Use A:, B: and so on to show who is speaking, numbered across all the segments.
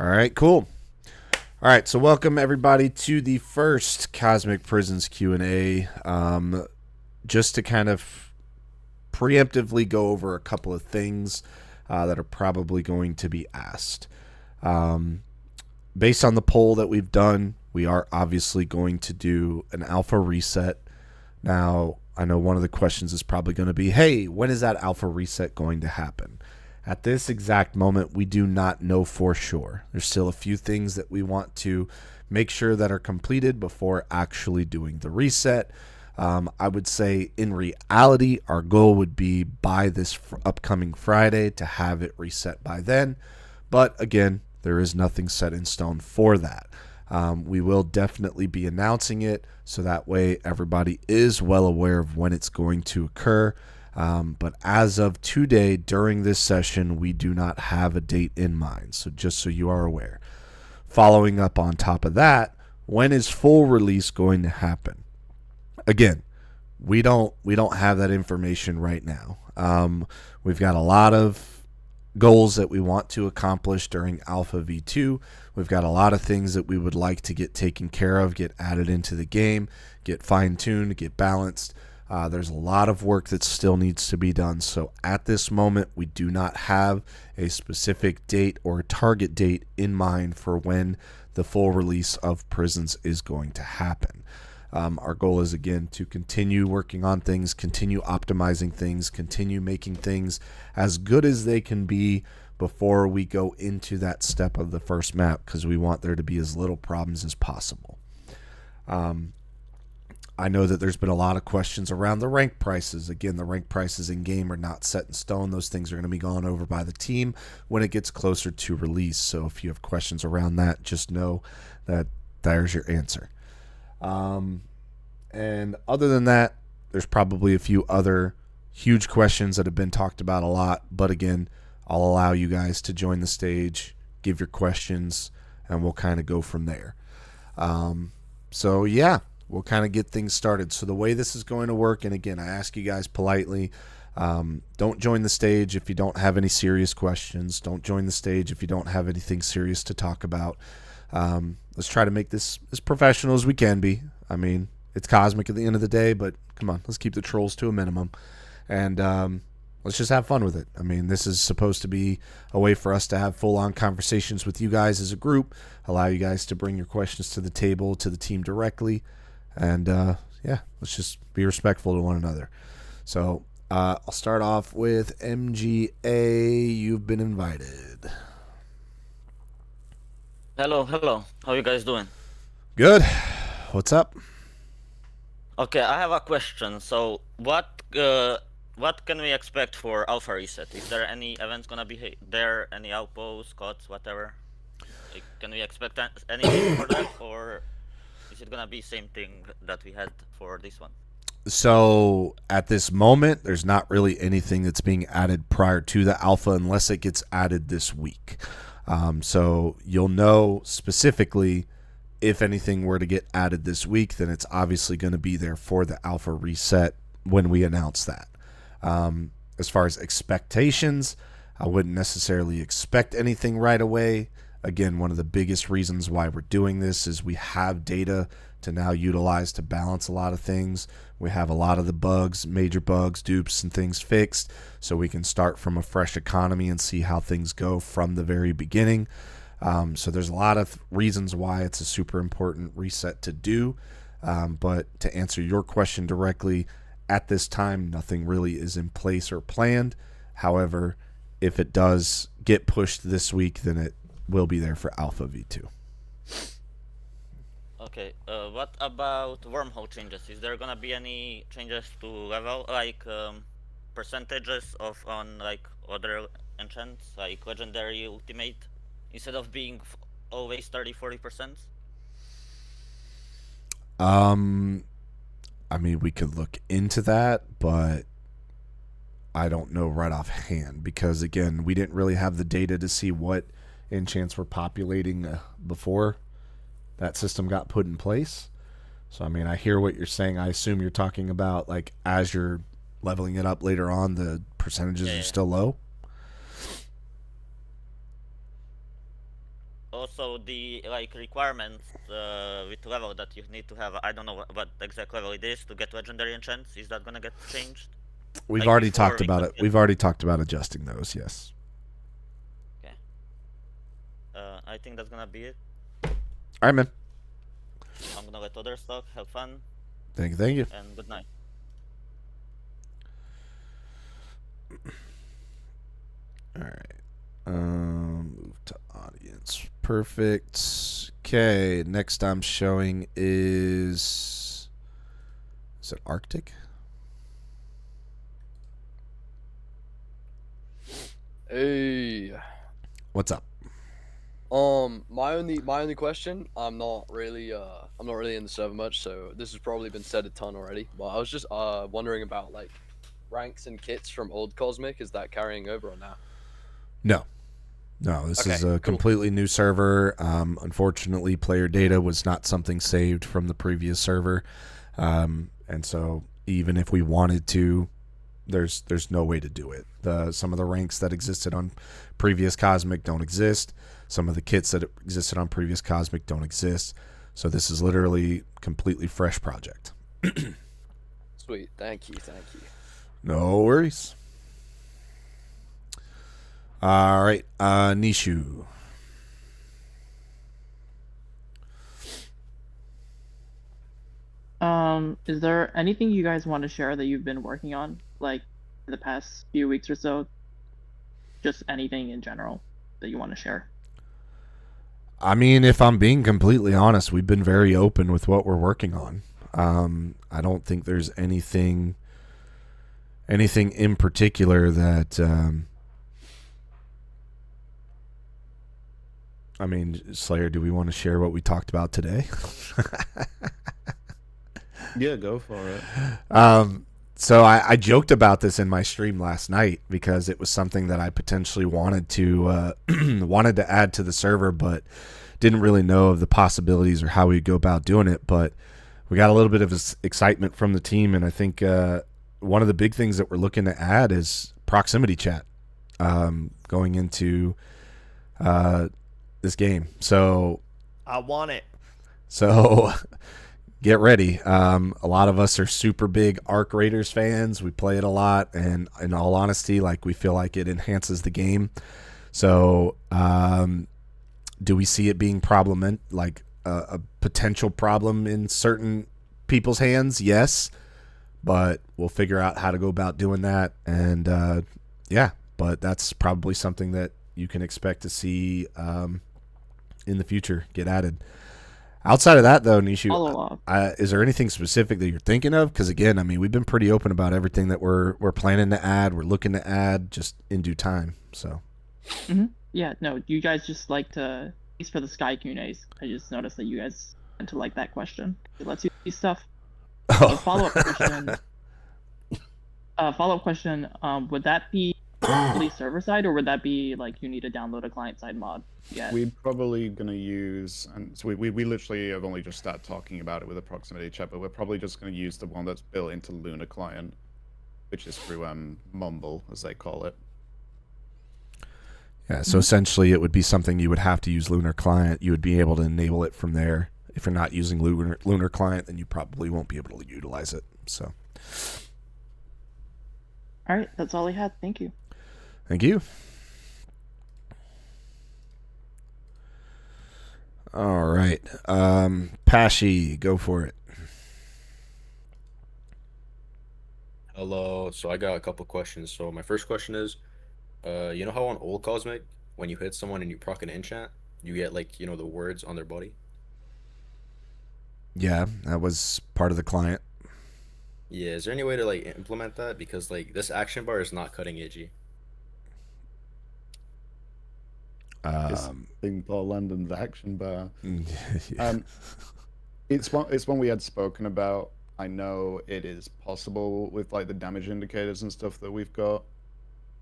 A: All right, cool. All right, so welcome everybody to the first Cosmic Prisons Q&A. Just to kind of preemptively go over a couple of things that are probably going to be asked. Based on the poll that we've done, we are obviously going to do an alpha reset. Now, I know one of the questions is probably going to be, hey, when is that alpha reset going to happen? At this exact moment, we do not know for sure. There's still a few things that we want to make sure that are completed before actually doing the reset. I would say in reality, our goal would be by this upcoming Friday to have it reset by then. But again, there is nothing set in stone for that. We will definitely be announcing it so that way everybody is well aware of when it's going to occur. But as of today, during this session, we do not have a date in mind. So just so you are aware. Following up on top of that, when is full release going to happen? Again, we don't have that information right now. We've got a lot of goals that we want to accomplish during Alpha V2. We've got a lot of things that we would like to get taken care of, get added into the game, get fine-tuned, get balanced. There's a lot of work that still needs to be done. So at this moment, we do not have a specific date or a target date in mind for when the full release of Prisons is going to happen. Our goal is, again, to continue working on things, continue optimizing things, continue making things as good as they can be before we go into that step of the first map, because we want there to be as little problems as possible. I know that there's been a lot of questions around the rank prices. Again, the rank prices in game are not set in stone. Those things are going to be gone over by the team when it gets closer to release. So if you have questions around that, just know that there's your answer. And other than that, there's probably a few other huge questions that have been talked about a lot. But again, I'll allow you guys to join the stage, give your questions, and we'll kind of go from there. So yeah, we'll kind of get things started. So the way this is going to work, and again, I ask you guys politely, don't join the stage if you don't have any serious questions. Don't join the stage if you don't have anything serious to talk about. Let's try to make this as professional as we can be. I mean, it's Cosmic at the end of the day, but come on, let's keep the trolls to a minimum. And let's just have fun with it. I mean, this is supposed to be a way for us to have full-on conversations with you guys as a group, allow you guys to bring your questions to the table, to the team directly. And, yeah, let's just be respectful to one another. So I'll start off with MGA. You've been invited.
B: Hello. How you guys doing?
A: Good. What's up?
B: Okay, I have a question. So, what can we expect for Alpha Reset? Is there any events gonna be there? Any outposts, squads, whatever? Like, can we expect anything for that, or is it gonna be same thing that we had for this one?
A: So at this moment, there's not really anything that's being added prior to the alpha unless it gets added this week. So you'll know specifically if anything were to get added this week, then it's obviously going to be there for the alpha reset when we announce that. As far as expectations, I wouldn't necessarily expect anything right away. Again, one of the biggest reasons why we're doing this is we have data to now utilize to balance a lot of things. We have a lot of the bugs, major bugs, dupes, and things fixed, so we can start from a fresh economy and see how things go from the very beginning. So there's a lot of reasons why it's a super important reset to do. But to answer your question directly, at this time, nothing really is in place or planned. However, if it does get pushed this week, then it will be there for Alpha V2.
B: Okay. What about wormhole changes? Is there gonna be any changes to level, like percentages of on like other enchants, like legendary ultimate, instead of being always 30-40%?
A: I mean, we could look into that, but I don't know right offhand because, again, we didn't really have the data to see what enchants were populating before that system got put in place. So, I mean, I hear what you're saying. I assume you're talking about, like, as you're leveling it up later on, the percentages are still low.
B: also the like requirements with level that you need to have. I don't know what exact level it is to get legendary enchants. Is that gonna get changed?
A: We've
B: Like
A: already
B: before
A: talked
B: we
A: about
B: could
A: it.
B: get.
A: We've already talked about adjusting those. Yes.
B: Okay. I think that's gonna be it.
A: All right, man.
B: I'm gonna let others talk. Have fun
A: Thank you. Thank you.
B: and good night.
A: All right. Move to audience. Perfect. Okay. Next I'm showing is it Arctic?
C: Hey.
A: What's up?
C: My only question, I'm not really in the server much, so this has probably been said a ton already. But I was just wondering about like ranks and kits from old Cosmic. Is that carrying over or now?
A: No. No, this
C: Okay,
A: is a
C: cool.
A: completely new server. Unfortunately, player data was not something saved from the previous server, and so even if we wanted to, there's no way to do it. Some of the ranks that existed on previous Cosmic don't exist. Some of the kits that existed on previous Cosmic don't exist. So this is literally completely fresh project.
C: Sweet. Thank you.
A: No worries. All right, Nishu.
D: Is there anything you guys want to share that you've been working on, like in the past few weeks or so? Just anything in general that you want to share?
A: I mean, if I'm being completely honest, we've been very open with what we're working on. I don't think there's anything in particular that I mean, Slayer, do we want to share what we talked about today?
E: Yeah, go for it.
A: So I joked about this in my stream last night because it was something that I potentially wanted to wanted to add to the server, but didn't really know of the possibilities or how we'd go about doing it. But we got a little bit of excitement from the team, and I think one of the big things that we're looking to add is proximity chat going into this game. So
E: I want it.
A: So get ready. A lot of us are super big Arc Raiders fans. We play it a lot, and in all honesty, like we feel like it enhances the game. So, do we see it being like a potential problem in certain people's hands? Yes, but we'll figure out how to go about doing that. And yeah, but that's probably something that you can expect to see in the future get added. Outside of that, though, Nishu, is there anything specific that you're thinking of? Because again, I mean, we've been pretty open about everything that we're planning to add, we're looking to add, just in due time. So,
D: yeah, no, you guys just like to, at least for the Sky QnAs, I just noticed that you guys tend to like that question. It lets you see stuff. So follow-up question. Follow-up question. Would that be fully server side, or would that be like you need to download a client side mod? Yeah.
E: We're probably going to use, and so we literally have only just started talking about it with a proximity chat, but we're probably just going to use the one that's built into Luna Client, which is through Mumble, as they call it.
A: Yeah, so essentially it would be something you would have to use Lunar Client. You would be able to enable it from there. If you're not using Lunar Client, then you probably won't be able to utilize it. So,
D: all right, that's all I had. Thank you.
A: Thank you. All right. Pashi, go for it.
F: Hello. So I got a couple questions. So my first question is, you know how on old Cosmic, when you hit someone and you proc an enchant, you get like, the words on their body?
A: Yeah, that was part of the client.
F: Yeah, is there any way to like implement that? Because like this action bar is not cutting edgy.
E: This thing called London's action bar.
A: Yeah.
E: It's one we had spoken about. I know it is possible with like the damage indicators and stuff that we've got,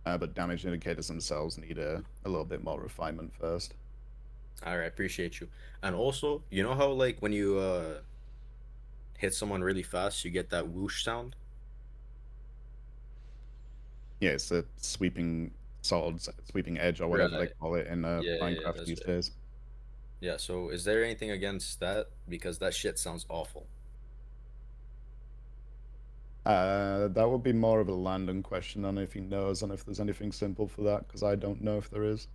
E: but damage indicators themselves need a little bit more refinement first.
F: All right, appreciate you. And also, you know how like when you hit someone really fast, you get that whoosh sound?
E: Yeah, it's a sweeping edge or whatever they call it in Minecraft these days.
F: Yeah, so is there anything against that? Because that shit sounds awful.
E: That would be more of a Landon question on if he knows and if there's anything simple for that, because I don't know if there is.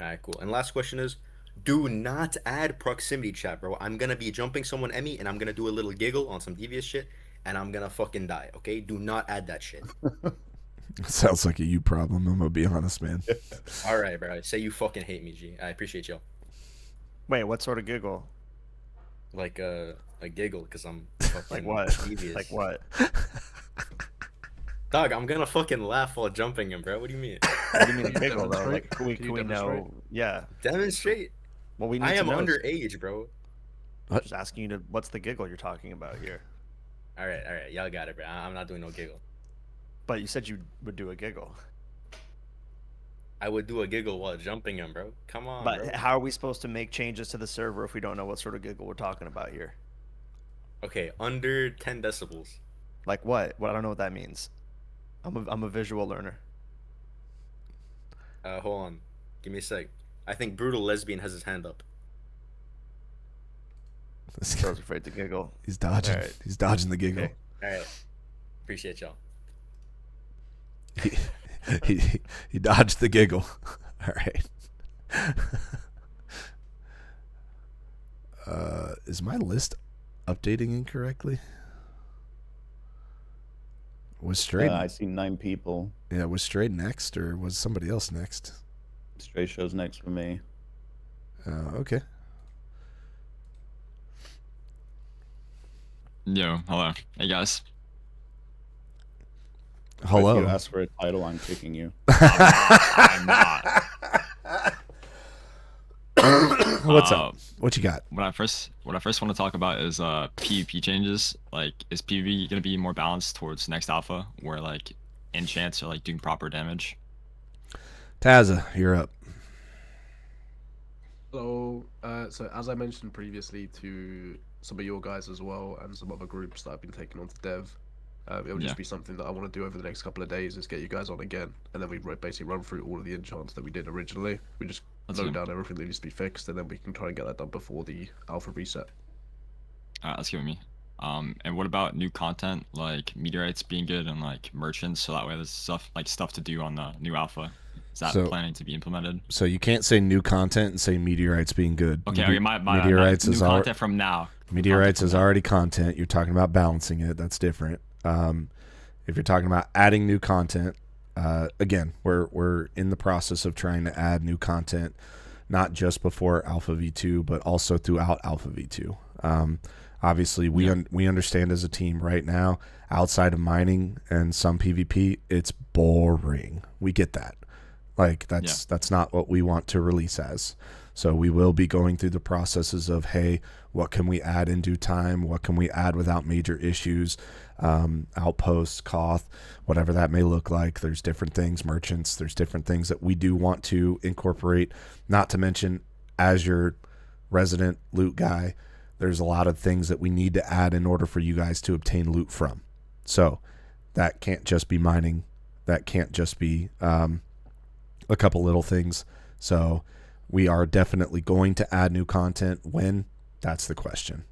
F: Alright, cool. And last question is, do not add proximity chat, bro. I'm gonna be jumping someone Emmy, and I'm gonna do a little giggle on some devious shit, and I'm gonna fucking die, okay? Do not add that shit.
A: Sounds like a you problem. I'm gonna be honest, man.
F: Alright, bro. Say you fucking hate me, G. I appreciate y'all.
G: Wait, what sort of giggle?
F: Like a giggle, because I'm fucking
G: Like what?
F: devious.
G: Like what?
F: Dog, I'm gonna fucking laugh while jumping him, bro. What do you mean?
G: What do you mean a
H: Can you
G: giggle though? Like
H: demonstrate?
G: can
H: Can
G: we
H: you
G: know?
H: demonstrate?
G: Yeah.
F: Demonstrate.
G: Well, we need
F: I
G: to
F: am
G: know.
F: underage, bro.
G: I'm just asking you to. What's the giggle you're talking about here?
F: Alright, y'all got it, bro. I'm not doing no giggle.
G: But you said you would do a giggle.
F: I would do a giggle while jumping him, bro. Come on,
G: But
F: bro.
G: how are we supposed to make changes to the server if we don't know what sort of giggle we're talking about here?
F: Okay, under 10 decibels.
G: Like what? Well, I don't know what that means. I'm a visual learner.
F: Hold on. Give me a sec. I think Brutal Lesbian has his hand up.
A: This
G: I
A: guy-
G: was afraid to giggle.
A: He's dodging.
G: Alright.
A: He's dodging the giggle.
G: Okay.
F: Alright. Appreciate y'all.
A: He dodged the giggle. All right. Is my list updating incorrectly? Was Stray?
E: I see 9 people.
A: Yeah, was Stray next, or was somebody else next?
E: Stray shows next for me.
A: Okay.
I: Yo, hello. Hey guys.
A: Hello.
E: If you ask for a title, I'm kicking you.
I: I'm not.
A: What's up? What you got?
I: What I first want to talk about is PvP changes. Like, is PvP gonna be more balanced towards next alpha, where like enchants are like doing proper damage?
A: Taza, you're up.
H: So as I mentioned previously to some of your guys as well, and some other groups that I've been taking on to dev, it'll just
I: Yeah.
H: be something that I want to do over the next couple of days, is get you guys on again, and then we basically run through all of the enchants that we did originally. We just
I: That's
H: note
I: good.
H: down everything that needs to be fixed, and then we can try and get that done before the alpha reset.
I: Alright, that's good with me. And what about new content like meteorites being good and like merchants, so that way there's stuff to do on the new alpha? Is that
A: So-
I: planning to be implemented?
A: So you can't say new content and say meteorites being good.
I: Okay, my
A: meteorites
I: new
A: is
I: content from now.
A: Meteorites
I: content
A: is
I: from now.
A: already content. You're talking about balancing it. That's different. If you're talking about adding new content, again, we're in the process of trying to add new content, not just before Alpha V2, but also throughout Alpha V2. Obviously, we understand as a team right now, outside of mining and some PvP, it's boring. We get that. Like that's not what we want to release as. So we will be going through the processes of, hey, what can we add in due time? What can we add without major issues? Outposts, Koth, whatever that may look like. There's different things, merchants. There's different things that we do want to incorporate. Not to mention, as your resident loot guy, there's a lot of things that we need to add in order for you guys to obtain loot from. So that can't just be mining. That can't just be a couple little things. So we are definitely going to add new content. When? That's the question.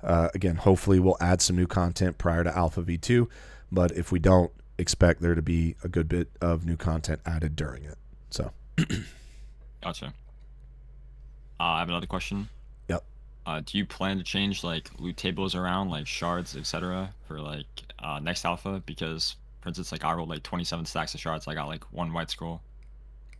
A: Again, hopefully we'll add some new content prior to Alpha V2, but if we don't, expect there to be a good bit of new content added during it. So
I: Gotcha. I have another question.
A: Yep.
I: Do you plan to change like loot tables around, like shards, etc., for like next alpha? Because, for instance, like I rolled like 27 stacks of shards, I got like 1 white scroll,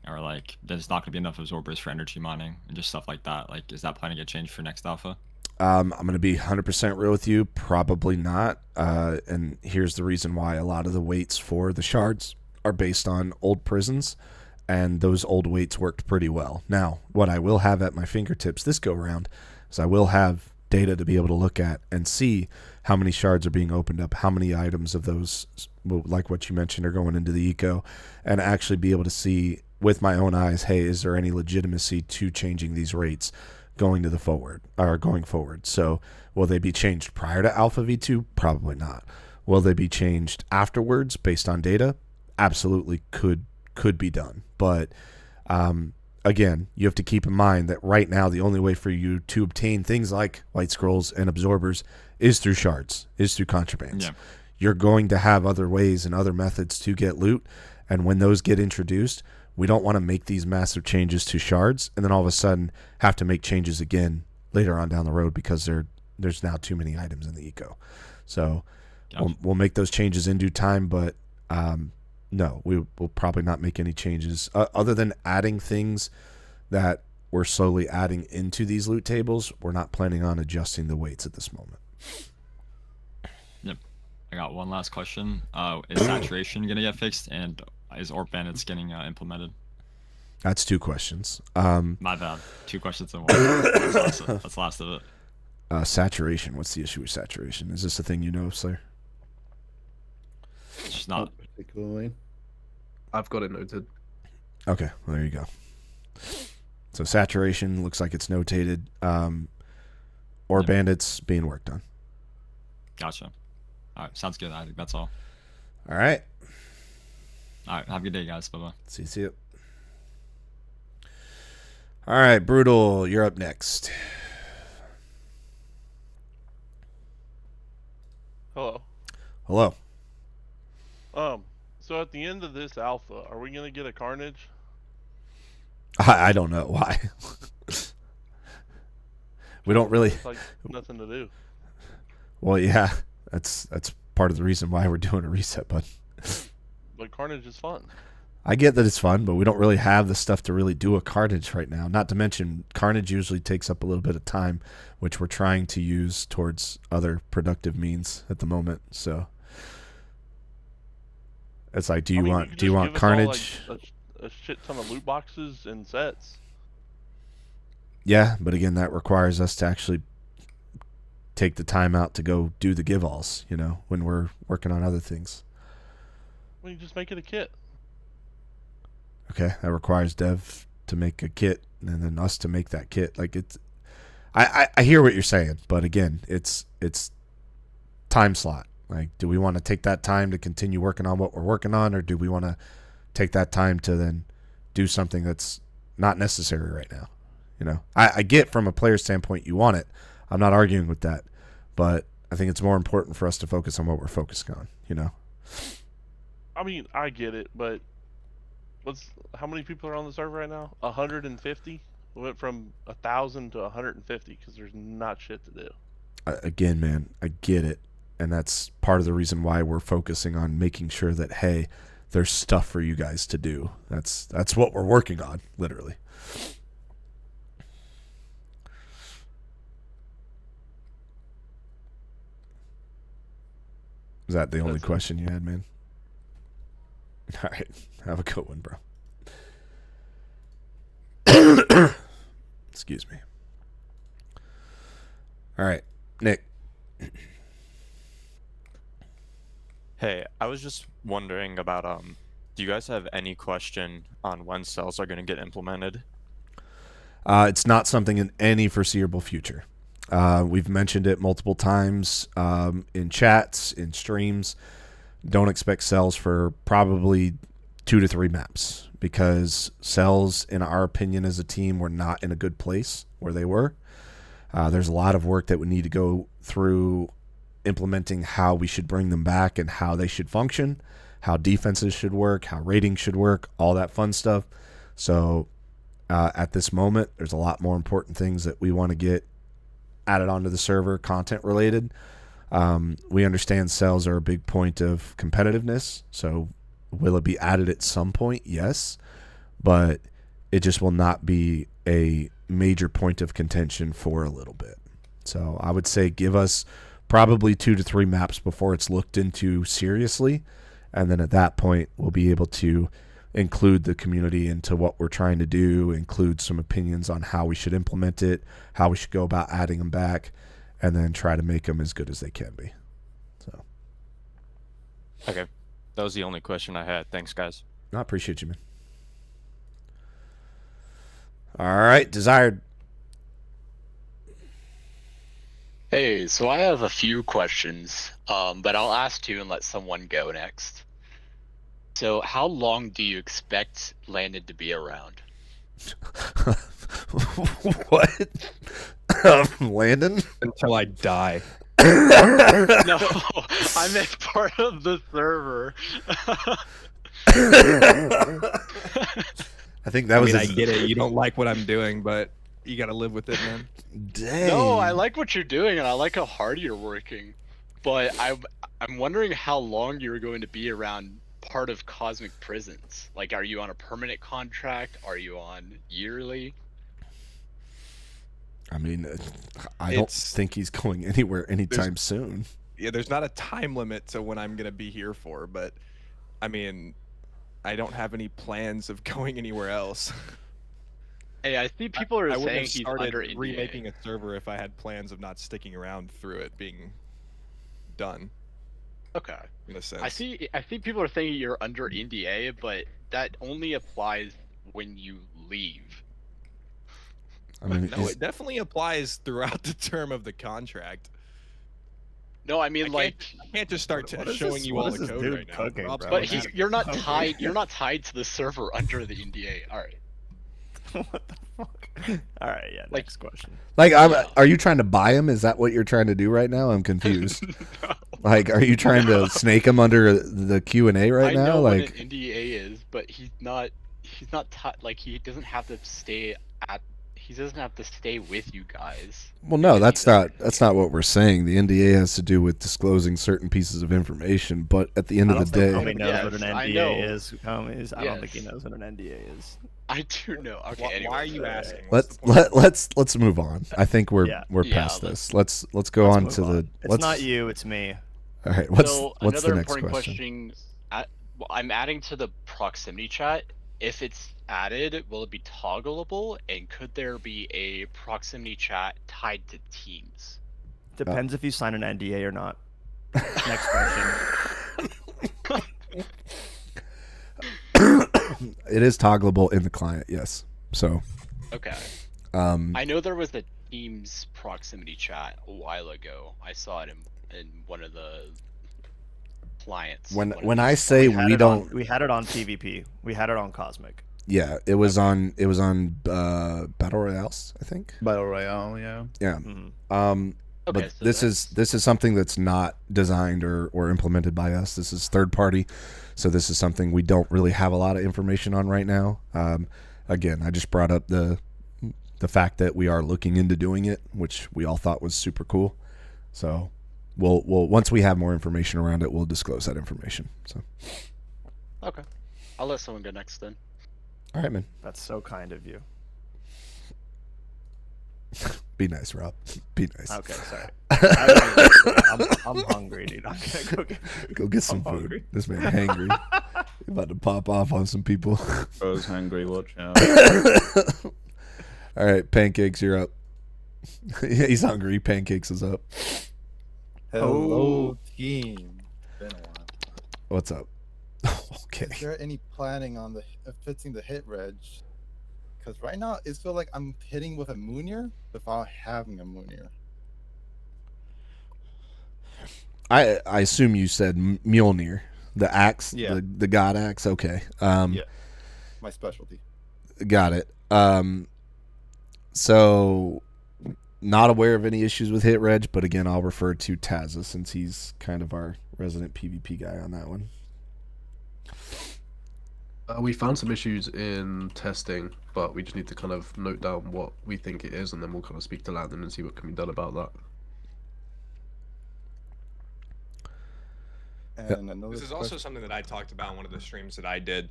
I: or like there's not gonna be enough absorbers for energy mining and just stuff like that. Like, is that plan to get changed for next alpha?
A: I'm going to be 100% real with you. Probably not. And here's the reason why. A lot of the weights for the shards are based on old prisons, and those old weights worked pretty well. Now, what I will have at my fingertips this go round is I will have data to be able to look at and see how many shards are being opened up, how many items of those, like what you mentioned, are going into the eco, and actually be able to see with my own eyes, hey, is there any legitimacy to changing these rates going forward? So will they be changed prior to Alpha V2? Probably not. Will they be changed afterwards based on data? Absolutely could be done. But again, you have to keep in mind that right now the only way for you to obtain things like white scrolls and absorbers is through shards, is through contrabands.
I: Yeah.
A: You're going to have other ways and other methods to get loot, and when those get introduced, we don't want to make these massive changes to shards and then all of a sudden have to make changes again later on down the road because there's now too many items in the eco. So we'll make those changes in due time, but no, we will probably not make any changes other than adding things that we're slowly adding into these loot tables. We're not planning on adjusting the weights at this moment.
I: Yep. I got one last question. Is saturation going to get fixed, and is Orc Bandits getting implemented?
A: That's 2 questions.
I: My bad. 2 questions in one. That's the last of it.
A: Saturation. What's the issue with saturation? Is this a thing you know, Slayer?
I: It's just not.
E: Particularly.
H: I've got it noted.
A: Okay, well, there you go. So saturation looks like it's notated. Or bandits being worked on.
I: Gotcha. All right, sounds good. I think that's all.
A: All right.
I: All right, have a good day, guys. Bye-bye.
A: See you. All right, Brutal, you're up next.
J: Hello.
A: Hello.
J: So at the end of this alpha, are we gonna get a Carnage?
A: I don't know why. We don't really.
J: It's like nothing to do.
A: Well, yeah, that's part of the reason why we're doing a reset button.
J: But Carnage is fun.
A: I get that it's fun, but we don't really have the stuff to really do a Carnage right now. Not to mention, Carnage usually takes up a little bit of time, which we're trying to use towards other productive means at the moment. So it's like, do you want Carnage?
J: All, like, a shit ton of loot boxes and sets.
A: Yeah, but again, that requires us to actually take the time out to go do the give-alls, when we're working on other things.
J: Well, you just make it a kit.
A: Okay, that requires Dev to make a kit and then us to make that kit. Like I hear what you're saying, but again, it's time slot. Like, do we want to take that time to continue working on what we're working on, or do we want to take that time to then do something that's not necessary right now? I get from a player standpoint you want it. I'm not arguing with that, but I think it's more important for us to focus on what we're focusing on.
J: I mean, I get it, but how many people are on the server right now? 150. We went from 1,000 to 150 because there's not shit to do.
A: Again, man, I get it, and that's part of the reason why we're focusing on making sure that, hey, there's stuff for you guys to do. That's what we're working on, literally. Is that the only question you had, man? All right. Have a good one, bro. Excuse me. All right. Nick.
K: Hey, I was just wondering about, do you guys have any question on when cells are going to get implemented?
A: It's not something in any foreseeable future. We've mentioned it multiple times in chats, in streams. Don't expect cells for probably 2 to 3 maps because cells, in our opinion as a team, were not in a good place where they were. There's a lot of work that would need to go through implementing how we should bring them back and how they should function, how defenses should work, how ratings should work, all that fun stuff. So at this moment, there's a lot more important things that we want to get added onto the server, content related. We understand cells are a big point of competitiveness, so will it be added at some point? Yes, but it just will not be a major point of contention for a little bit. So I would say give us probably 2 to 3 maps before it's looked into seriously, and then at that point we'll be able to include the community into what we're trying to do, include some opinions on how we should implement it, how we should go about adding them back, and then try to make them as good as they can be. So,
K: okay, that was the only question I had. Thanks, guys.
A: I appreciate you, man. All right, Desired.
L: Hey, so I have a few questions, but I'll ask 2 and let someone go next. So how long do you expect Landed to be around?
A: What? Landon?
K: Until I die.
L: No, I meant part of the server.
A: I think that was.
K: I get it. You don't like what I'm doing, but you gotta live with it, man.
A: Dang.
L: No, I like what you're doing, and I like how hard you're working. But I'm wondering how long you're going to be around part of Cosmic Prisons. Like, are you on a permanent contract? Are you on yearly?
A: I mean, I don't think he's going anywhere anytime soon.
K: Yeah, there's not a time limit to when I'm gonna be here for, but I mean, I don't have any plans of going anywhere else.
L: Hey, I see people are
K: I wouldn't
L: saying
K: have
L: he's
K: started
L: under NDA.
K: remaking a server if I had plans of not sticking around through it being done.
L: Okay.
K: In a sense.
L: I see people are saying you're under NDA, but that only applies when you leave.
A: I mean,
K: no, it definitely applies throughout the term of the contract.
L: No, I mean I
K: can't just start showing you all the code right now.
G: Cooking,
L: But you're not tied. You're not tied to the server under the NDA. All right.
G: What the fuck? All right, yeah. Next question.
A: Like, are you trying to buy him? Is that what you're trying to do right now? I'm confused.
L: No.
A: Like, are you trying to snake him under the QnA right now?
L: I know
A: like,
L: what an NDA is, but he's not like he doesn't have to stay at. He doesn't have to stay with you guys.
A: well, no, that's not what we're saying. The NDA has to do with disclosing certain pieces of information. But at the end of the day,
G: Homie knows what an
L: I
G: NDA
L: know.
G: is. Homies, I don't think he knows what an NDA is.
L: I do know. Okay.
K: Why
L: anyway,
K: are you asking?
A: let's move on. I think we're
G: Yeah.
A: past this. Let's go on to the.
G: It's not you, it's me.
A: All right. What's
L: So
A: the
L: another
A: next
L: important
A: question?
L: I'm adding to the proximity chat. If it's added, will it be toggleable? And could there be a proximity chat tied to teams?
G: Depends if you sign an NDA or not. Next question.
A: It is toggleable in the client, yes. So.
L: Okay. I know there was a Teams proximity chat a while ago. I saw it in one of the clients.
A: When I say we don't,
G: We had it on PvP. We had it on Cosmic.
A: yeah, it was on Battle Royales, I think.
E: Battle Royale, yeah.
A: Yeah.
G: Mm-hmm.
L: Okay,
A: But
L: so
A: this is something that's not designed or implemented by us. This is third party, so this is something we don't really have a lot of information on right now. Again, I just brought up the fact that we are looking into doing it, which we all thought was super cool. So we'll once we have more information around it, we'll disclose that information. So
L: Okay. I'll let someone go next then.
A: all right, man.
G: That's so kind of you.
A: Be nice, Rob. Be nice.
G: Okay, sorry. I'm hungry, dude. I'm gonna
A: Go get some food.
G: hungry.
A: This man hangry. He's about to pop off on some people.
E: Bro's hungry, watch out.
A: All right, Pancakes, you're up. He's hungry. Pancakes is up.
M: Hello, team. Been a while.
A: What's up? Okay.
M: Is there any planning on the fixing the hit reg? Because right now it feels like I'm hitting with a Moonier without having a Moonier.
A: I assume you said Mjolnir, the axe,
M: Yeah.
A: the god axe. Okay.
M: Yeah, my specialty.
A: Got it. So not aware of any issues with hit reg, but again, I'll refer to Tazza since he's kind of our resident PvP guy on that one.
H: We found some issues in testing, but we just need to kind of note down what we think it is, and then we'll kind of speak to Landon and see what can be done about that.
M: And another
K: This is also
M: question-
K: something that I talked about in one of the streams that I did.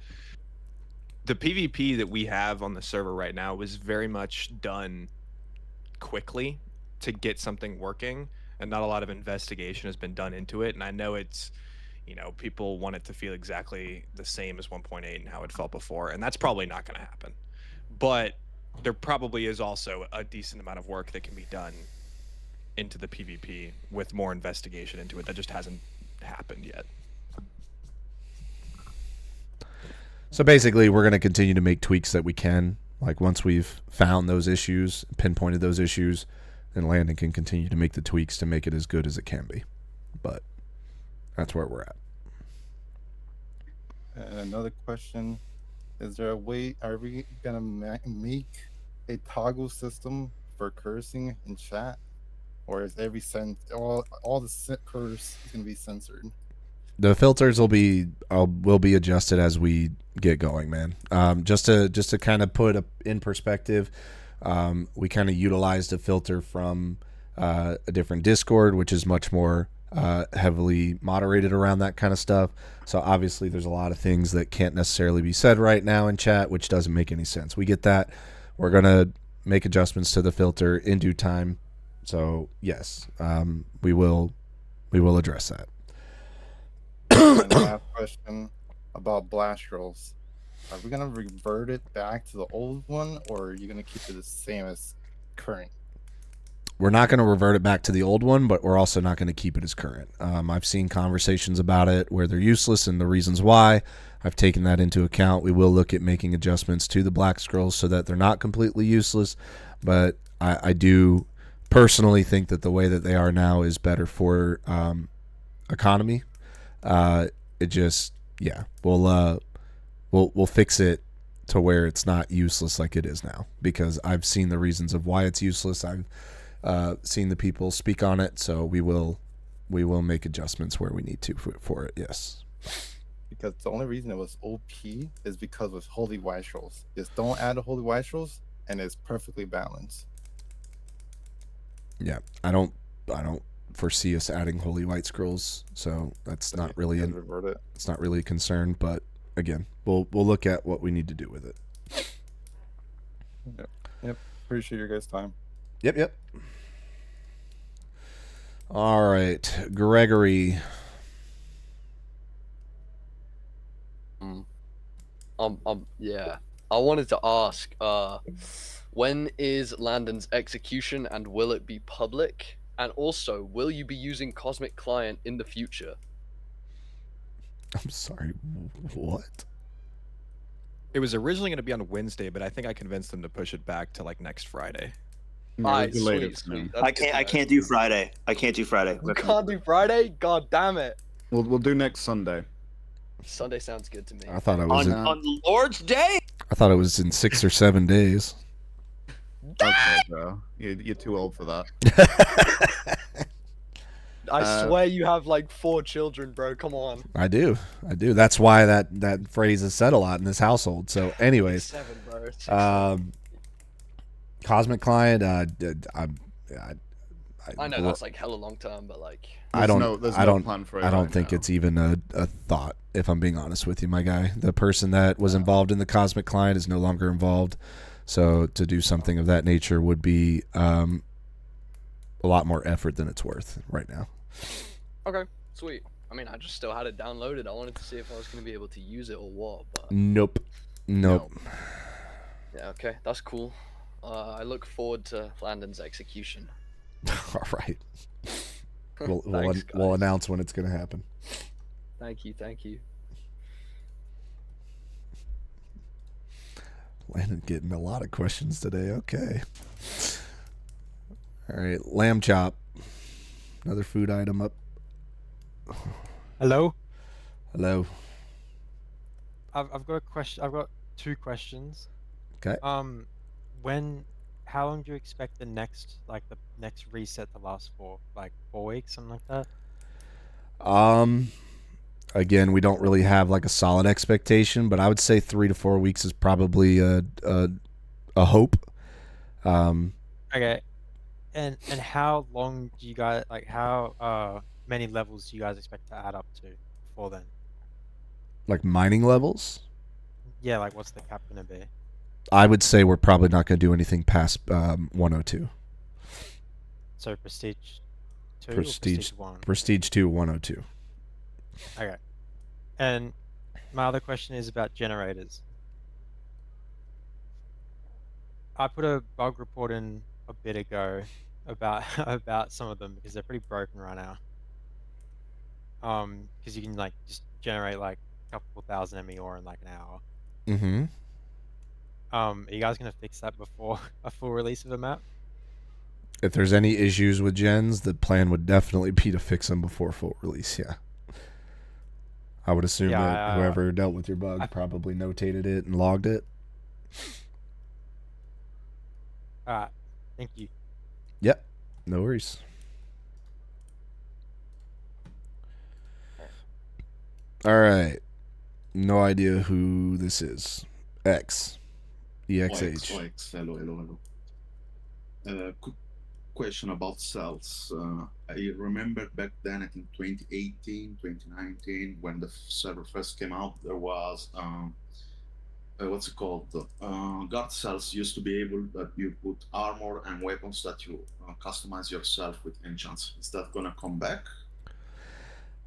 K: The PvP that we have on the server right now was very much done quickly to get something working, and not a lot of investigation has been done into it. And I know it's, people want it to feel exactly the same as 1.8 and how it felt before, and that's probably not going to happen. But there probably is also a decent amount of work that can be done into the PvP with more investigation into it that just hasn't happened yet.
A: So basically, we're going to continue to make tweaks that we can. Like once we've found those issues, pinpointed those issues, then Landon can continue to make the tweaks to make it as good as it can be. But that's where we're at.
M: And another question: is there a way? Are we gonna make a toggle system for cursing in chat, or is every all the curse is gonna be censored?
A: The filters will be adjusted as we get going, man. Just to kind of put in perspective, we kind of utilized a filter from a different Discord, which is much more heavily moderated around that kind of stuff. So obviously there's a lot of things that can't necessarily be said right now in chat, which doesn't make any sense. We get that. We're gonna make adjustments to the filter in due time. So yes, we will address that.
M: And last question about blast rolls. Are we gonna revert it back to the old one, or are you gonna keep it the same as current?
A: We're not going to revert it back to the old one, but we're also not going to keep it as current. I've seen conversations about it where they're useless and the reasons why. I've taken that into account. We will look at making adjustments to the black scrolls so that they're not completely useless, but I do personally think that the way that they are now is better for economy. It just, yeah, we'll fix it to where it's not useless like it is now, because I've seen the reasons of why it's useless. I've seen the people speak on it, so we will make adjustments where we need to for it. Yes.
M: Because the only reason it was OP is because of holy white scrolls. Just don't add the holy white scrolls, and it's perfectly balanced.
A: Yeah, I don't foresee us adding holy white scrolls, so that's not really it's not really a concern. But again, we'll look at what we need to do with it.
M: Yep. Appreciate your guys' time.
A: Yep. All right, Gregory.
C: Yeah. I wanted to ask, when is Landon's execution, and will it be public? And also, will you be using Cosmic Client in the future?
A: I'm sorry, what?
K: It was originally going to be on Wednesday, but I think I convinced them to push it back to like next Friday.
C: Alright, sweet.
N: I can't do Friday. I can't do Friday.
C: You can't do Friday? God damn it.
E: We'll do next Sunday.
C: Sunday sounds good to me.
A: I thought I was
N: on Lord's Day.
A: I thought it was in 6 or 7 days.
E: Okay, bro. You're too old for that.
C: I swear you have like 4 children, bro. Come on.
A: I do. That's why that phrase is said a lot in this household. So, anyways,
C: 7, bro.
A: Cosmic Client.
C: I know that's like hella long term, but like
A: I don't
E: plan for it
A: I don't
E: right
A: think
E: now.
A: it's even a thought, if I'm being honest with you, my guy. The person that was involved in the Cosmic Client is no longer involved. So to do something of that nature would be a lot more effort than it's worth right now.
C: Okay, sweet. I mean, I just still had it downloaded. I wanted to see if I was going to be able to use it or what, but
A: Nope.
C: yeah, okay, that's cool. I look forward to Landon's execution.
A: All right. We'll
C: Thanks,
A: we'll
C: guys.
A: announce when it's going to happen.
C: Thank you.
A: Landon getting a lot of questions today. Okay. All right, lamb chop. Another food item up.
O: Hello.
A: Hello.
O: I've got a question. I've got 2 questions.
A: Okay.
O: How long do you expect the next reset to last for? Like 4 weeks, something like that?
A: Again, we don't really have like a solid expectation, but I would say 3 to 4 weeks is probably a hope.
O: Okay. And how long do you guys how many levels do you guys expect to add up to before then?
A: Like mining levels?
O: Yeah, like what's the cap gonna be?
A: I would say we're probably not going to do anything past 102.
O: So prestige 2 or
A: Prestige
O: prestige 1?
A: Prestige 2, 102.
O: Okay. And my other question is about generators. I put a bug report in a bit ago about some of them because they're pretty broken right now. Because you can like just generate like a couple thousand ME ore in like an hour.
A: Mm-hmm.
O: Are you guys gonna fix that before a full release of the map?
A: If there's any issues with gens, the plan would definitely be to fix them before full release. Yeah. I would assume
O: Yeah,
A: that whoever dealt with your bug probably notated it and logged it.
O: Thank you.
A: Yep, no worries. All right. No idea who this is. X. EXH.
P: OX. Hello. Quick question about cells. I remember back then, I think 2018, 2019, when the server first came out, there was what's it called? Guard cells used to be able that you put armor and weapons that you customize yourself with enchants. Is that gonna come back?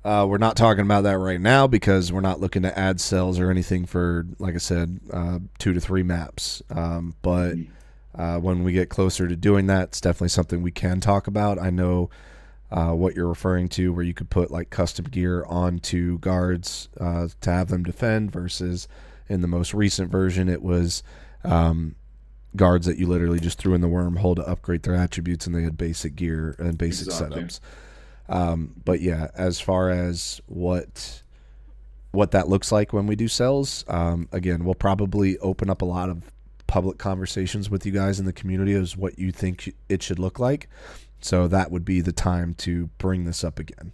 A: We're not talking about that right now because we're not looking to add cells or anything for, like I said, 2 to 3 maps. But when we get closer to doing that, it's definitely something we can talk about. I know what you're referring to, where you could put like custom gear onto guards to have them defend, versus in the most recent version, it was guards that you literally just threw in the wormhole to upgrade their attributes, and they had basic gear and basic setups. But yeah, as far as what that looks like when we do cells, again, we'll probably open up a lot of public conversations with you guys in the community as what you think it should look like. So that would be the time to bring this up again,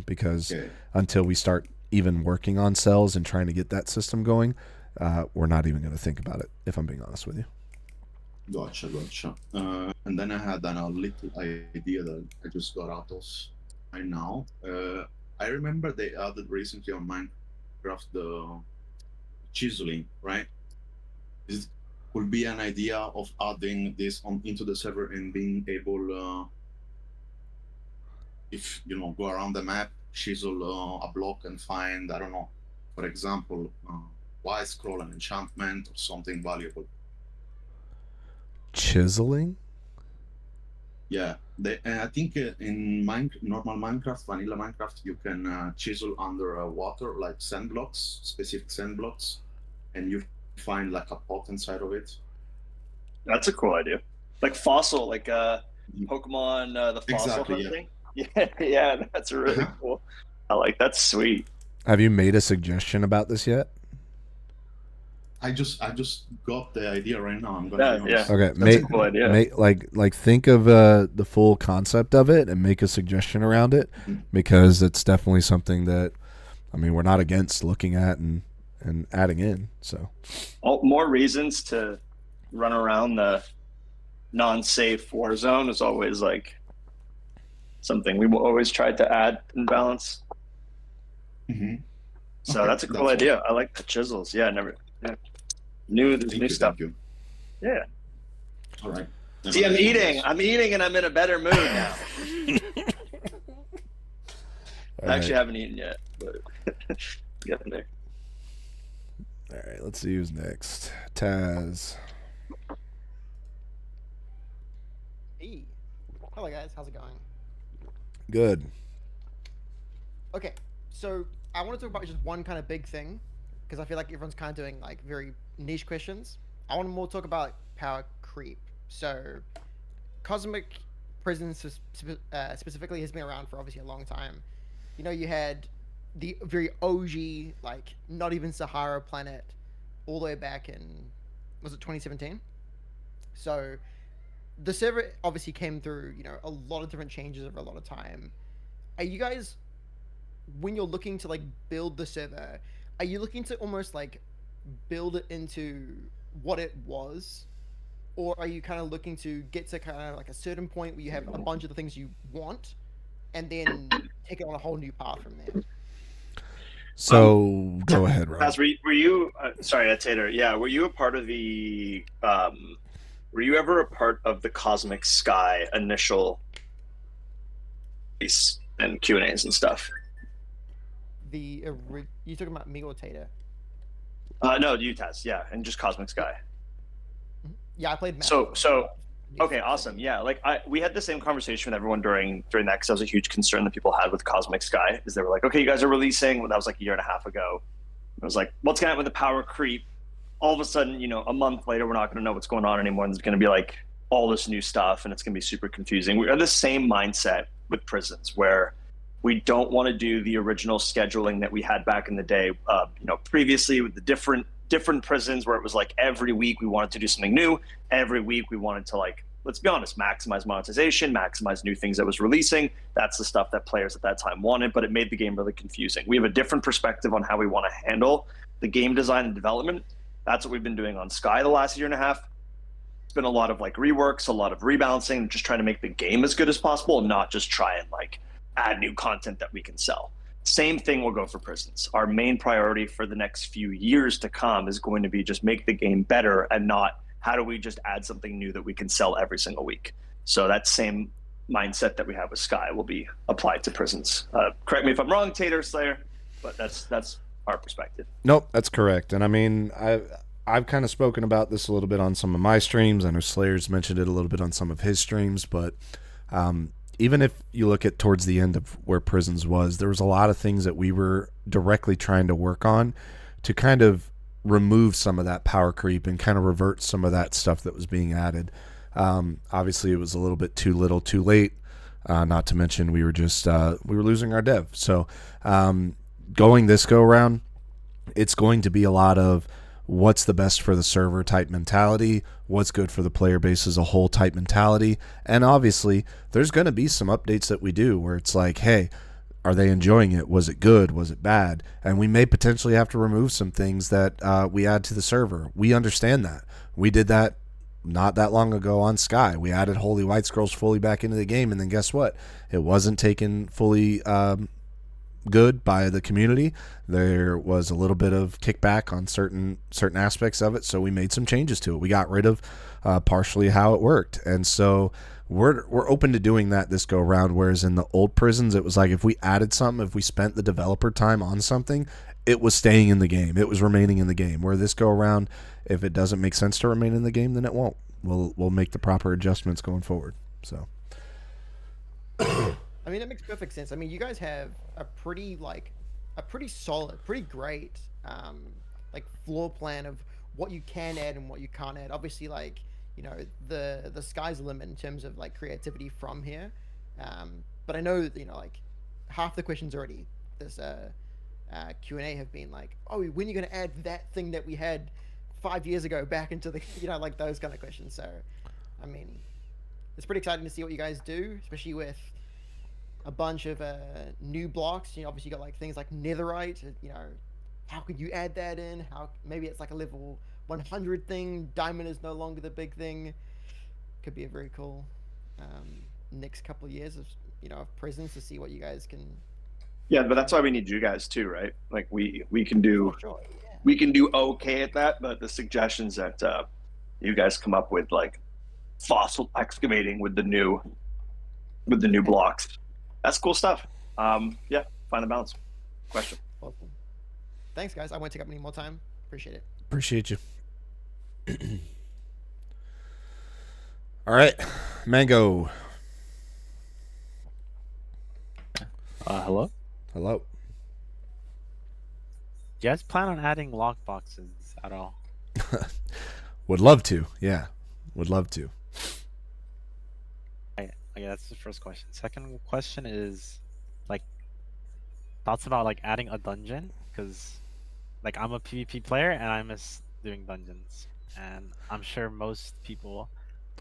A: because until we start even working on cells and trying to get that system going, we're not even going to think about it, if I'm being honest with you.
P: Gotcha. And then I had a little idea that I just got out of right now. I remember they added recently on Minecraft the chiseling, right? Could be an idea of adding this into the server and being able, if you know, go around the map, chisel a block and find, I don't know, for example, wide scroll and enchantment or something valuable.
A: Chiseling?
P: Yeah, I think in normal Minecraft, vanilla Minecraft, you can chisel under water, like sand blocks, specific sand blocks, and you find like a pot inside of it.
N: That's a cool idea. Like fossil, like Pokemon, the fossil hunting. Yeah, that's really cool. That's sweet.
A: Have you made a suggestion about this yet?
P: I just got the idea right now. I'm gonna be honest.
A: Okay,
N: That's a cool idea.
A: Like think of the full concept of it and make a suggestion around it, because it's definitely something that, I mean, we're not against looking at and adding in. So
N: More reasons to run around the non-safe war zone is always like something we always tried to add and balance. So
P: Okay,
N: that's a cool idea. I like the chisels. Yeah, new stuff.
P: Thank you.
N: Yeah.
P: All right.
N: See, I'm eating and I'm in a better mood now. I actually haven't eaten yet, but getting there.
A: All right, let's see who's next. Taz.
Q: Hey. Hello guys, how's it going?
A: Good.
Q: Okay, so I want to talk about just one kind of big thing, because I feel like everyone's kind of doing like very niche questions. I want to more talk about power creep. So, Cosmic Prisons specifically has been around for obviously a long time. You know, you had the very OG, like not even Sahara planet, all the way back in, was it 2017? So, the server obviously came through, you know, a lot of different changes over a lot of time. Are you guys, when you're looking to like build the server, are you looking to almost like build it into what it was, or are you kind of looking to get to kind of like a certain point where you have a bunch of the things you want, and then take it on a whole new path from there?
A: So go ahead, Rob.
N: Were you sorry, Tater? Yeah, were you a part of the? Were you ever a part of the Cosmic Sky initial piece and Q&As and stuff?
Q: You talking about me or Tater?
N: No, UTAS, yeah, and just Cosmic Sky.
Q: Yeah, I played.
N: So okay, awesome. Yeah, like we had the same conversation with everyone during that, because that was a huge concern that people had with Cosmic Sky, is they were like, okay, you guys are releasing. Well, that was like a year and a half ago. I was like, what's going to happen with the power creep? All of a sudden, you know, a month later, we're not going to know what's going on anymore. And there's going to be like all this new stuff, and it's going to be super confusing. We are the same mindset with Prisons, where We don't want to do the original scheduling that we had back in the day, previously with the different prisons where it was like every week we wanted to do something new. Every week we wanted to, like, let's be honest, maximize monetization, maximize new things that was releasing. That's the stuff that players at that time wanted, but it made the game really confusing. We have a different perspective on how we want to handle the game design and development. That's what we've been doing on Sky the last year and a half. It's been a lot of like reworks, a lot of rebalancing, just trying to make the game as good as possible and not just try and like add new content that we can sell. Same thing will go for Prisons. Our main priority for the next few years to come is going to be just make the game better and not how do we just add something new that we can sell every single week. So that same mindset that we have with Sky will be applied to Prisons. Correct me if I'm wrong, Tater Slayer, but that's our perspective.
A: Nope, that's correct. And I mean, I've kind of spoken about this a little bit on some of my streams. I know Slayer's mentioned it a little bit on some of his streams, but even if you look at towards the end of where Prisons was, there was a lot of things that we were directly trying to work on to kind of remove some of that power creep and kind of revert some of that stuff that was being added. Obviously, it was a little bit too little, too late. Not to mention we were just we were losing our dev. So going this go around, it's going to be a lot of what's the best for the server type mentality, what's good for the player base as a whole type mentality, and obviously there's going to be some updates that we do where it's like, hey, are they enjoying it? Was it good? Was it bad? And we may potentially have to remove some things that we add to the server. We understand that. We did that not that long ago on Sky. We added Holy White Scrolls fully back into the game, and then guess what? It wasn't taken fully good by the community. There was a little bit of kickback on certain aspects of it, so we made some changes to it. We got rid of partially how it worked, and so we're open to doing that this go around. Whereas in the old Prisons, it was like if we added something, if we spent the developer time on something, it was staying in the game, it was remaining in the game. Where this go around, if it doesn't make sense to remain in the game, then it won't. We'll make the proper adjustments going forward. So
Q: I mean, that makes perfect sense. I mean, you guys have a pretty solid, pretty great, like floor plan of what you can add and what you can't add. Obviously, like, you know, the sky's the limit in terms of like creativity from here. But I know, you know, like half the questions already this Q&A have been like, oh, when are you going to add that thing that we had 5 years ago back into the, you know, like those kind of questions. So, I mean, it's pretty exciting to see what you guys do, especially with a bunch of new blocks. You know, obviously you got like things like netherite. You know, how could you add that in? How maybe it's like a level 100 thing. Diamond is no longer the big thing. Could be a very cool next couple of years of, you know, of Prisons to see what you guys can.
N: Yeah, but that's why we need you guys too, right? Like we can do we can do okay at that, but the suggestions that you guys come up with, like fossil excavating with the new blocks, that's cool stuff. Yeah, find the balance. Question.
Q: Awesome. Thanks, guys. I won't take up any more time. Appreciate it.
A: Appreciate you. All right, Mango.
O: Hello?
A: Hello.
O: Do you guys plan on adding lock boxes at all?
A: Would love to. Yeah, would love to.
O: Okay, that's the first question. Second question is, like, thoughts about like adding a dungeon, because like I'm a PvP player and I miss doing dungeons, and I'm sure most people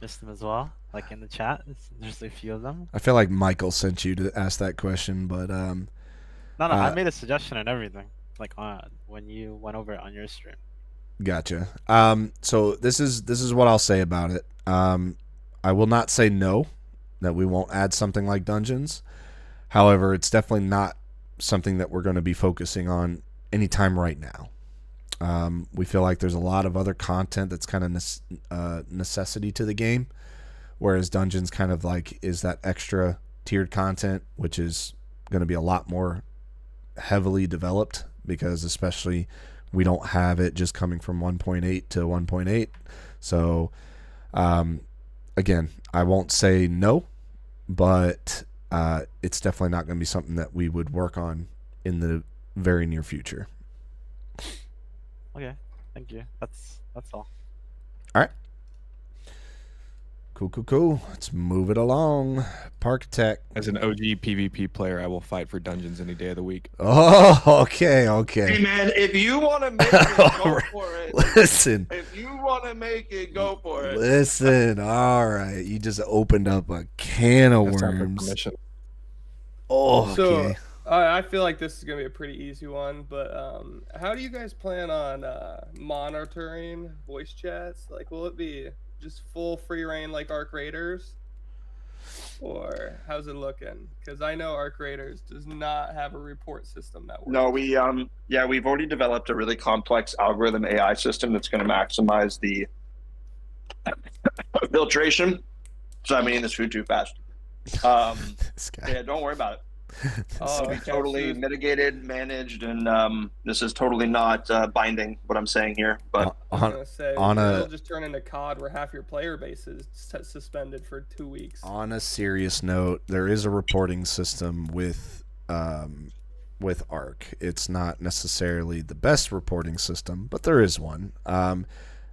O: miss them as well. Like in the chat, there's a few of them.
A: I feel like Michael sent you to ask that question, but
O: No, I made a suggestion and everything. Like when you went over it on your stream.
A: Gotcha. So this is what I'll say about it. I will not say no, that we won't add something like dungeons. However, it's definitely not something that we're going to be focusing on anytime right now. We feel like there's a lot of other content that's kind of necessity to the game, whereas dungeons kind of like is that extra tiered content, which is going to be a lot more heavily developed, because especially we don't have it just coming from 1.8 to 1.8. So again, I won't say no, but it's definitely not going to be something that we would work on in the very near future.
O: Okay, thank you. That's all.
A: All right. Cool. Let's move it along. Parkitect.
K: As an OG PvP player, I will fight for dungeons any day of the week.
A: Oh, okay.
P: Hey man, if you want to make it, go for it.
A: Listen.
P: If you want to make it, go for it.
A: Listen. All right. You just opened up a can of
K: That's time for
A: worms.
K: permission.
A: Oh, okay.
R: So I feel like this is gonna be a pretty easy one, but how do you guys plan on monitoring voice chats? Like, will it be just full free reign like Arc Raiders, or how's it looking? Because I know Arc Raiders does not have a report system that works.
N: No, we've already developed a really complex algorithm AI system that's going to maximize the filtration. So I'm eating this food too fast. Yeah, don't worry about it. It'll be totally mitigated, managed, and this is totally not binding what I'm saying here. But
R: I was gonna say, it'll just turn into COD where half your player base is suspended for 2 weeks.
A: On a serious note, there is a reporting system with Arc. It's not necessarily the best reporting system, but there is one.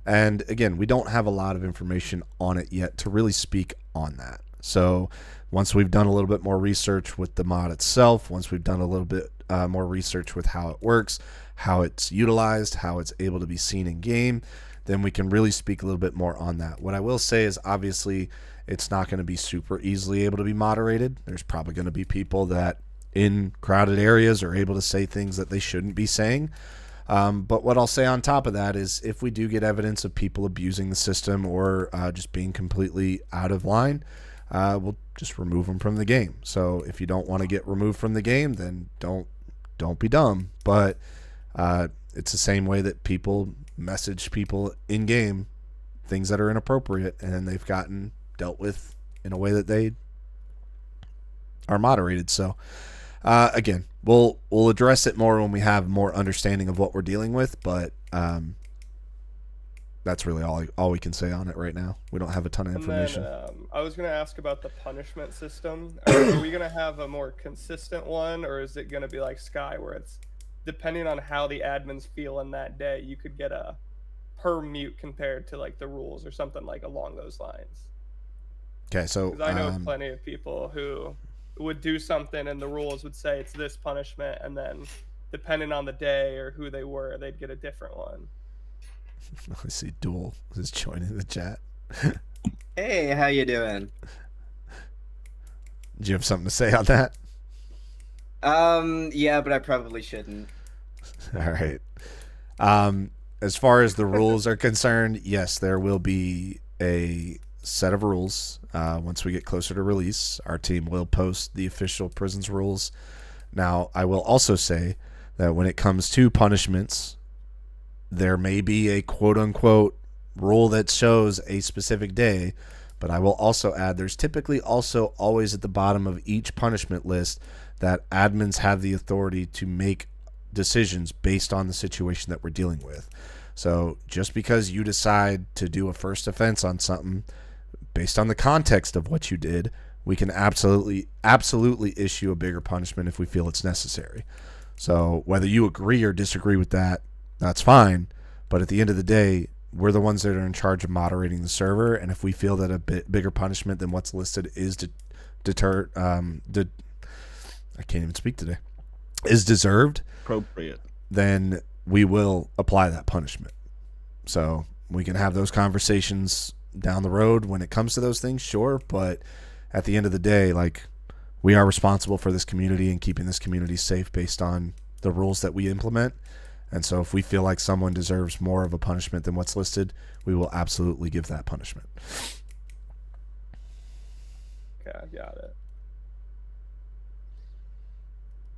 A: And again, we don't have a lot of information on it yet to really speak on that. So once we've done a little bit more research with the mod itself, once we've done a little bit more research with how it works, how it's utilized, how it's able to be seen in game, then we can really speak a little bit more on that. What I will say is obviously it's not going to be super easily able to be moderated. There's probably going to be people that in crowded areas are able to say things that they shouldn't be saying. But what I'll say on top of that is if we do get evidence of people abusing the system or just being completely out of line, we'll just remove them from the game. So if you don't want to get removed from the game, then don't be dumb. But it's the same way that people message people in game things that are inappropriate, and they've gotten dealt with in a way that they are moderated. So again, we'll address it more when we have more understanding of what we're dealing with. But that's really all we can say on it right now. We don't have a ton of information.
R: And then, I was going to ask about the punishment system. Are we going to have a more consistent one, or is it going to be like Sky, where it's depending on how the admins feel in that day, you could get a per mute compared to like the rules or something like along those lines?
A: Okay, so
R: 'cause I know plenty of people who would do something and the rules would say it's this punishment, and then depending on the day or who they were, they'd get a different one.
A: I see Duel is joining the chat.
S: Hey, how you doing?
A: Do you have something to say on that?
S: Yeah, but I probably shouldn't.
A: All right. As far as the rules are concerned, yes, there will be a set of rules. Once we get closer to release, our team will post the official Prisons rules. Now, I will also say that when it comes to punishments, there may be a quote-unquote rule that shows a specific day, but I will also add there's typically also always at the bottom of each punishment list that admins have the authority to make decisions based on the situation that we're dealing with. So just because you decide to do a first offense on something based on the context of what you did, we can absolutely issue a bigger punishment if we feel it's necessary. So whether you agree or disagree with that, that's fine. But at the end of the day, we're the ones that are in charge of moderating the server, and if we feel that a bit bigger punishment than what's listed is I can't even speak today, is deserved,
E: appropriate,
A: then we will apply that punishment. So we can have those conversations down the road when it comes to those things, sure, but at the end of the day, like, we are responsible for this community and keeping this community safe based on the rules that we implement. And so if we feel like someone deserves more of a punishment than what's listed, we will absolutely give that punishment.
R: Okay, I got it.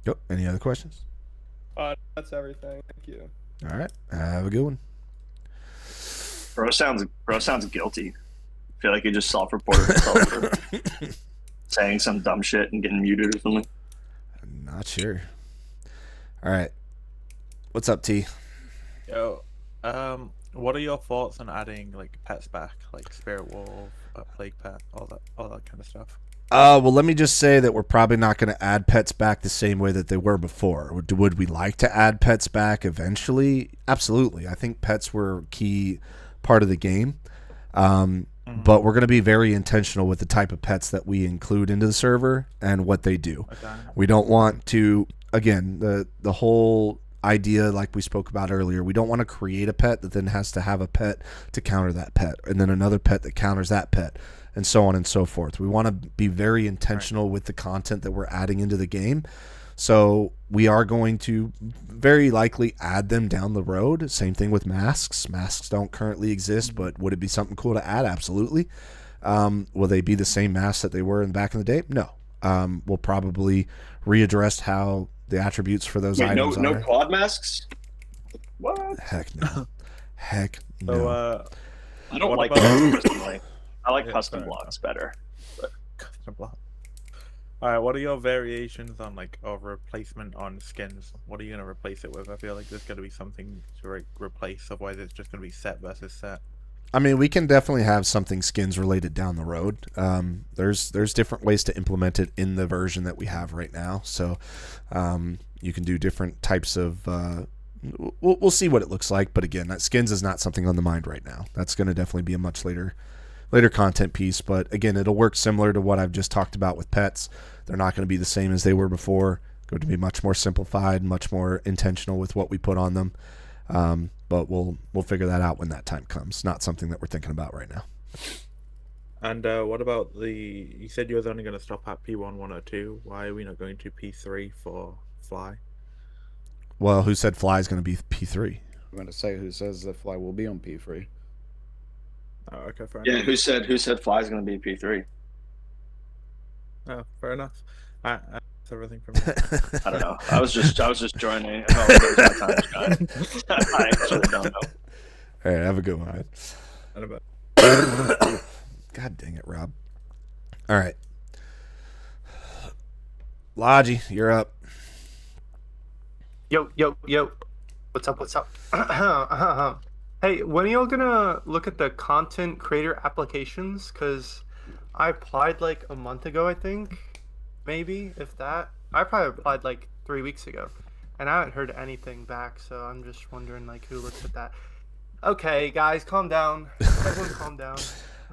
A: Yep. Any other questions?
R: That's everything. Thank you.
A: All right. Have a good one.
N: Bro sounds guilty. I feel like he just self-reported himself for saying some dumb shit and getting muted or something.
A: Not sure. All right. What's up, T?
T: Yo, what are your thoughts on adding like pets back, like Spirit Wolf, Plague Pet, all that kind of stuff?
A: Well, let me just say that we're probably not going to add pets back the same way that they were before. Would we like to add pets back eventually? Absolutely. I think pets were a key part of the game. but we're going to be very intentional with the type of pets that we include into the server and what they do. We don't want to, again, the whole idea, like we spoke about earlier, we don't want to create a pet that then has to have a pet to counter that pet, and then another pet that counters that pet, and so on and so forth. We want to be very intentional with the content that we're adding into the game. So we are going to very likely add them down the road. Same thing with masks. Masks don't currently exist, but would it be something cool to add? Absolutely. Will they be the same masks that they were in back in the day? No. We'll probably readdress how the attributes for those items
N: no
A: are.
N: quad masks? What?
A: Heck no. Heck no.
T: So,
N: I don't
T: what
N: like
T: about-
N: those personally. I like
T: Yeah,
N: custom
T: fair
N: blocks better. But
T: Custom block. All right, what are your variations on like a replacement on skins? What are you gonna replace it with? I feel like there's gonna be something to replace, otherwise it's just gonna be set versus set.
A: I mean, we can definitely have something skins related down the road. There's different ways to implement it in the version that we have right now. So you can do different types of. We'll see what it looks like, but again, that skins is not something on the mind right now. That's going to definitely be a much later content piece. But again, it'll work similar to what I've just talked about with pets. They're not going to be the same as they were before. Going to be much more simplified, much more intentional with what we put on them. But we'll figure that out when that time comes. Not something that we're thinking about right now.
T: And what about you said you was only going to stop at P1 102. Why are we not going to P3 for Fly?
A: Well, who said Fly is going to be P3?
E: I'm going to say who says that Fly will be on P3.
T: Oh, okay, fair
N: yeah,
T: enough.
N: who said Fly is going to be P3?
T: Oh, fair enough. That's everything from me.
N: I don't know. I was just joining. I don't know, my time, I actually don't know.
A: All right, have a good one, man.
T: And about
A: God dang it, Rob. All right. Logi, you're up.
U: Yo. What's up? Hey, when are y'all gonna look at the content creator applications? Because I applied like a month ago, I think. Maybe, if that. I probably applied like 3 weeks ago. And I haven't heard anything back, so I'm just wondering like who looks at that. Okay, guys, calm down. Everyone calm down.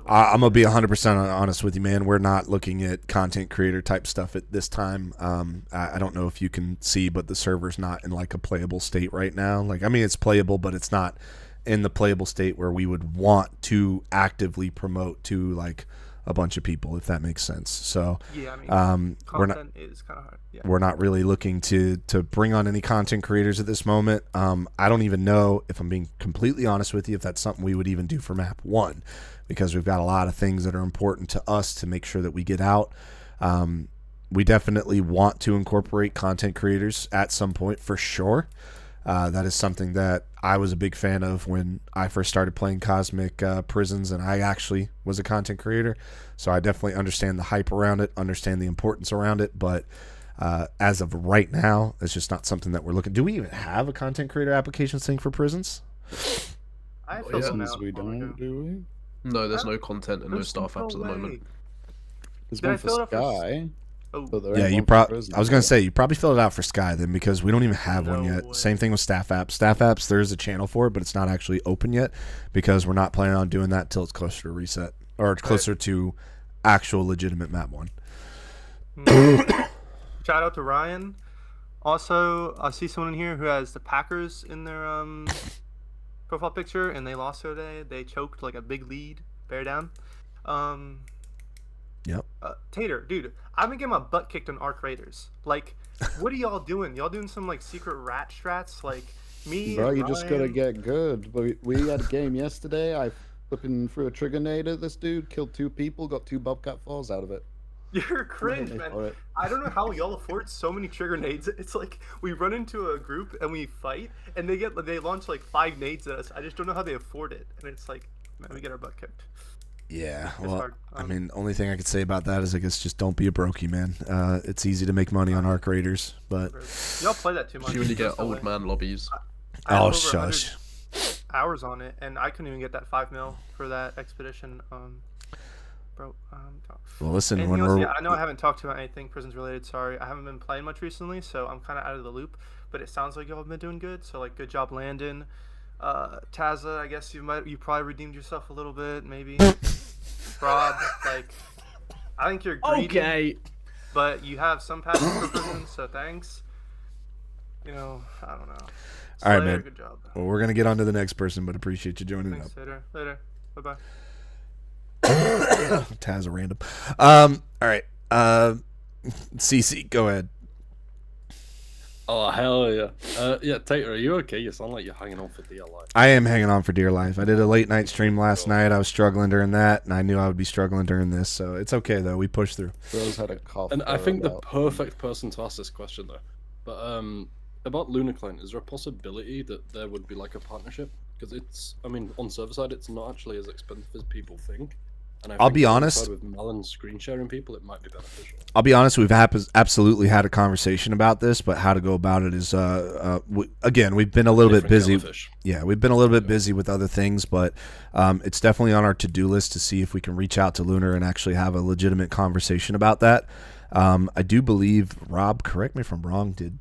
A: I'm going to be 100% honest with you, man. We're not looking at content creator type stuff at this time. I don't know if you can see, but the server's not in like a playable state right now. Like, I mean, it's playable, but it's not in the playable state where we would want to actively promote to like a bunch of people, if that makes sense. So
U: yeah, I mean,
A: we're not
U: content is kind of hard. Yeah.
A: we're not really looking to bring on any content creators at this moment. I don't even know, if I'm being completely honest with you, if that's something we would even do for map 1, because we've got a lot of things that are important to us to make sure that we get out. We definitely want to incorporate content creators at some point for sure. That is something that I was a big fan of when I first started playing Cosmic Prisons, and I actually was a content creator. So I definitely understand the hype around it, understand the importance around it, but as of right now, it's just not something that we're looking. Do we even have a content creator applications thing for Prisons?
U: I feel
E: Prisons we don't, do we?
H: No, there's no content and no staff apps at the
U: way.
H: moment.
E: There's
U: Did I
E: one for
U: fill it out for
E: Sky.
U: Oh.
E: but there
A: Yeah,
E: ain't
A: you
E: one for
A: probably.
E: Prisons
A: I was gonna
E: yet.
A: say you probably filled it out for Sky then, because we don't even have one
U: No
A: yet.
U: way.
A: Same thing with staff apps. Staff apps, there's a channel for it, but it's not actually open yet because we're not planning on doing that till it's closer to reset or closer to actual legitimate map 1.
U: Shout out to Ryan. Also, I see someone in here who has the Packers in their profile picture, and they lost today. They choked like a big lead, bear down.
A: Yep.
U: Tater, dude, I've been getting my butt kicked on Arc Raiders. Like, what are y'all doing? Y'all doing some like secret rat strats? Like me?
E: Bro,
U: and
E: you just gotta
U: Ryan?
E: get good. But we had a game yesterday. I flipping through a trigger nade at this dude, killed 2 people, got 2 bobcat falls out of it.
U: You're cringe,
E: me
U: man.
E: for it.
U: I don't know how y'all afford so many trigger nades. It's like we run into a group and we fight, and they launch like 5 nades at us. I just don't know how they afford it, and it's like, man, we get our butt kicked.
A: Yeah,
U: It's
A: well,
U: hard.
A: I mean, only thing I could say about that is I guess just don't be a brokey, man. It's easy to make money on Arc Raiders, but
U: Y'all play that too much.
H: You only get
U: There's no
H: old
U: way.
H: man lobbies.
U: I have
A: oh
U: over
A: shush.
U: 100 hours on it, and I couldn't even get that 5 mil for that expedition. Bro.
A: Well, listen,
U: Anything
A: when
U: else?
A: we're
U: Yeah, I know I haven't talked about anything prisons related. Sorry, I haven't been playing much recently, so I'm kind of out of the loop. But it sounds like y'all have been doing good. So like, good job, Landon. Taza, I guess you probably redeemed yourself a little bit, maybe.
B: Rob. Like, I think you're greedy,
H: Okay.
B: but you have some passion for prisons, so thanks. You know, I don't know.
A: All right,
B: Slayer,
A: man.
B: good job.
A: Well, we're gonna get on to the next person, but appreciate you joining
B: Thanks,
A: up.
B: later. Bye bye.
A: Taz a random. All right. CC, go ahead.
V: Oh hell yeah! Yeah, Tater, are you okay? You sound like you're hanging on for dear life.
A: I am hanging on for dear life. I did a late night stream last night. I was struggling during that, and I knew I would be struggling during this. So it's okay though. We pushed through.
M: Rose had a cough.
V: And I think the
M: about-
V: perfect person to ask this question though, but about Lunar Client, is there a possibility that there would be like a partnership? Because it's, I mean, on server side, it's not actually as expensive as people think. And
A: I'll be
V: on the
A: honest.
V: side with Melon screen sharing people, it might be beneficial.
A: I'll be honest. We've absolutely had a conversation about this, but how to go about it is again, we've been a little bit busy. Yeah, we've been a little bit busy with other things, but it's definitely on our to-do list to see if we can reach out to Lunar and actually have a legitimate conversation about that. I do believe, Rob, correct me if I'm wrong, did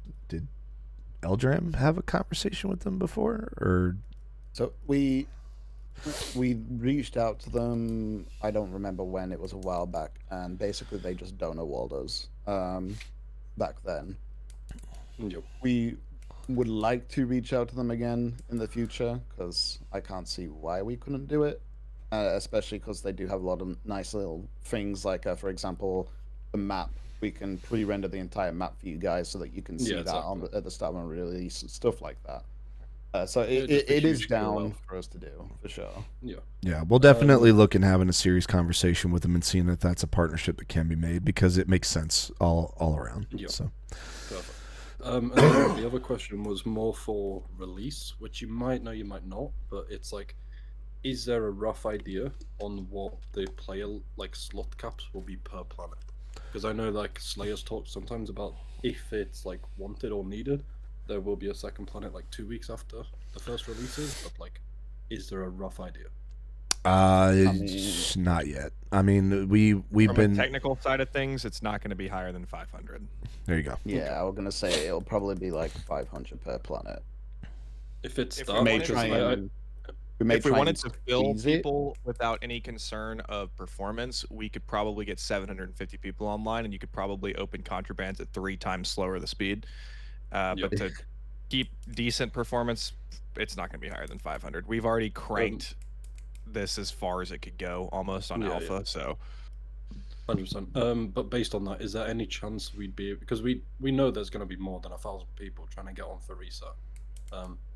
A: Eldram have a conversation with them before, or
E: So we reached out to them. I don't remember when. It was a while back, and basically they just don't know Waldo's back then.
V: Yep.
E: We would like to reach out to them again in the future because I can't see why we couldn't do it, especially because they do have a lot of nice little things like, for example, the map. We can pre-render the entire map for you guys so that you can see that on at the start of a release and stuff like that. So it is down for us to do, for sure.
A: Yeah, we'll definitely look at having a serious conversation with them and seeing if that's a partnership that can be made, because it makes sense all around.
V: Yeah.
A: So,
V: Perfect. And then the other question was more for release, which you might know, you might not, but it's like, is there a rough idea on what the player like slot caps will be per planet? Because I know like Slayers talk sometimes about if it's like wanted or needed, there will be a second planet like 2 weeks after the first releases, but like, is there a rough idea?
A: Not yet. I mean, we've
K: From
A: been
K: a technical side of things, it's not going to be higher than 500.
A: There you go.
E: Yeah, I was gonna say it'll probably be like 500 per planet.
V: If it's
K: If
V: dark,
K: we wanted
V: because
K: to-
E: may
K: if we
E: try
K: wanted
E: and
K: to fill
E: squeeze it.
K: people without any concern of performance, we could probably get 750 people online, and you could probably open contrabands at 3 times slower the speed. But to keep decent performance, it's not going to be higher than 500. We've already cranked this as far as it could go, almost on alpha. So
V: 100%. But based on that, is there any chance we'd be, because we know there's going to be more than 1,000 people trying to get on for reset.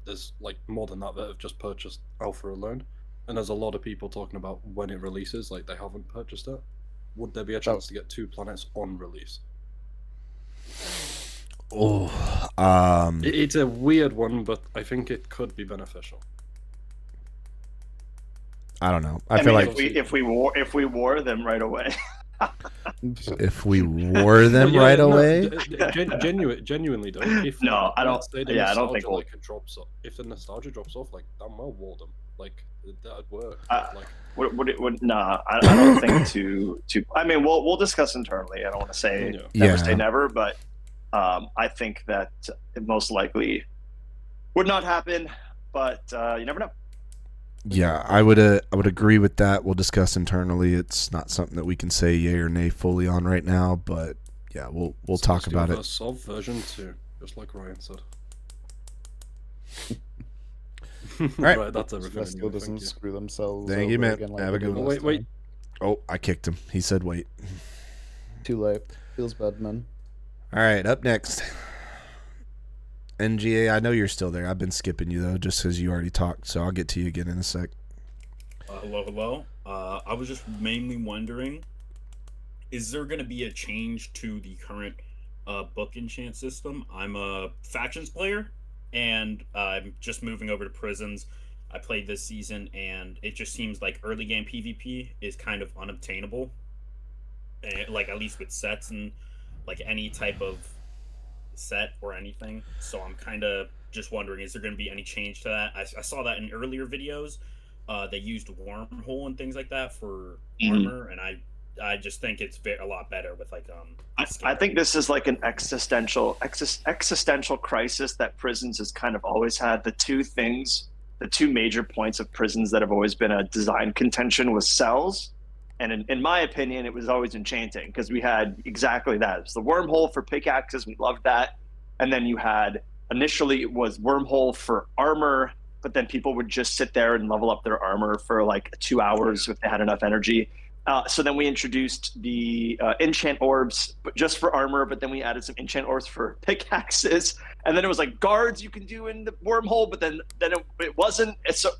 V: There's like more than that have just purchased alpha alone, and there's a lot of people talking about when it releases, like they haven't purchased it. Would there be a chance to get 2 planets on release? It's a weird one, but I think it could be beneficial.
A: I don't know.
N: I
A: feel
N: mean,
A: like
N: if we wore them right away.
A: if we wore them right away.
V: Genuinely though. If,
N: No, I don't-
V: let's say the
N: yeah, I don't think
V: nostalgia,
N: we'll-
V: like, it drops off. If the nostalgia drops off, like damn well wore them. Like that'd work. Like
N: Nah, I don't think to. I mean, we'll discuss internally. I don't want to say never say never, but I think that it most likely would not happen. But you never know.
A: Yeah, I would agree with that. We'll discuss internally. It's not something that we can say yay or nay fully on right now, but yeah, we'll talk about it.
V: Solve version 2, just like Ryan said.
A: Right.
V: That's everything.
E: Still doesn't screw themselves.
A: Thank you,
E: over
A: man.
E: again like
A: Have a
E: they
A: good
E: did
A: one.
E: last
V: Wait.
E: time.
A: Oh, I kicked him. He said wait.
E: Too late. Feels bad, man.
A: All right, up next. NGA, I know you're still there. I've been skipping you though, just because you already talked. So I'll get to you again in a sec.
W: Hello. I was just mainly wondering, is there going to be a change to the current book enchant system? I'm a factions player, and I'm just moving over to prisons. I played this season, and it just seems like early game PvP is kind of unobtainable. Like at least with sets and like any type of set or anything. So I'm kind of just wondering, is there going to be any change to that? I saw that in earlier videos. They used wormhole and things like that for armor, and I just think it's a lot better with like
N: I think this is like an existential crisis that prisons has kind of always had. The two major points of prisons that have always been a design contention was cells And in my opinion, it was always enchanting because we had exactly that. It was the wormhole for pickaxes. We loved that. And then you had, initially it was wormhole for armor, but then people would just sit there and level up their armor for like 2 hours if they had enough energy. So then we introduced the enchant orbs, but just for armor. But then we added some enchant orbs for pickaxes, and then it was like guards you can do in the wormhole. But then it wasn't. It's a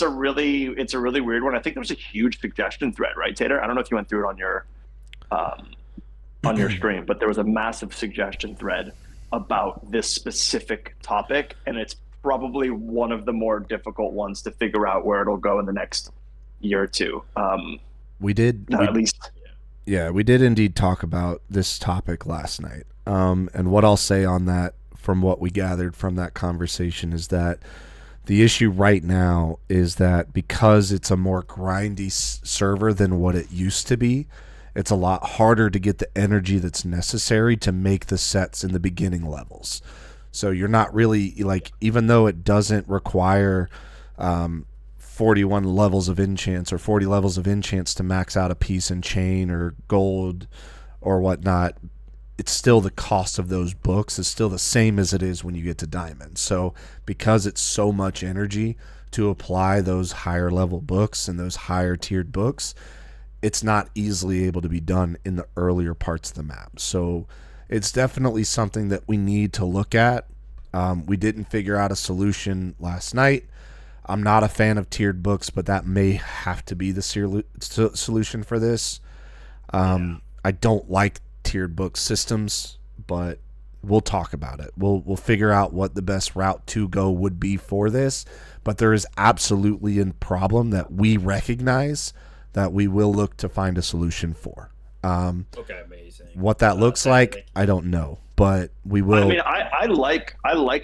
N: really weird one. I think there was a huge suggestion thread, right, Tater? I don't know if you went through it on your stream, but there was a massive suggestion thread about this specific topic, and it's probably one of the more difficult ones to figure out where it'll go in the next year or two.
A: We did indeed talk about this topic last night. And what I'll say on that, from what we gathered from that conversation, is that the issue right now is that because it's a more grindy server than what it used to be, it's a lot harder to get the energy that's necessary to make the sets in the beginning levels. So you're not really, like, even though it doesn't require 41 levels of enchants or 40 levels of enchants to max out a piece in chain or gold or whatnot, it's still the cost of those books is still the same as it is when you get to diamond. So because it's so much energy to apply those higher level books and those higher tiered books, it's not easily able to be done in the earlier parts of the map. So it's definitely something that we need to look at. We didn't figure out a solution last night. I'm not a fan of tiered books, but that may have to be the solution for this. I don't like tiered book systems, but we'll talk about it. We'll figure out what the best route to go would be for this. But there is absolutely a problem that we recognize that we will look to find a solution for.
W: Okay, amazing.
A: What that looks like, I don't know, but we will.
N: I mean, I like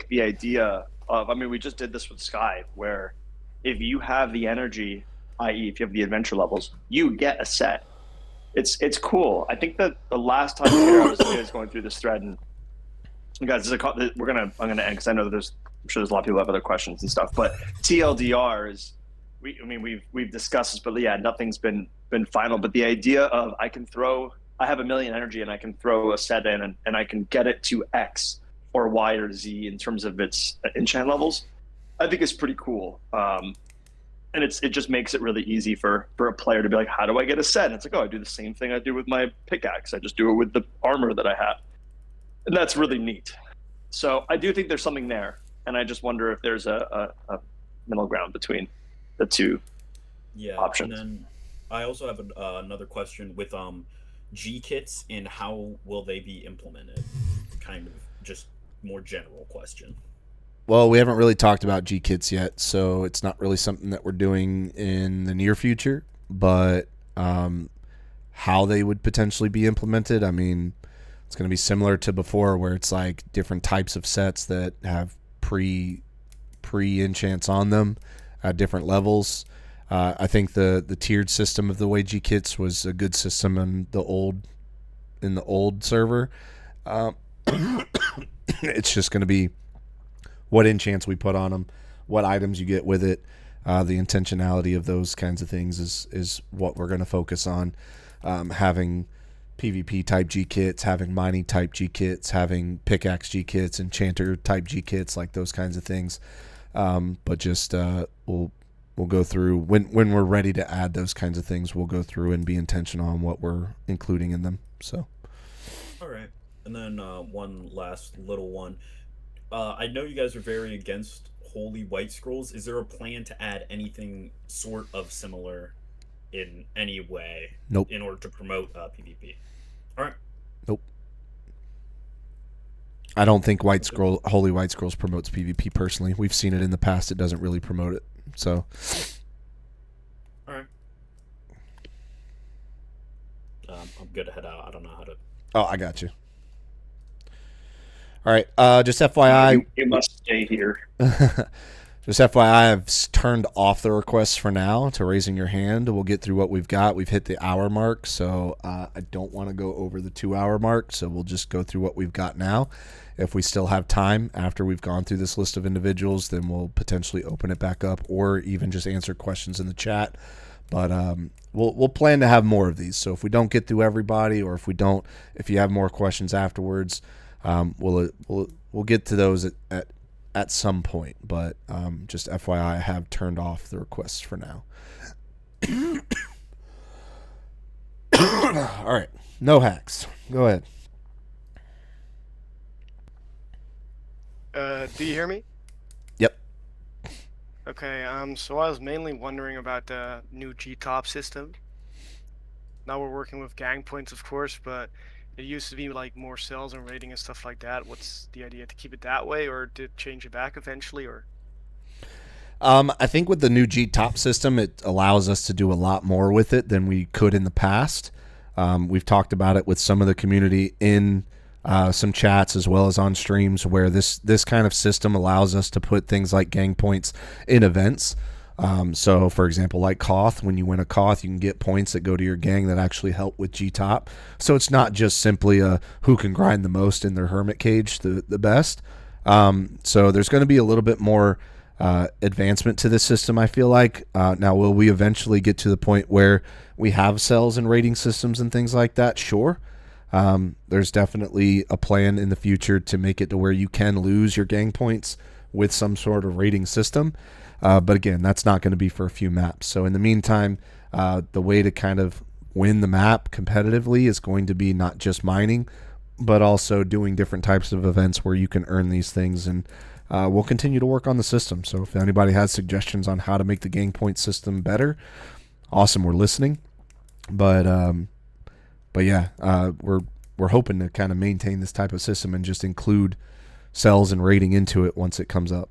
N: the idea of, I mean, we just did this with Sky, where if you have the energy, i.e. if you have the adventure levels, you get a set. It's cool. I think that the last time I was going through this thread, and guys, I'm gonna end because I know that I'm sure there's a lot of people who have other questions and stuff. But TLDR is, we've discussed this, but yeah, nothing's been final. But the idea of I have 1 million energy and I can throw a set in and I can get it to X or Y or Z in terms of its enchant levels, I think is pretty cool. And it just makes it really easy for a player to be like, how do I get a set? And it's like, oh, I do the same thing I do with my pickaxe. I just do it with the armor that I have. And that's really neat. So I do think there's something there. And I just wonder if there's a middle ground between the two options.
W: And then I also have another question with G kits and how will they be implemented? Kind of just more general question.
A: Well, we haven't really talked about G kits yet, so it's not really something that we're doing in the near future. But how they would potentially be implemented, I mean, it's going to be similar to before, where it's like different types of sets that have pre enchants on them at different levels. I think the tiered system of the way G kits was a good system in the old server. It's just going to be what enchants we put on them, what items you get with it, the intentionality of those kinds of things is what we're going to focus on. Having PvP type G kits, having mining type G kits, having pickaxe G kits, enchanter type G kits, like those kinds of things. But just we'll go through when we're ready to add those kinds of things. We'll go through and be intentional on what we're including in them. So,
W: all right, and then one last little one. I know you guys are very against Holy White Scrolls. Is there a plan to add anything sort of similar in any way?
A: Nope.
W: In order to promote PvP. All right.
A: Nope. I don't think Holy White Scrolls promotes PvP personally. We've seen it in the past. It doesn't really promote it. So.
W: All right. I'm good to head out. I don't know how to.
A: Oh, I got you. All right. Just FYI.
N: You must stay here.
A: Just FYI, I've turned off the requests for now to raising your hand. We'll get through what we've got. We've hit the hour mark, so I don't want to go over the 2-hour mark, so we'll just go through what we've got now. If we still have time after we've gone through this list of individuals, then we'll potentially open it back up or even just answer questions in the chat. But we'll plan to have more of these. So if we don't get through everybody, or if you have more questions afterwards, we'll get to those at some point. But just FYI, I have turned off the requests for now. All right, no hacks. Go ahead.
D: Do you hear me?
A: Yep.
D: Okay, so I was mainly wondering about the new G-top system. Now we're working with gang points, of course, but it used to be like more cells and rating and stuff like that. What's the idea, to keep it that way, or to change it back eventually, or?
A: I think with the new G-top system, it allows us to do a lot more with it than we could in the past. We've talked about it with some of the community in some chats as well as on streams, where this kind of system allows us to put things like gang points in events. So, for example, like Koth, when you win a Koth, you can get points that go to your gang that actually help with G-top. So it's not just simply who can grind the most in their hermit cage the best. So there's going to be a little bit more advancement to this system, I feel like. Now, will we eventually get to the point where we have cells and rating systems and things like that? Sure. There's definitely a plan in the future to make it to where you can lose your gang points with some sort of rating system. But again, that's not going to be for a few maps. So in the meantime, the way to kind of win the map competitively is going to be not just mining, but also doing different types of events where you can earn these things. And we'll continue to work on the system. So if anybody has suggestions on how to make the gang point system better, awesome, we're listening. But yeah, we're hoping to kind of maintain this type of system and just include cells and rating into it once it comes up.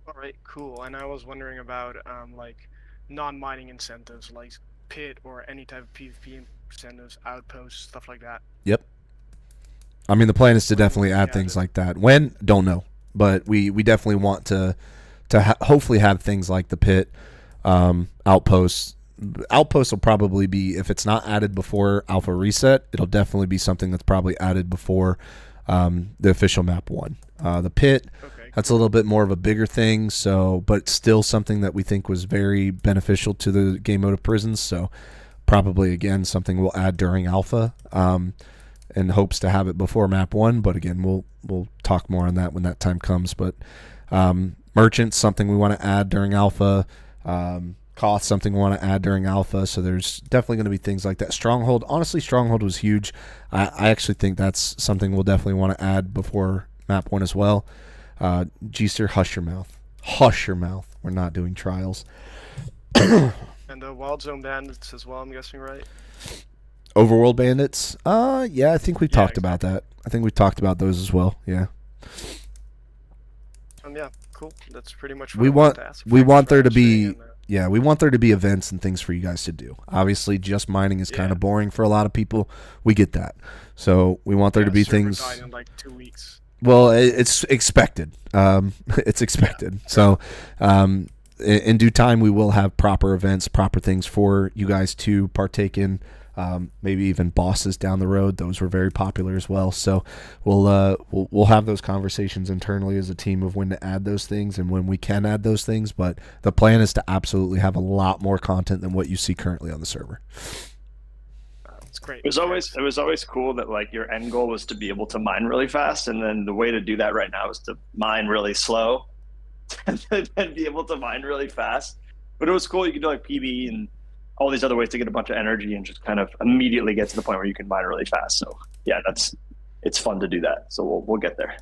D: All right, cool. And I was wondering about like non-mining incentives, like pit or any type of PvP incentives, outposts, stuff like that.
A: Yep. I mean, the plan is to definitely add things like that. When? Don't know. But we definitely want to hopefully have things like the pit, outposts. Outposts will probably be, if it's not added before Alpha Reset, it'll definitely be something that's probably added before the official map 1. The pit, that's a little bit more of a bigger thing, but still something that we think was very beneficial to the game mode of Prisons. So probably, again, something we'll add during Alpha. In hopes to have it before map 1, but again, we'll talk more on that when that time comes. But merchants, something we want to add during Alpha. Koth, something we want to add during Alpha. So there's definitely going to be things like that. Stronghold, honestly, Stronghold was huge. I actually think that's something we'll definitely want to add before map 1 as well. G-Ster, hush your mouth. Hush your mouth. We're not doing trials.
D: And the Wild Zone Bandits as well, I'm guessing, right?
A: Overworld Bandits? Yeah, I think we've talked about that. I think we've talked about those as well. Yeah.
D: Yeah, cool. That's pretty much what
A: We
D: I wanted to ask.
A: we want there to be we want there to be events and things for you guys to do. Obviously, just mining is kind of boring for a lot of people. We get that. So we want there to be things.
D: Died in like 2 weeks.
A: Well, it's expected. It's expected. So, in due time, we will have proper events, proper things for you guys to partake in. Maybe even bosses down the road. Those were very popular as well. So we'll have those conversations internally as a team of when to add those things and when we can add those things. But the plan is to absolutely have a lot more content than what you see currently on the server.
D: It's great.
N: It was always cool that like your end goal was to be able to mine really fast, and then the way to do that right now is to mine really slow and then be able to mine really fast. But it was cool. You could do like PB and all these other ways to get a bunch of energy and just kind of immediately get to the point where you can mine really fast. So yeah, it's fun to do that. So we'll get there.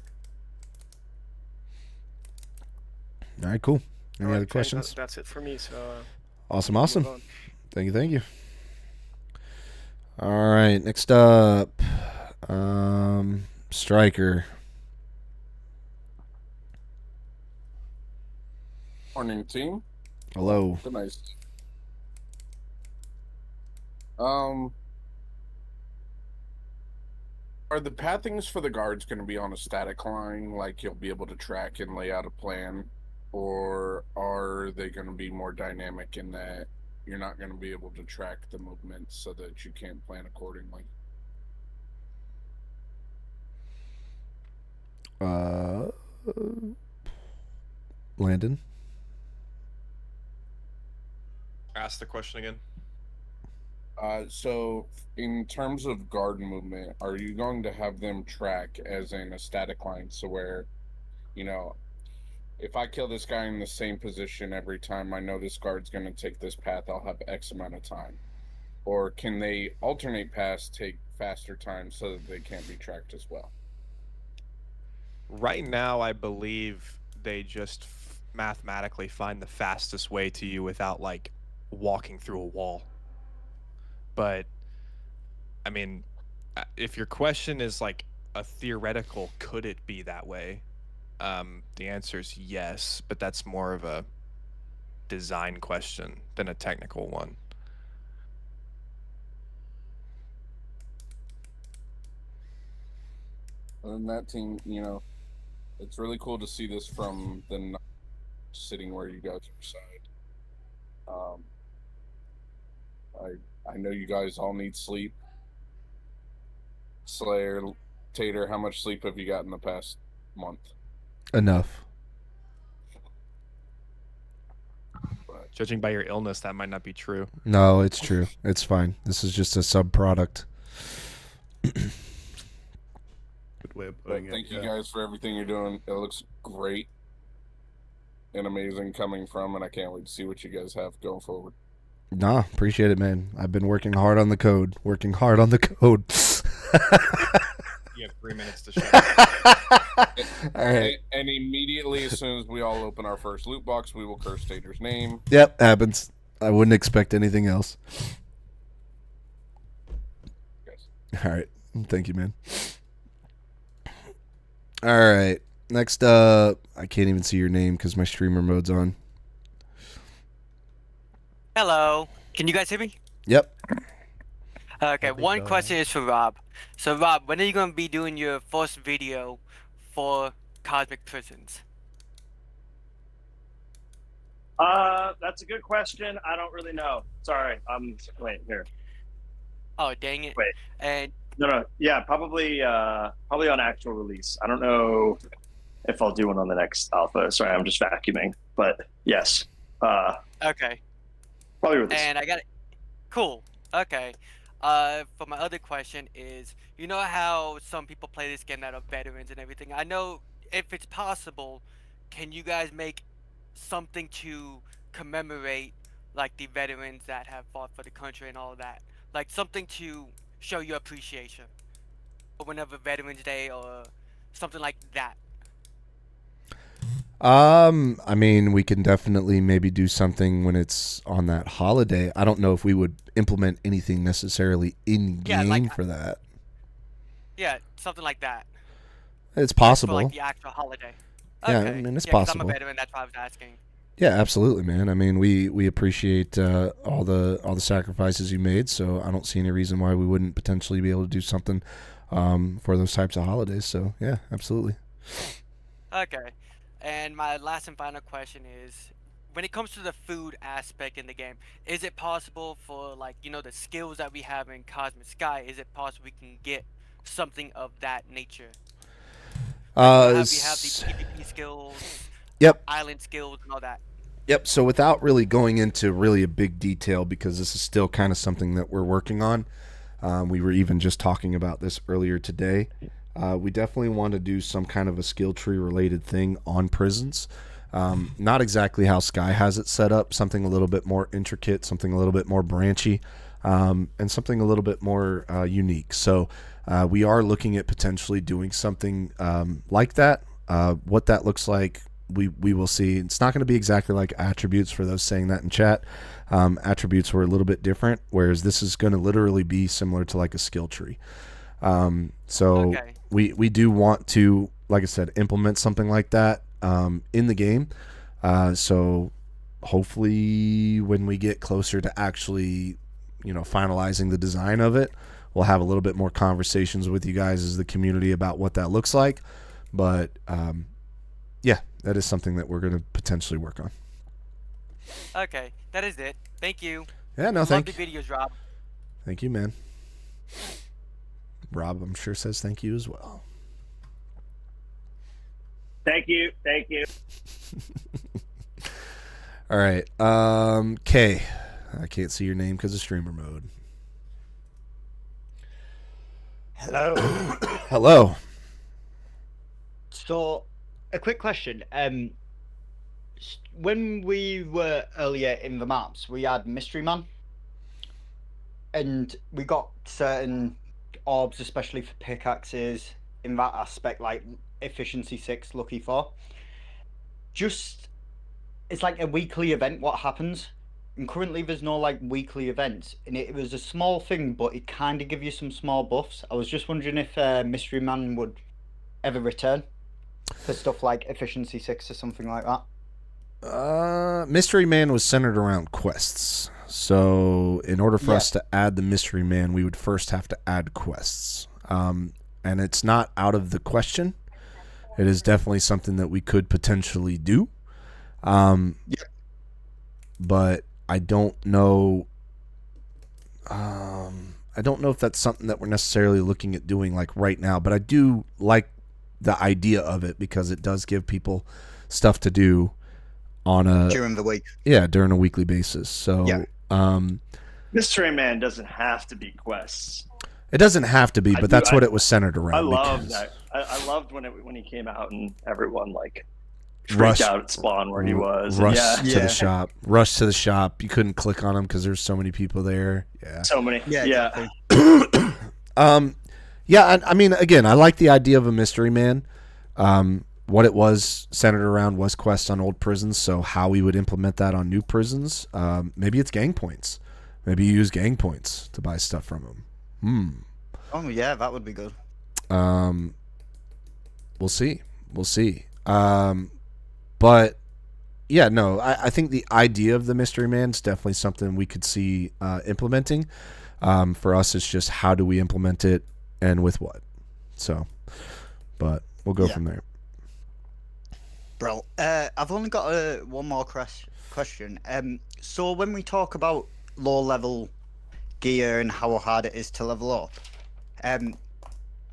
A: All right, cool. Any
D: All right,
A: other questions?
D: That's it for me. So
A: Awesome.
D: move on.
A: Thank you. All right, next up, Striker.
F: Morning, team.
A: Hello.
F: Good night. Are the pathings for the guards going to be on a static line, like you'll be able to track and lay out a plan, or are they going to be more dynamic in that you're not going to be able to track the movements so that you can't plan accordingly?
A: Landon.
K: Ask the question again.
F: So in terms of guard movement, are you going to have them track as in a static line, so where, you know, if I kill this guy in the same position every time, I know this guard's going to take this path, I'll have X amount of time? Or can they alternate paths, take faster time so that they can't be tracked as well?
K: Right now, I believe they just mathematically find the fastest way to you without like walking through a wall. But I mean, if your question is like a theoretical, could it be that way? The answer is yes, but that's more of a design question than a technical one.
F: And that team, you know, it's really cool to see this from the sitting where you guys reside. I know you guys all need sleep. Slayer, Tater, how much sleep have you got in the past month?
A: Enough.
K: Judging by your illness, that might not be true.
A: No, it's true. It's fine. This is just a sub product.
E: Good way of putting it.
F: Thank you guys for everything you're doing. It looks great and amazing coming from, and I can't wait to see what you guys have going forward.
A: Nah, appreciate it, man. I've been working hard on the code.
K: You have 3 minutes to shut.
A: All right.
F: And immediately, as soon as we all open our first loot box, we will curse Tater's name.
A: Yep, happens. I wouldn't expect anything else. All right. Thank you, man. All right. Next up, I can't even see your name because my streamer mode's on.
I: Hello. Can you guys hear me?
A: Yep.
I: Okay, one question is for Rob. So, Rob, when are you going to be doing your first video for Cosmic Prisons?
N: That's a good question. I don't really know. Sorry. Wait here.
I: Oh, dang it.
N: Wait.
I: And
N: No. Yeah, probably on actual release. I don't know if I'll do one on the next alpha. Sorry, I'm just vacuuming. But yes.
I: okay.
N: Probably release.
I: And I got it. Cool. Okay. For my other question is, you know how some people play this game that are veterans and everything? I know if it's possible, can you guys make something to commemorate like the veterans that have fought for the country and all of that? Like something to show your appreciation. Or whenever Veterans Day or something like that.
A: I mean, we can definitely maybe do something when it's on that holiday. I don't know if we would implement anything necessarily in game for that.
I: Yeah, something like that.
A: It's possible.
I: For like the actual holiday.
A: Yeah,
I: Okay.
A: I mean, it's
I: 'cause
A: possible.
I: I'm a veteran, that's why I was asking.
A: Yeah, absolutely, man. I mean, we appreciate all the sacrifices you made, so I don't see any reason why we wouldn't potentially be able to do something for those types of holidays. So yeah, absolutely.
I: Okay. And my last and final question is, when it comes to the food aspect in the game, is it possible for, like, you know, the skills that we have in Cosmic Sky, is it possible we can get something of that nature? We have the PvP skills,
A: Yep.
I: island skills, and all that.
A: Yep. So without really going into really a big detail, because this is still kind of something that we're working on. We were even just talking about this earlier today. We definitely want to do some kind of a skill tree related thing on prisons. Not exactly how Sky has it set up, something a little bit more intricate, something a little bit more branchy, and something a little bit more unique. So we are looking at potentially doing something like that. What that looks like, we will see. It's not going to be exactly like attributes for those saying that in chat. Attributes were a little bit different, whereas this is going to literally be similar to like a skill tree. So we do want to, like I said, implement something like that in the game. So hopefully when we get closer to actually, you know, finalizing the design of it, we'll have a little bit more conversations with you guys as the community about what that looks like. But yeah, that is something that we're going to potentially work on.
I: Okay, that is it. Thank you.
A: Yeah, no,
I: Love
A: thank
I: the videos, Rob.
A: Thank you, man. Rob, I'm sure, says thank you as well.
N: Thank you. Thank you.
A: All right. Kay, I can't see your name because of streamer mode.
G: Hello.
A: Hello.
G: So, a quick question. When we were earlier in the maps, we had Mystery Man, and we got certain orbs, especially for pickaxes, in that aspect, like efficiency 6, lucky 4. Just, it's like a weekly event. What happens? And currently, there's no like weekly events, and it was a small thing, but it kind of give you some small buffs. I was just wondering if Mystery Man would ever return for stuff like efficiency 6 or something like that.
A: Mystery Man was centered around quests. So in order for us to add the Mystery Man, we would first have to add quests. And it's not out of the question. It is definitely something that we could potentially do. But I don't know. I don't know if that's something that we're necessarily looking at doing like right now. But I do like the idea of it because it does give people stuff to do on a
G: during the week.
A: Yeah, during a weekly basis. So
N: Mystery Man doesn't have to be quests.
A: it doesn't have to be, but that's what it was centered around.
N: I love
A: because
N: that. I loved when he came out and everyone like freaked
A: Rush-
N: out at spawn where he was.
A: Rush
N: and
A: to the shop. Rush to the shop. You couldn't click on him because there's so many people there. Yeah.
N: So many. Yeah.
A: Yeah, I mean, again, I like the idea of a Mystery Man. What it was centered around was quests on old prisons, so how we would implement that on new prisons. Maybe it's gang points. Maybe you use gang points to buy stuff from them.
G: Oh yeah, that would be good.
A: We'll see. We'll see. But yeah, no, I think the idea of the Mystery Man is definitely something we could see implementing. For us, it's just how do we implement it and with what. So, but we'll go from there.
G: Bro, I've only got one more question. So when we talk about low level gear and how hard it is to level up,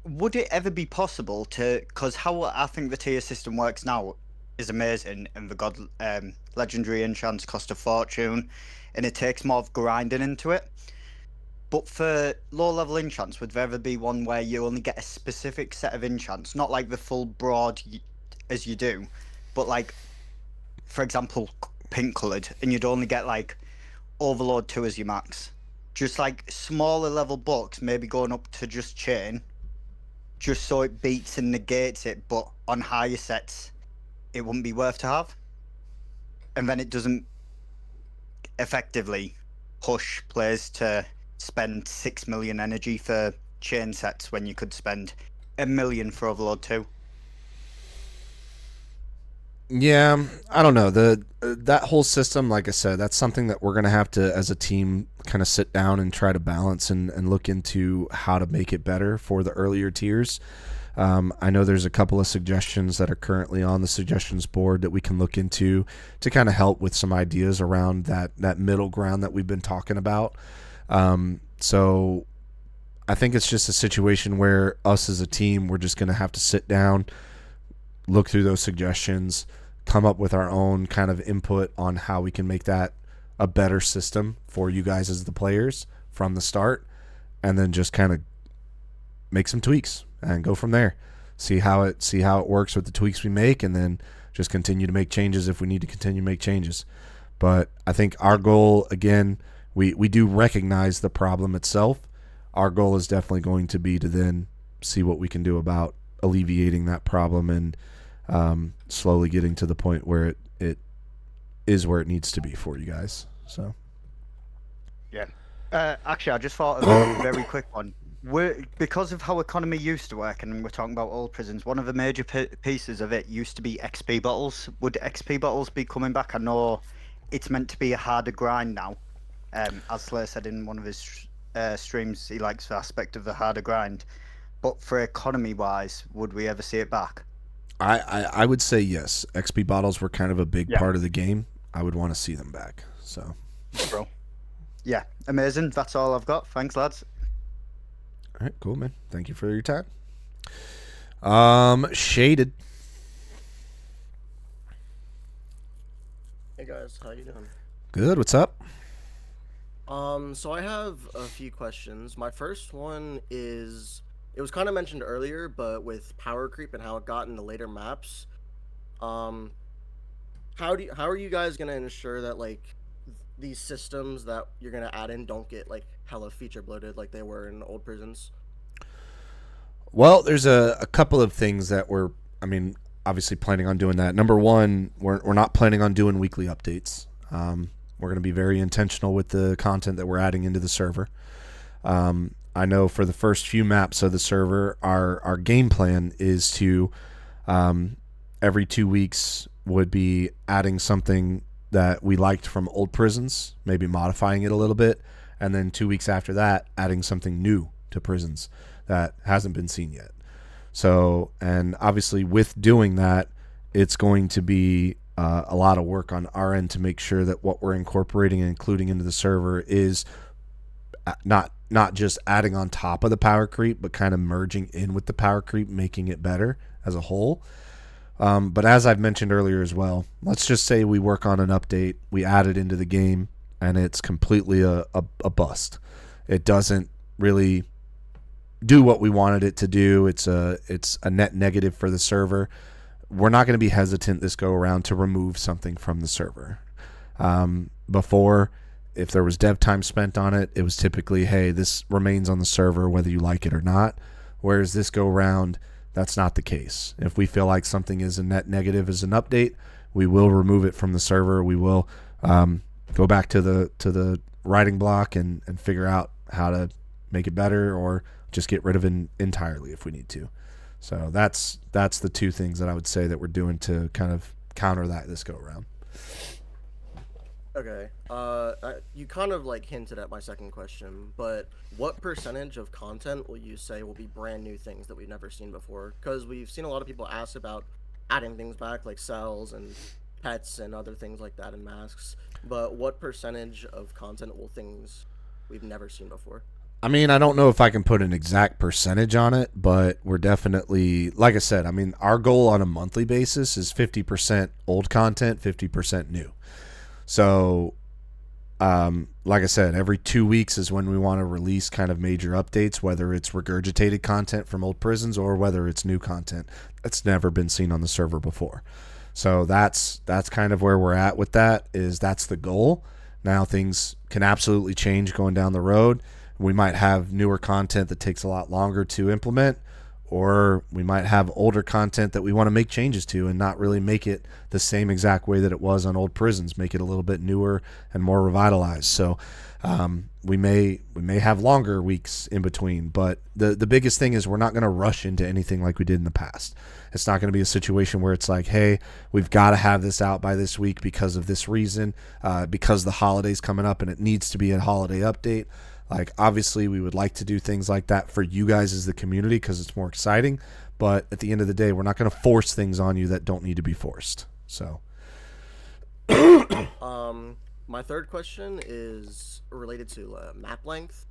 G: would it ever be possible to? Because how I think the tier system works now is amazing, and the god legendary enchants cost a fortune, and it takes more of grinding into it. But for low level enchants, would there ever be one where you only get a specific set of enchants, not like the full broad as you do, but like, for example, pink coloured, and you'd only get like Overload 2 as your max? Just like smaller level books, maybe going up to just chain, just so it beats and negates it, but on higher sets, it wouldn't be worth to have. And then it doesn't effectively push players to spend 6 million energy for chain sets when you could spend 1 million for Overload 2.
A: Yeah, I don't know. That whole system, like I said, that's something that we're going to have to, as a team, kind of sit down and try to balance and look into how to make it better for the earlier tiers. I know there's a couple of suggestions that are currently on the suggestions board that we can look into to kind of help with some ideas around that middle ground that we've been talking about. So I think it's just a situation where us as a team, we're just going to have to sit down, look through those suggestions, come up with our own kind of input on how we can make that a better system for you guys as the players from the start, and then just kind of make some tweaks and go from there. See how it works with the tweaks we make, and then just continue to make changes if we need to continue to make changes. But I think our goal, again, we do recognize the problem itself. Our goal is definitely going to be to then see what we can do about alleviating that problem and slowly getting to the point where it is where it needs to be for you guys. So
G: yeah. Actually, I just thought of a very quick one. Because of how economy used to work, and we're talking about old prisons, one of the major pieces of it used to be XP bottles. Would XP bottles be coming back? I know it's meant to be a harder grind now. As Slayer said in one of his streams, he likes the aspect of the harder grind. But for economy-wise, would we ever see it back?
A: I would say yes. XP bottles were kind of a big part of the game. I would want to see them back. So,
G: bro. Yeah, amazing. That's all I've got. Thanks, lads.
A: All right, cool, man. Thank you for your time. Shaded.
J: Hey guys, how you doing?
A: Good. What's up?
C: So I have a few questions. My first one is, it was kind of mentioned earlier, but with power creep and how it got into later maps, how are you guys gonna ensure that like these systems that you're gonna add in don't get like hella feature bloated like they were in old prisons?
A: Well, there's a couple of things that obviously planning on doing that. Number one, we're not planning on doing weekly updates. We're going to be very intentional with the content that we're adding into the server. I know for the first few maps of the server, our game plan is to every 2 weeks would be adding something that we liked from old prisons, maybe modifying it a little bit, and then 2 weeks after that, adding something new to prisons that hasn't been seen yet. So, and obviously with doing that, it's going to be a lot of work on our end to make sure that what we're incorporating and including into the server is not just adding on top of the power creep, but kind of merging in with the power creep, making it better as a whole. But as I've mentioned earlier as well, let's just say we work on an update, we add it into the game, and it's completely a bust. It doesn't really do what we wanted it to do. It's a net negative for the server. We're not going to be hesitant this go around to remove something from the server. Before, if there was dev time spent on it, it was typically, hey, this remains on the server whether you like it or not. Whereas this go around, that's not the case. If we feel like something is a net negative as an update, we will remove it from the server. We will go back to the writing block and figure out how to make it better, or just get rid of it entirely if we need to. So that's the two things that I would say that we're doing to kind of counter that this go around.
C: Okay. You kind of like hinted at my second question, but what percentage of content will you say will be brand new things that we've never seen before? Because we've seen a lot of people ask about adding things back like cells and pets and other things like that and masks. But what percentage of content will things we've never seen before?
A: I mean, I don't know if I can put an exact percentage on it, but we're definitely, like I said, I mean, our goal on a monthly basis is 50% old content, 50% new. So, like I said, every 2 weeks is when we want to release kind of major updates, whether it's regurgitated content from old prisons or whether it's new content that's never been seen on the server before. So that's kind of where we're at with that, is that's the goal. Now things can absolutely change going down the road. We might have newer content that takes a lot longer to implement, or we might have older content that we want to make changes to and not really make it the same exact way that it was on old prisons, make it a little bit newer and more revitalized. So we may have longer weeks in between, but the biggest thing is we're not going to rush into anything like we did in the past. It's not going to be a situation where it's like, hey, we've got to have this out by this week because of this reason, because the holiday's coming up and it needs to be a holiday update. Like, obviously, we would like to do things like that for you guys as the community because it's more exciting. But at the end of the day, we're not going to force things on you that don't need to be forced. So,
C: my third question is related to map length.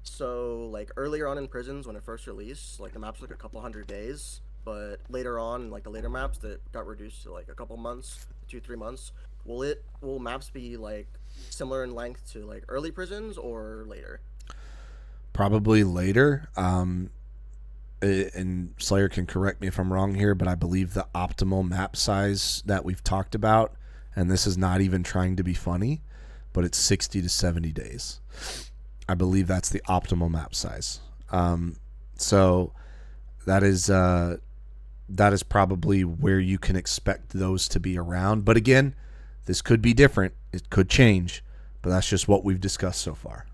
C: So, like, earlier on in Prisons, when it first released, like, the maps took a couple 100 days. But later on, like, the later maps, that got reduced to, like, a couple months, 2-3 months. Will maps be, like, similar in length to like early Prisons or later?
A: Probably later. And Slayer can correct me if I'm wrong here, but I believe the optimal map size that we've talked about, and this is not even trying to be funny, but it's 60 to 70 days. I believe that's the optimal map size. So that is probably where you can expect those to be around. But again, this could be different. It could change, but that's just what we've discussed so far.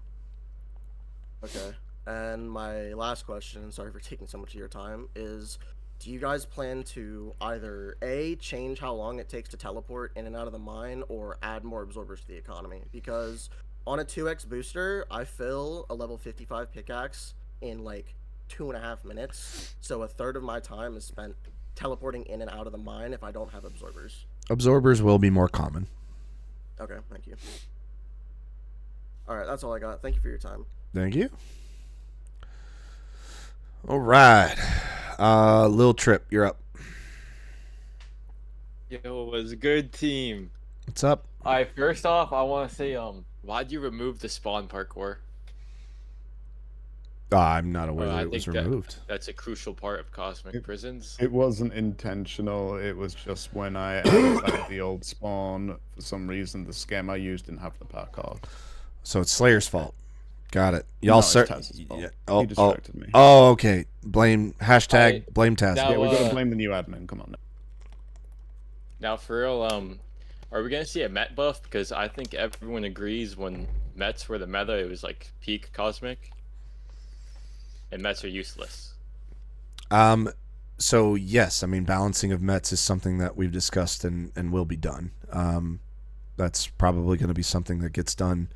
C: Okay. And my last question, sorry for taking so much of your time, is do you guys plan to either A, change how long it takes to teleport in and out of the mine, or add more absorbers to the economy? Because on a 2x booster, I fill a level 55 pickaxe in like 2.5 minutes. So a third of my time is spent teleporting in and out of the mine if I don't have absorbers.
A: Absorbers will be more common.
C: Okay, thank you. Alright, that's all I got. Thank you for your time.
A: Thank you. All right. Lil Trip, you're up.
J: Yo, it was a good team.
A: What's up?
J: Alright, first off, I want to say, Why'd you remove the spawn parkour?
A: I'm not aware that
J: I
A: it was
J: think
A: removed.
J: that's a crucial part of Cosmic Prisons.
E: It wasn't intentional. It was just when I added the old spawn, for some reason the scam I used didn't have the parkour.
A: So it's Slayer's fault. Got it.
E: No,
A: Y'all
E: it's Taz's fault. He distracted me.
A: Oh, okay. Blame blame Taz.
E: Yeah, we gotta blame the new admin. Come on.
J: Now, for real, are we gonna see a Met buff? Because I think everyone agrees when Mets were the meta, it was like peak Cosmic, and Mets are useless.
A: So yes, I mean balancing of Mets is something that we've discussed and will be done. That's probably going to be something that gets done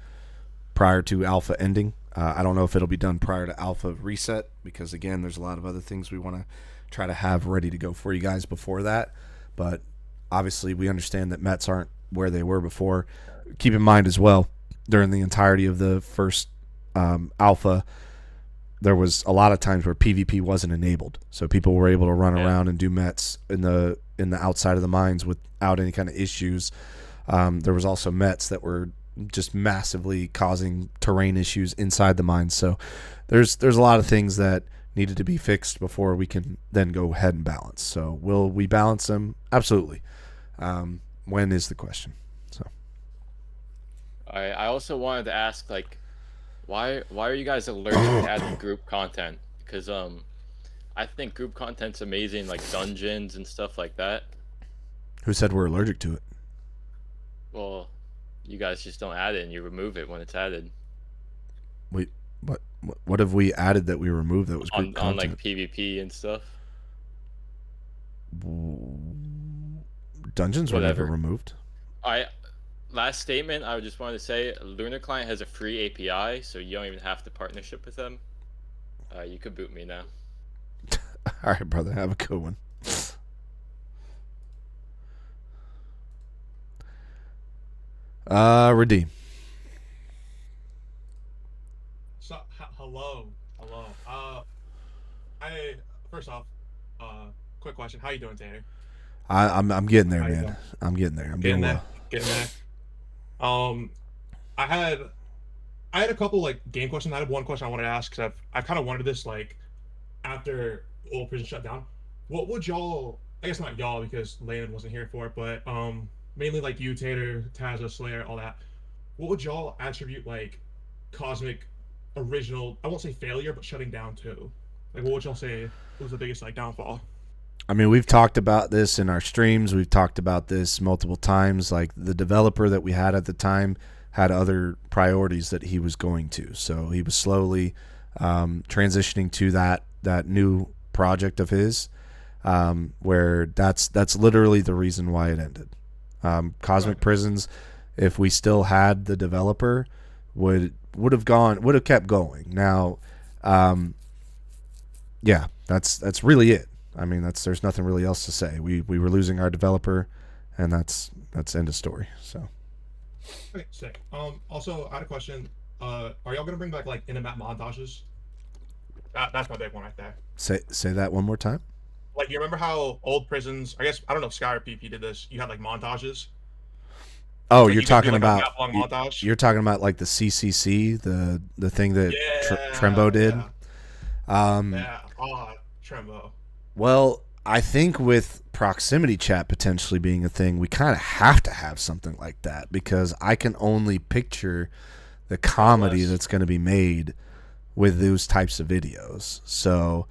A: prior to Alpha ending. I don't know if it'll be done prior to Alpha reset because again, there's a lot of other things we want to try to have ready to go for you guys before that. But obviously, we understand that Mets aren't where they were before. Keep in mind as well, during the entirety of the first Alpha, there was a lot of times where PvP wasn't enabled, so people were able to run around and do Mets in the outside of the mines without any kind of issues. There was also Mets that were just massively causing terrain issues inside the mines. So there's a lot of things that needed to be fixed before we can then go ahead and balance. So will we balance them? Absolutely. When is the question? So
J: I also wanted to ask, like, why are you guys allergic to adding group content? Because I think group content's amazing, like dungeons and stuff like that.
A: Who said we're allergic to it?
J: Well, you guys just don't add it and you remove it when it's added.
A: Wait, what have we added that we removed that was group
J: on
A: content?
J: like PvP and stuff?
A: Dungeons were never
J: Whatever.
A: removed.
J: Last statement, I just wanted to say, Lunar Client has a free API, so you don't even have to partnership with them. You could boot me now.
A: All right, brother, have a good one. Redeem.
L: So, hello. First off, quick question. How you doing, Tanner?
A: I'm getting there,
L: How you
A: man.
L: doing?
A: I'm getting there. I'm
L: Getting
A: doing
L: there.
A: well.
L: Getting there. I had a couple like game questions. I had one question I wanted to ask because I've kind of wondered this like after old prison shut down. What would y'all? I guess not y'all because Landon wasn't here for it, but mainly like you, Tater, Tazza, Slayer, all that. What would y'all attribute like Cosmic original? I won't say failure, but shutting down to. Like, what would y'all say was the biggest like downfall?
A: I mean, we've talked about this in our streams. We've talked about this multiple times. Like the developer that we had at the time had other priorities that he was going to. So he was slowly transitioning to that new project of his, where that's literally the reason why it ended. Cosmic Prisons, if we still had the developer, would have kept going. Now, yeah, that's really it. I mean, there's nothing really else to say. We were losing our developer, and that's end of story. So.
L: Okay, sick. Also, I had a question. Are y'all gonna bring back like in-map montages? That's my big one right there.
A: Say that one more time.
L: Like, you remember how old prisons? I guess I don't know if Sky or PP did this. You had like montages.
A: Oh,
L: Like,
A: you're
L: you could do,
A: talking
L: like, a
A: about
L: map-long montage?
A: you're talking about like the CCC, the thing that
L: Yeah,
A: Trembo did.
L: Yeah. Oh, Trembo.
A: Well, I think with proximity chat potentially being a thing, we kind of have to have something like that because I can only picture the comedy that's going to be made with those types of videos. So,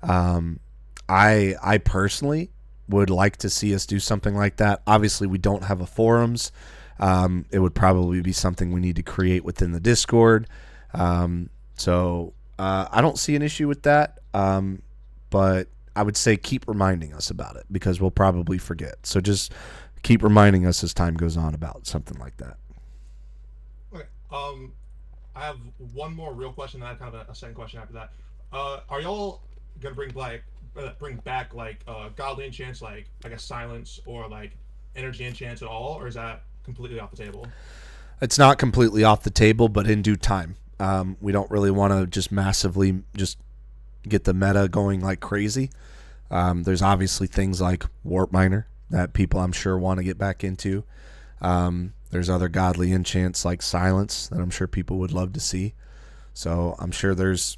A: I personally would like to see us do something like that. Obviously, we don't have a forums. It would probably be something we need to create within the Discord. So I don't see an issue with that. But I would say keep reminding us about it because we'll probably forget. So just keep reminding us as time goes on about something like that.
L: Okay. I have one more real question, and I have kind of a second question after that. Are y'all gonna bring back like godly enchants, like I guess silence or like energy enchants at all, or is that completely off the table?
A: It's not completely off the table, but in due time. We don't really want to just massively just get the meta going like crazy. There's obviously things like Warp Miner that people I'm sure want to get back into. There's other godly enchants like silence that I'm sure people would love to see. So I'm sure there's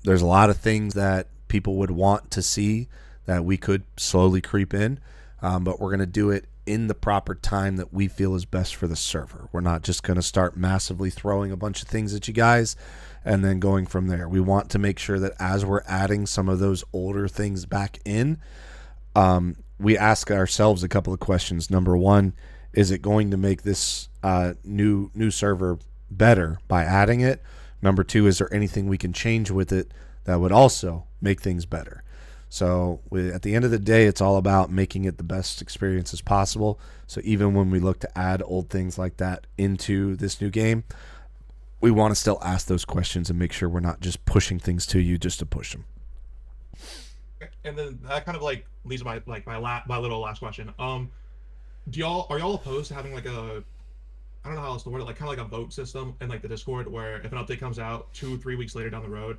A: a lot of things that people would want to see that we could slowly creep in, but we're going to do it in the proper time that we feel is best for the server. We're not just going to start massively throwing a bunch of things at you guys and then going from there. We want to make sure that as we're adding some of those older things back in, we ask ourselves a couple of questions. Number one, is it going to make this new server better by adding it? Number two, is there anything we can change with it that would also make things better? So at the end of the day, it's all about making it the best experience as possible. So even when we look to add old things like that into this new game, we want to still ask those questions and make sure we're not just pushing things to you just to push them.
L: And then that kind of like leads to my little last question. Are y'all opposed to having like a, I don't know how else to word it, like kind of like a vote system in like the Discord where if an update comes out 2-3 weeks later down the road,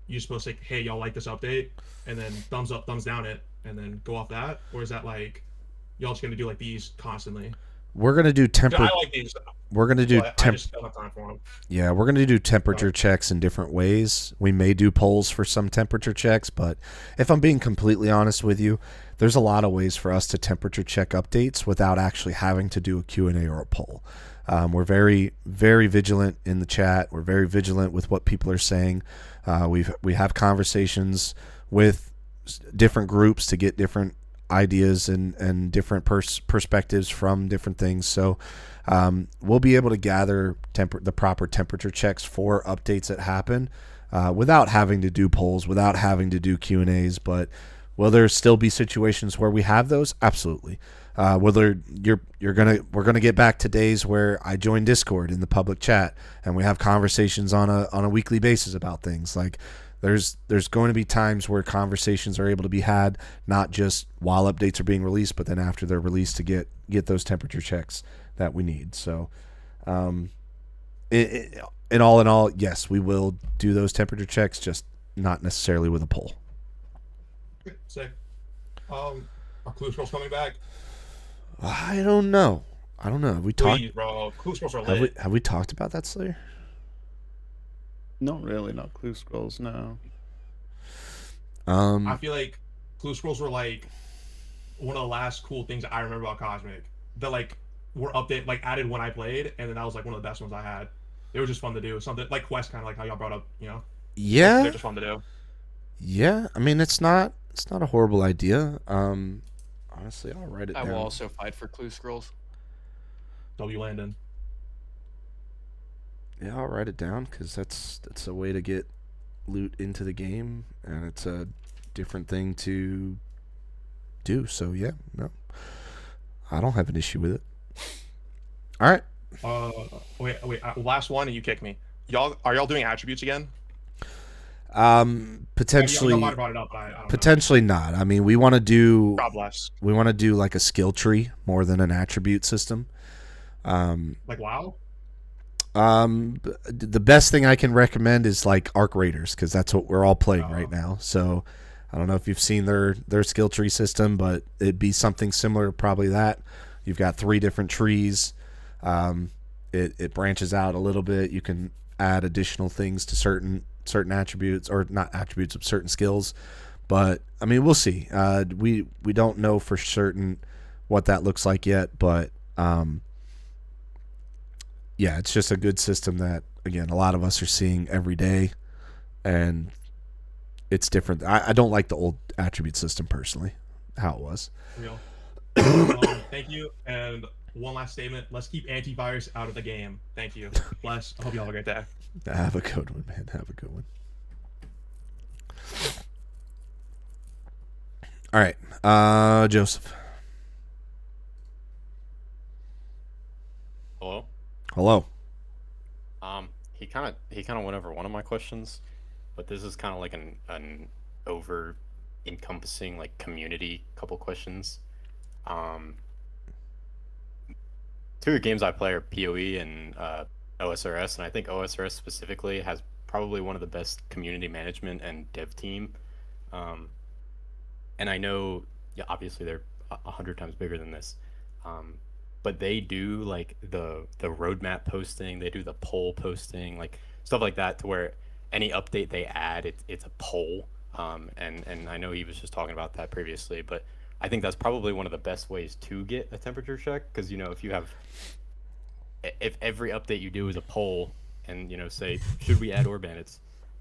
L: you're supposed to say, hey, y'all like this update, and then thumbs up, thumbs down it, and then go off that? Or is that like y'all just gonna do like these constantly?
A: We're gonna do
L: I like these.
A: We're gonna do
L: I just don't have time for them.
A: Yeah, we're gonna do temperature checks in different ways. We may do polls for some temperature checks, but if I'm being completely honest with you, there's a lot of ways for us to temperature check updates without actually having to do a Q&A or a poll. We're very, very vigilant in the chat. We're very vigilant with what people are saying. We have conversations with different groups to get different ideas and different perspectives from different things. So we'll be able to gather the proper temperature checks for updates that happen without having to do polls, without having to do Q&As. But will there still be situations where we have those? Absolutely. Whether we're gonna get back to days where I join Discord in the public chat and we have conversations on a weekly basis about things. Like there's going to be times where conversations are able to be had, not just while updates are being released, but then after they're released to get those temperature checks that we need. So in all, yes, we will do those temperature checks, just not necessarily with a poll.
L: Sick. Are Clue Scrolls coming back?
A: I don't know. Have we talked?
L: Please, bro. Clue Scrolls are lit.
A: Have we talked about that, Slayer?
E: Not really. Not Clue Scrolls. No.
L: I feel like Clue Scrolls were like one of the last cool things that I remember about Cosmic. That like were added when I played, and then that was like one of the best ones I had. They were just fun to do. Something like Quest, kind of like how y'all brought up.
A: Yeah.
L: They're just fun to do.
A: Yeah. I mean, it's not a horrible idea. Honestly, I'll write it down.
O: I will also fight for Clue Scrolls.
L: W. Landon.
A: Yeah, I'll write it down because that's a way to get loot into the game, and it's a different thing to do. So yeah, no, I don't have an issue with it. All right.
L: Wait. Last one, and you kick me. Are y'all doing attributes again?
A: Potentially.
L: Y'all might have brought it up, but I don't
A: potentially
L: know.
A: not. I mean, we want to do.
L: God bless.
A: We want to do like a skill tree more than an attribute system.
L: Like WoW.
A: The best thing I can recommend is like Arc Raiders, because that's what we're all playing right now. So I don't know if you've seen their skill tree system, but it'd be something similar, probably that. You've got 3 different trees. It branches out a little bit. You can add additional things to certain attributes, or not attributes, of certain skills. But I mean, we'll see. We don't know for certain what that looks like yet, but yeah, it's just a good system that, again, a lot of us are seeing every day, and it's different. I don't like the old attribute system personally, how it was.
L: Real. Thank you. And one last statement: let's keep antivirus out of the game. Thank you. Bless. I hope you all have a great day.
A: Have a good one, man. Have a good one. All right, Joseph.
P: Hello.
A: Hello.
P: He kind of went over one of my questions, but this is kind of like an over encompassing like community couple questions. 2 of the games I play are PoE and OSRS, and I think OSRS specifically has probably one of the best community management and dev team. And I know, yeah, obviously they're 100 times bigger than this. but they do like the roadmap posting, they do the poll posting, like stuff like that, to where any update they add, it's a poll. And I know he was just talking about that previously, but I think that's probably one of the best ways to get a temperature check, because if every update you do is a poll, and say, should we add ore bandits,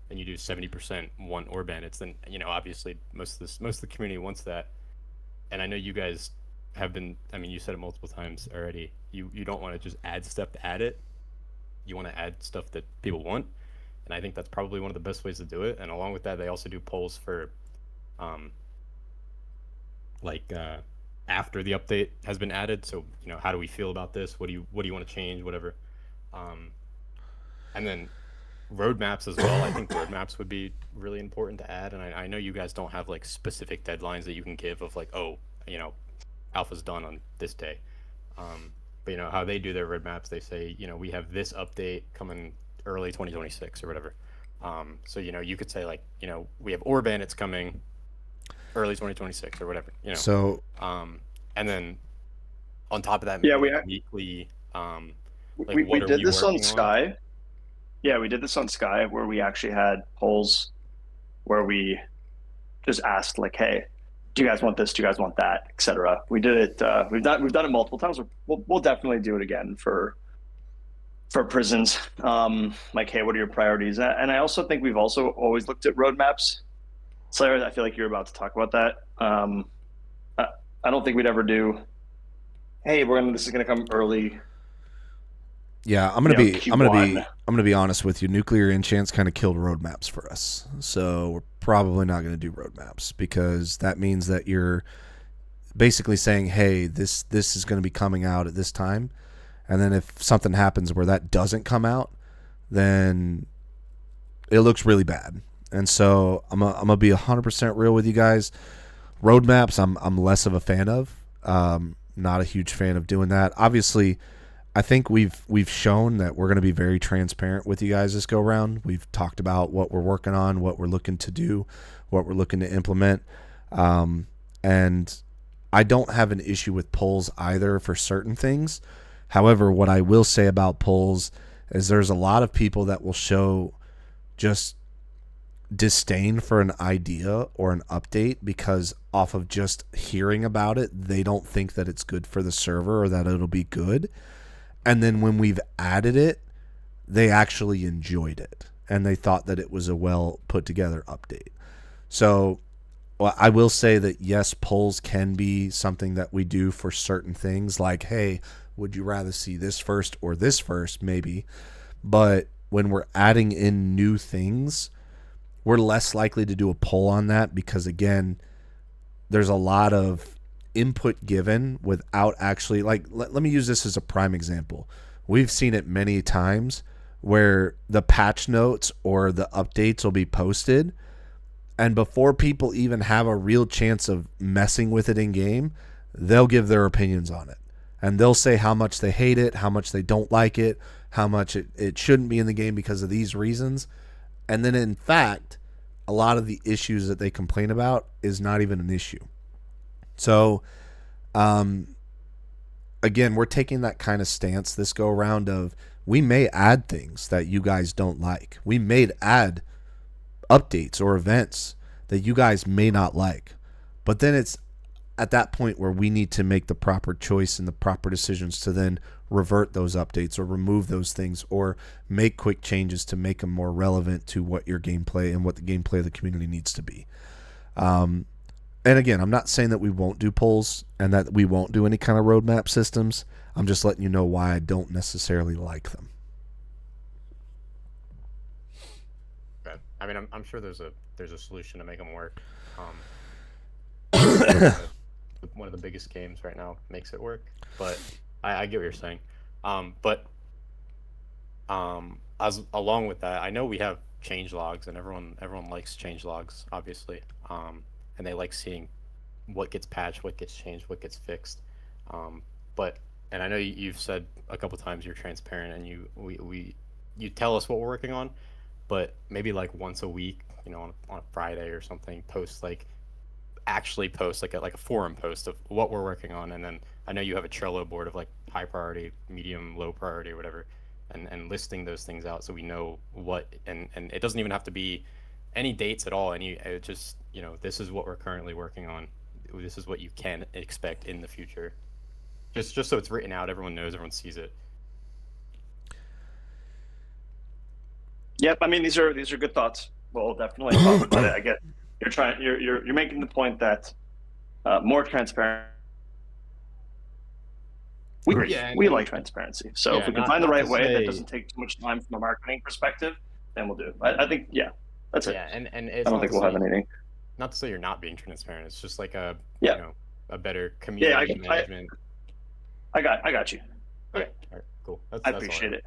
P: and you do 70% want ore bandits, then obviously most of the community wants that. And I know you guys have been, I mean, you said it multiple times already, you don't want to just add stuff to add it, you want to add stuff that people want. And I think that's probably one of the best ways to do it. And along with that, they also do polls for after the update has been added. So how do we feel about this? What do you want to change? Whatever. And then roadmaps as well. I think roadmaps would be really important to add. And I know you guys don't have like specific deadlines that you can give of like, oh, alpha's done on this day. But how they do their roadmaps, they say, we have this update coming early 2026 or whatever. So you could say like, we have ore bandits coming early 2026 or whatever.
A: So
P: and then on top of that,
N: Yeah,
P: maybe
N: we
P: weekly.
N: We did this on Sky. Yeah, we did this on Sky, where we actually had polls where we just asked like, hey, do you guys want this? Do you guys want that? Etc. We did it. We've done it multiple times. We'll definitely do it again for prisons. Like, hey, what are your priorities? And I also think we've also always looked at roadmaps. Slayer, I feel like you're about to talk about that. I don't think we'd ever do, hey, this is gonna come early.
A: Yeah, I'm gonna be honest with you. Nuclear enchants kind of killed roadmaps for us, so we're probably not gonna do roadmaps, because that means that you're basically saying, hey, this is gonna be coming out at this time, and then if something happens where that doesn't come out, then it looks really bad. And so I'm gonna be 100% real with you guys. Roadmaps, I'm less of a fan of. Not a huge fan of doing that. Obviously, I think we've shown that we're going to be very transparent with you guys this go round. We've talked about what we're working on, what we're looking to do, what we're looking to implement. And I don't have an issue with polls either for certain things. However, what I will say about polls is there's a lot of people that will show just disdain for an idea or an update because off of just hearing about it, they don't think that it's good for the server or that it'll be good. And then when we've added it, they actually enjoyed it and they thought that it was a well put together update. So I will say that yes, polls can be something that we do for certain things, like, hey, would you rather see this first or this first? Maybe. But when we're adding in new things, we're less likely to do a poll on that because, again, there's a lot of input given without actually, like, let me use this as a prime example. We've seen it many times where the patch notes or the updates will be posted, and before people even have a real chance of messing with it in game, they'll give their opinions on it. And they'll say how much they hate it, how much they don't like it, how much it shouldn't be in the game because of these reasons. And then, in fact, a lot of the issues that they complain about is not even an issue. So, again, we're taking that kind of stance this go around of we may add things that you guys don't like. We may add updates or events that you guys may not like. But then it's at that point where we need to make the proper choice and the proper decisions to then revert those updates or remove those things or make quick changes to make them more relevant to what your gameplay and what the gameplay of the community needs to be. And again, I'm not saying that we won't do polls and that we won't do any kind of roadmap systems. I'm just letting you know why I don't necessarily like them.
P: Okay. I mean, I'm sure there's a solution to make them work. One of the biggest games right now makes it work, but I get what you're saying. But as along with that, I know we have change logs, and everyone likes change logs, obviously. And they like seeing what gets patched, what gets changed, what gets fixed. And I know you've said a couple times you're transparent and you tell us what we're working on, but maybe like once a week, on a Friday or something, post like a forum post of what we're working on. And then I know you have a Trello board of like high priority, medium, low priority, or whatever, and listing those things out so we know what, and it doesn't even have to be any dates at all. It just, this is what we're currently working on. This is what you can expect in the future. Just so it's written out, everyone knows, everyone sees it.
N: Yep, I mean these are good thoughts. We'll definitely talk about it. I get you're making the point that more transparent. We like transparency. So if we can find the right way that doesn't take too much time from a marketing perspective, then we'll do it. I think that's it.
P: Yeah, and
N: I don't think we'll have anything.
P: Not to say you're not being transparent. It's just like a a better
N: community
P: management.
N: I got you. Okay,
P: all right, cool.
N: I appreciate it.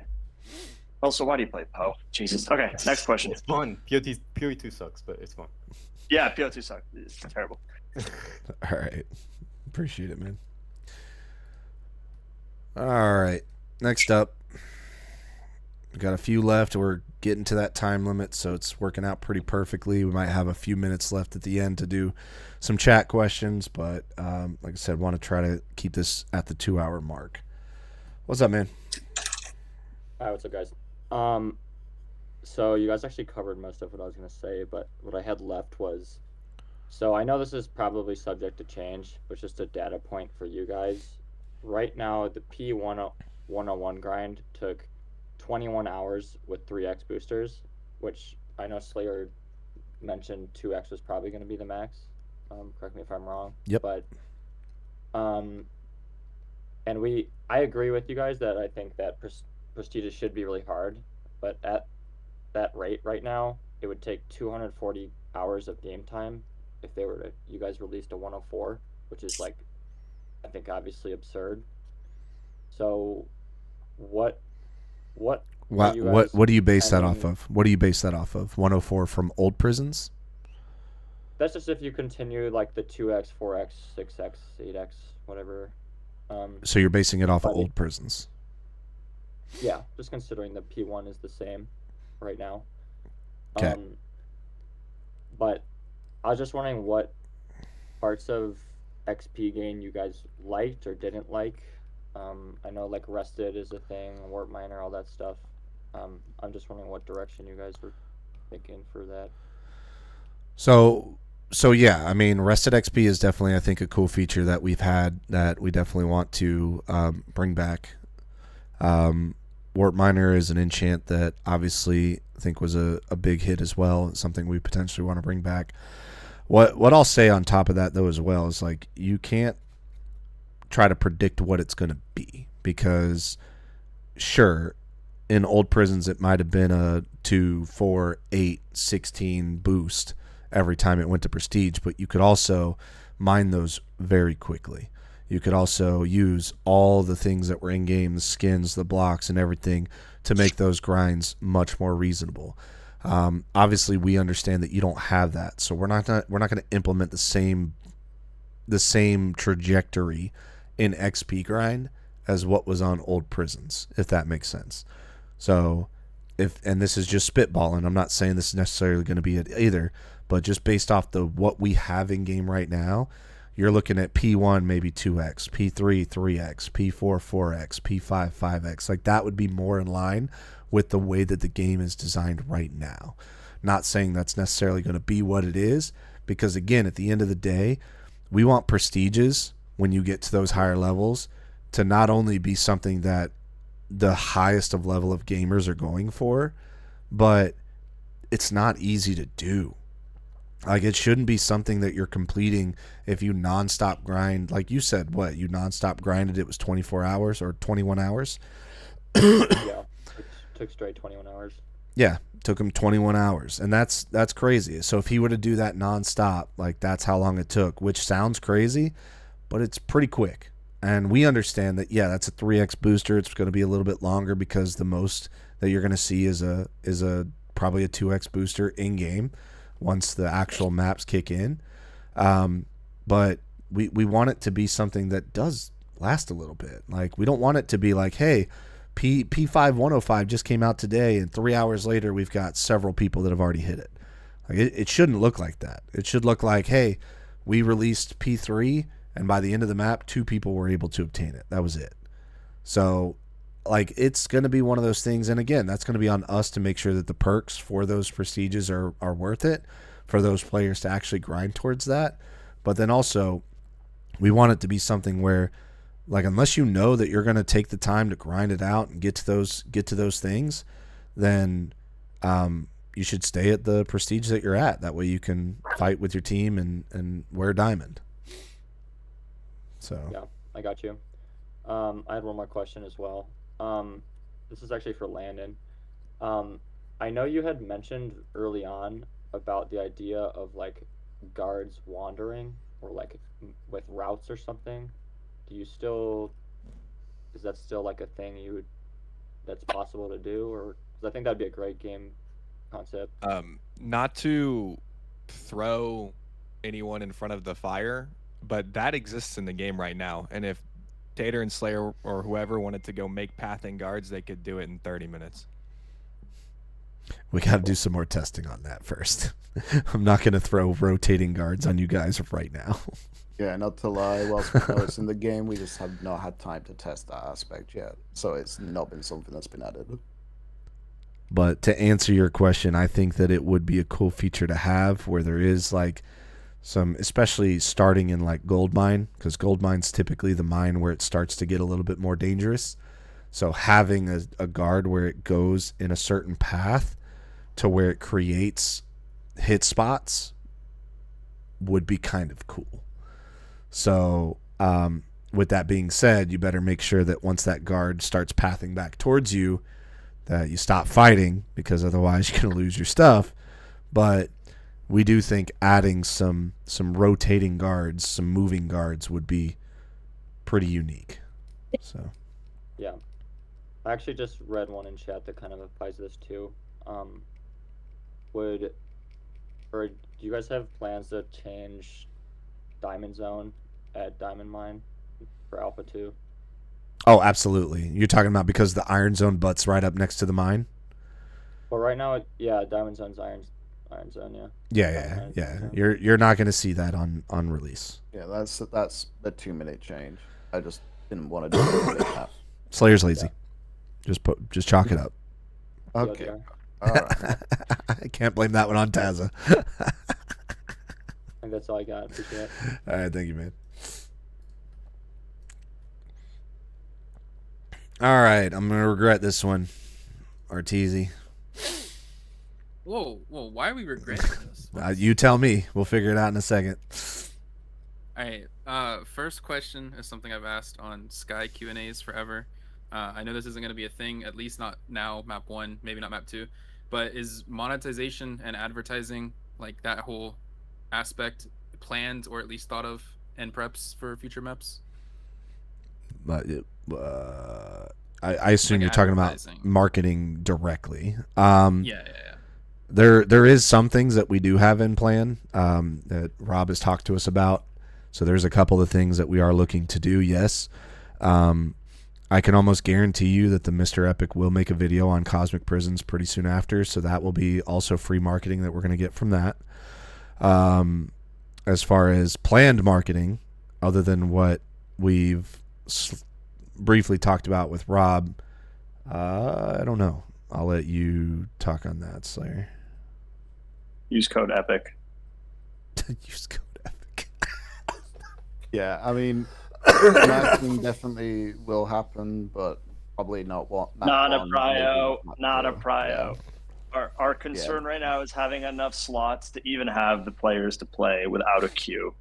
N: Also, why do you play Poe? Jesus. Okay, next question.
P: It's fun. PoE2 sucks, but it's fun.
N: Yeah, PoE2 sucks. It's terrible.
A: All right. Appreciate it, man. All right. Next up, we got a few left. We're getting to that time limit, so it's working out pretty perfectly. We might have a few minutes left at the end to do some chat questions, but like I said, want to try to keep this at the 2-hour mark. What's up, man?
Q: Hi, what's up, guys? So you guys actually covered most of what I was going to say, but what I had left was, so I know this is probably subject to change, but just a data point for you guys. Right now, the P101 grind took 21 hours with 3x boosters, which I know Slayer mentioned 2x was probably going to be the max. Correct me if I'm wrong.
A: Yep.
Q: But, and I agree with you guys that I think that prestiges should be really hard, but at that rate right now, it would take 240 hours of game time if you guys released a 104, which is like, I think obviously absurd. So what
A: do you base that off of? What do you base that off of? 104 from old prisons?
Q: That's just if you continue like the 2x, 4x, 6x, 8x, whatever.
A: So you're basing it off of old prisons?
Q: Yeah, just considering the P1 is the same right now.
A: Okay.
Q: But I was just wondering what parts of XP gain you guys liked or didn't like. I know like Rested is a thing, Warp Miner, all that stuff. I'm just wondering what direction you guys were thinking for that.
A: So yeah, I mean, Rested XP is definitely, I think, a cool feature that we've had that we definitely want to bring back. Warp Miner is an enchant that obviously I think was a big hit as well. It's something we potentially want to bring back. What I'll say on top of that though as well is like you can't try to predict what it's going to be, because sure, in old prisons it might have been a 2, 4, 8, 16 boost every time it went to prestige, but you could also mine those very quickly. You could also use all the things that were in game, the skins, the blocks, and everything to make those grinds much more reasonable. Obviously, we understand that you don't have that, so we're not going to implement the same trajectory in XP grind as what was on old prisons, if that makes sense. So, and this is just spitballing. I'm not saying this is necessarily going to be it either, but just based off what we have in game right now, you're looking at P1 maybe 2x, P3 3x, P4 4x, P5 5x. Like that would be more in line with the way that the game is designed right now. Not saying that's necessarily going to be what it is, because again, at the end of the day, we want prestiges when you get to those higher levels to not only be something that the highest of level of gamers are going for, but it's not easy to do. Like it shouldn't be something that you're completing if you nonstop grind. Like you said, you nonstop grinded, it was 24 hours or 21 hours?
Q: Yeah, it took straight 21 hours.
A: Yeah, took him 21 hours, and that's crazy. So if he were to do that nonstop, like that's how long it took, which sounds crazy, but it's pretty quick. And we understand that, yeah, that's a 3x booster. It's going to be a little bit longer because the most that you're going to see is probably a 2x booster in game once the actual maps kick in. But we want it to be something that does last a little bit. Like we don't want it to be like, hey, P5 105 just came out today, and 3 hours later we've got several people that have already hit it. Like it shouldn't look like that. It should look like, hey, we released P3, and by the end of the map, 2 people were able to obtain it. That was it. So, like, it's going to be one of those things. And again, that's going to be on us to make sure that the perks for those prestiges are worth it for those players to actually grind towards that. But then also, we want it to be something where, like, unless you know that you're going to take the time to grind it out and get to those things, then you should stay at the prestige that you're at. That way you can fight with your team and wear diamond. So
Q: yeah, I got you. I had one more question as well. This is actually for Landon. I know you had mentioned early on about the idea of like guards wandering or like with routes or something. Is that still like a thing that's possible to do? Or, 'cause I think that'd be a great game concept.
K: Not to throw anyone in front of the fire, but that exists in the game right now. And if Tater and Slayer or whoever wanted to go make pathing guards, they could do it in 30 minutes.
A: we got to do some more testing on that first. I'm not going to throw rotating guards on you guys right now.
E: Yeah, not to lie, whilst we know it's in the game, we just have not had time to test that aspect yet. So it's not been something that's been added.
A: But to answer your question, I think that it would be a cool feature to have where there is like some, especially starting in like gold mine, because gold mine's typically the mine where it starts to get a little bit more dangerous. So having a guard where it goes in a certain path to where it creates hit spots would be kind of cool. So with that being said, you better make sure that once that guard starts pathing back towards you, that you stop fighting, because otherwise you're going to lose your stuff. But we do think adding some rotating guards, some moving guards would be pretty unique. So
Q: Yeah. I actually just read one in chat that kind of applies to this too. Do you guys have plans to change Diamond Zone at Diamond Mine for Alpha 2?
A: Oh, absolutely. You're talking about because the Iron Zone butts right up next to the mine?
Q: Well, right now, Diamond Zone's Iron Zone, yeah.
A: Yeah. You're not going to see that on release.
E: Yeah, that's a 2-minute change. I just didn't want to do it.
A: Slayer's lazy. Just chalk it up.
E: Okay. All right.
A: I can't blame that one on Tazza.
Q: I think that's all I got. Appreciate it.
A: All right, thank you, man. All right, I'm gonna regret this one, Arteezy.
R: Whoa, why are we regretting this?
A: You tell me. We'll figure it out in a second.
R: All right. First question is something I've asked on Sky Q&As forever. I know this isn't going to be a thing, at least not now, map 1, maybe not map 2, but is monetization and advertising, like that whole aspect, planned or at least thought of in preps for future maps?
A: But I assume you're talking about marketing directly.
R: Yeah.
A: There is some things that we do have in plan that Rob has talked to us about. So there's a couple of things that we are looking to do, yes. I can almost guarantee you that the Mr. Epic will make a video on Cosmic Prisons pretty soon after, so that will be also free marketing that we're going to get from that. As far as planned marketing, other than what we've briefly talked about with Rob, I don't know. I'll let you talk on that, Slayer.
N: Use code EPIC.
A: Use code EPIC.
E: Yeah, I mean, marketing definitely will happen, but probably not what.
N: Not a prio. Not a prio. Our concern right now is having enough slots to even have the players to play without a queue.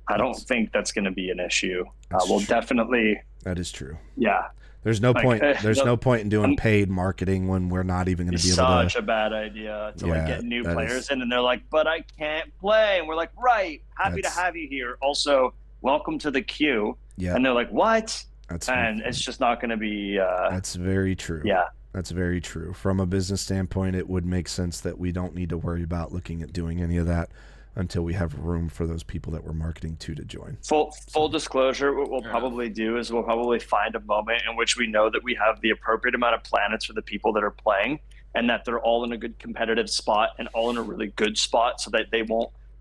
N: I don't think that's going to be an issue. We'll definitely.
A: That is true.
N: Yeah.
A: There's no point. There's no point in doing paid marketing when we're not even going to be able to.
N: Such a bad idea to like get new players in, and they're like, "But I can't play," and we're like, "Right, happy to have you here. Also, welcome to the queue."
A: Yeah.
N: And they're like, "What?"
A: And
N: it's just not going to be.
A: That's very true.
N: Yeah.
A: That's very true. From a business standpoint, it would make sense that we don't need to worry about looking at doing any of that until we have room for those people that we're marketing to join.
N: Full disclosure, what we'll probably do is we'll probably find a moment in which we know that we have the appropriate amount of planets for the people that are playing, and that they're all in a good competitive spot and all in a really good spot, so that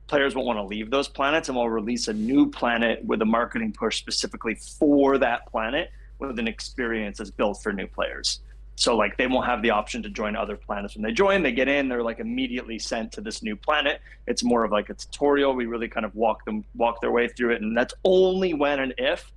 N: players won't want to leave those planets, and we'll release a new planet with a marketing push specifically for that planet, with an experience that's built for new players. So like they won't have the option to join other planets when they join. They get in, they're like immediately sent to this new planet. It's more of like a tutorial. We really kind of walk their way through it, and that's only when and if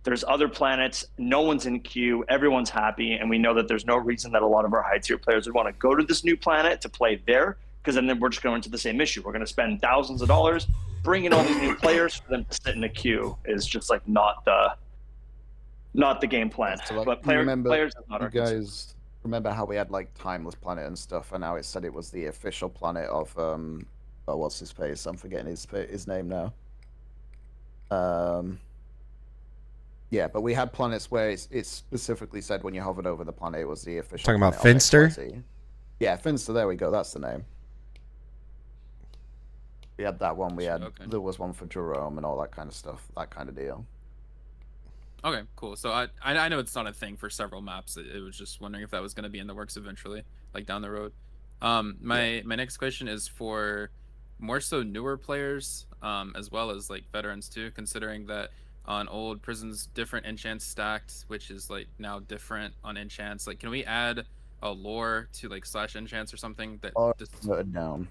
N: there's other planets, no one's in queue, everyone's happy, and we know that there's no reason that a lot of our high tier players would want to go to this new planet to play there, because then we're just going into the same issue. We're going to spend thousands of dollars bringing all these new players for them to sit in a queue is just like not the game plan.
E: So, like,
N: but
E: players
N: is not
E: you
N: our concern.
E: guys remember how we had like Timeless Planet and stuff, and now it said it was the official planet of what's his face? I'm forgetting his name now. Yeah, but we had planets where it specifically said when you hovered over the planet, it was the official.
A: Talking about
E: planet of
A: Finster?
E: XYZ. Yeah, Finster. There we go. That's the name. We had that one. We had there was one for Jerome and all that kind of stuff. That kind of deal.
R: Okay, cool. So I know it's not a thing for several maps. It was just wondering if that was going to be in the works eventually, like down the road. My next question is for more so newer players, as well as like veterans too, considering that on old Prisons different enchants stacked, which is like now different on enchants. Like, can we add a lore to like slash enchants or something that
E: Noted down.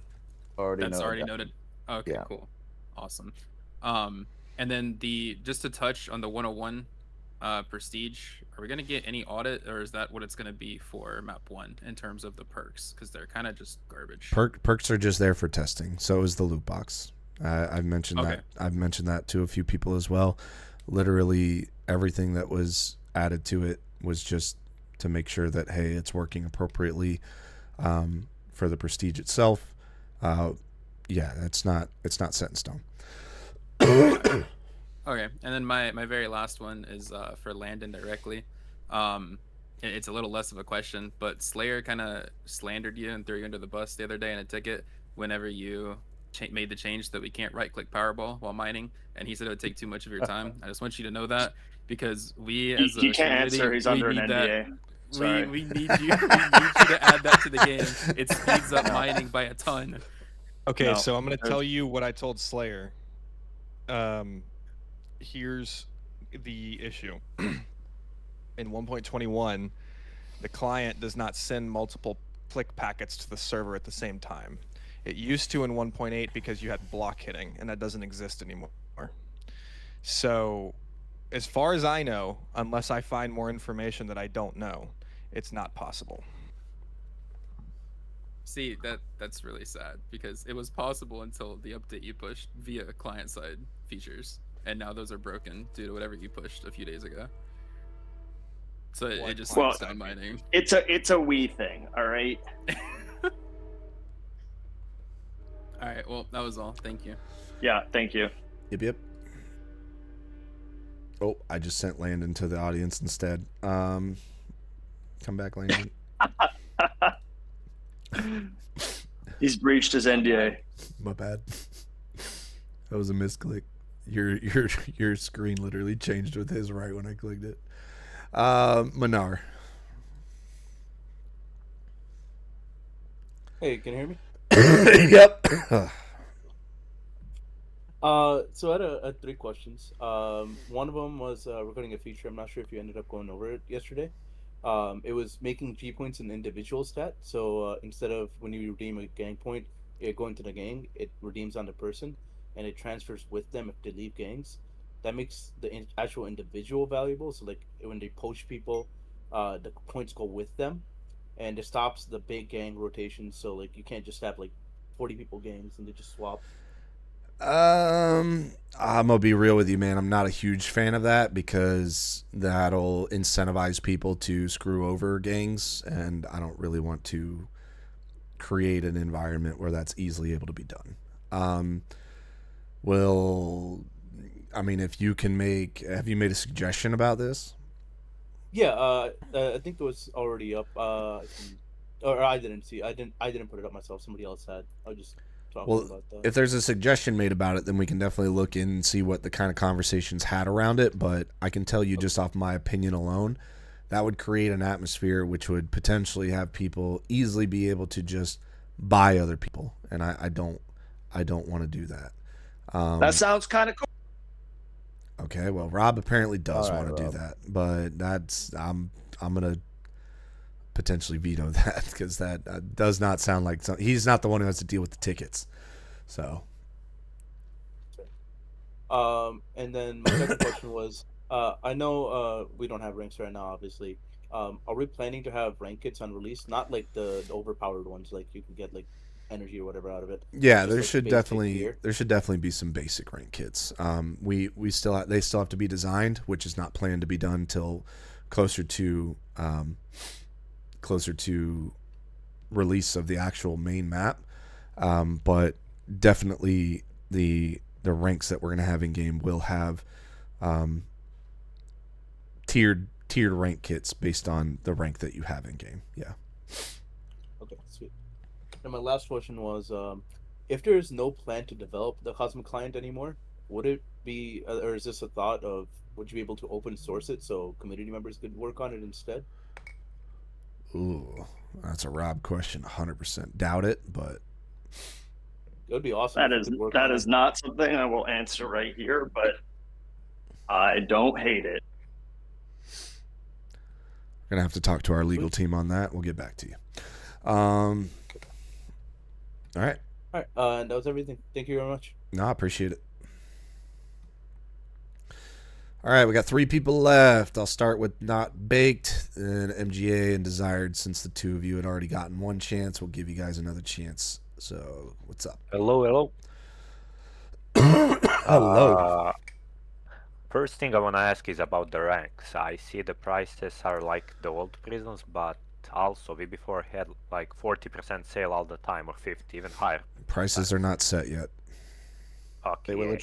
R: that's already
E: down.
R: noted? Okay,
E: Yeah.
R: cool, awesome. And then just to touch on the 101 prestige, are we gonna get any audit, or is that what it's gonna be for map 1 in terms of the perks? Because they're kind of just garbage.
A: Perks are just there for testing. So is the loot box. I've mentioned that. I've mentioned that to a few people as well. Literally everything that was added to it was just to make sure that, hey, it's working appropriately for the prestige itself. Yeah, it's not set in stone.
R: Okay, and then my very last one is for Landon directly. It's a little less of a question, but Slayer kind of slandered you and threw you under the bus the other day in a ticket whenever you made the change that we can't right-click Powerball while mining, and he said it would take too much of your time. I just want you to know that, because we as a
N: he can't answer. He's under an
R: need
N: NDA. Sorry.
R: we need you. We need you to add that to the game. It speeds up mining by a ton.
K: Okay, so I'm gonna tell you what I told Slayer. Here's the issue. In 1.21, the client does not send multiple click packets to the server at the same time. It used to in 1.8 because you had block hitting, and that doesn't exist anymore. So, as far as I know, unless I find more information that I don't know, it's not possible.
R: See, that's really sad, because it was possible until the update you pushed via client-side features, and now those are broken due to whatever you pushed a few days ago. So it just slows down mining.
N: It's a we thing, all right?
R: All right, well, that was all. Thank you.
N: Yeah, thank you.
A: Yep. Oh, I just sent Landon to the audience instead. Come back, Landon.
N: He's breached his NDA.
A: My bad. That was a misclick. Your screen literally changed with his right when I clicked it. Manar.
S: Hey, can you hear me?
A: Yep.
S: So I had 3 questions. One of them was regarding a feature. I'm not sure if you ended up going over it yesterday. It was making G points an individual stat. So instead of when you redeem a gang point, it going to the gang, it redeems on the person, and it transfers with them if they leave gangs. That makes the actual individual valuable. So like when they poach people, the points go with them, and it stops the big gang rotation. So like you can't just have like 40 people gangs and they just swap.
A: I'm gonna be real with you, man. I'm not a huge fan of that, because that'll incentivize people to screw over gangs, and I don't really want to create an environment where that's easily able to be done. If you can have you made a suggestion about this?
S: Yeah, I think it was already up. Or I didn't see. I didn't put it up myself. Somebody else had. I was just talking about that.
A: If there's a suggestion made about it, then we can definitely look in and see what the kind of conversations had around it. But I can tell you, just off my opinion alone, that would create an atmosphere which would potentially have people easily be able to just buy other people, and I don't want to do that.
N: That sounds kind of cool.
A: Okay, well, Rob apparently does
E: All right,
A: want to do
E: Rob.
A: that, but that's I'm gonna potentially veto that because that does not sound like he's not the one who has to deal with the tickets. So,
S: And then my second question was, I know we don't have ranks right now, obviously. Are we planning to have rank kits on release? Not like the overpowered ones, like you can get like energy or whatever out of it.
A: yeah,
S: Just
A: there
S: like
A: should
S: basic gear.
A: definitely be some basic rank kits. We still they still have to be designed, which is not planned to be done till closer to release of the actual main map. But definitely the ranks that we're gonna have in game will have tiered rank kits based on the rank that you have in game. Yeah.
S: Okay, sweet. And my last question was, if there is no plan to develop the Cosmic Client anymore, would it be, or is this a thought of, would you be able to open source it so community members could work on it instead?
A: Ooh, that's a Rob question. 100% doubt it, but
S: It would be awesome.
N: That
S: if
N: is
S: we could work
N: that
S: on
N: is
S: it.
N: not something I will answer right here, but I don't hate it.
A: we're gonna have to talk to our legal team on that. We'll get back to you. All right.
S: All right, and that was everything. Thank you very much.
A: No, I appreciate it. All right, we got 3 people left. I'll start with Not Baked and MGA and Desired. Since the 2 of you had already gotten 1 chance, we'll give you guys another chance. So, what's up?
H: Hello.
A: Hello.
H: First thing I want to ask is about the ranks. I see the prices are like the old prisons, but also we before had like 40% sale all the time, or 50, even higher.
A: Prices are not set yet.
H: Okay.
E: They were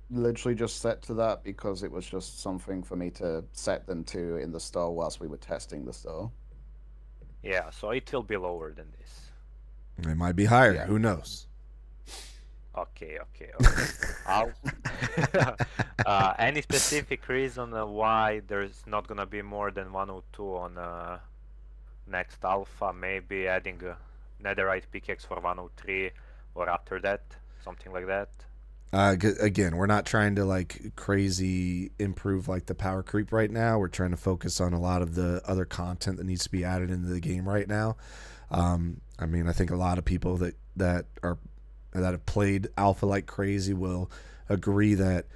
E: literally just set to that because it was just something for me to set them to in the store whilst we were testing the store.
H: Yeah, so it will be lower than this.
A: It might be higher. Who knows?
H: Okay. Any specific reason why there's not gonna be more than 102 on next alpha? Maybe adding a netherite pickaxe for 103, or after that, something like that.
A: Again, we're not trying to like crazy improve like the power creep right now. We're trying to focus on a lot of the other content that needs to be added into the game right now. I mean, I think a lot of people that have played alpha like crazy will agree that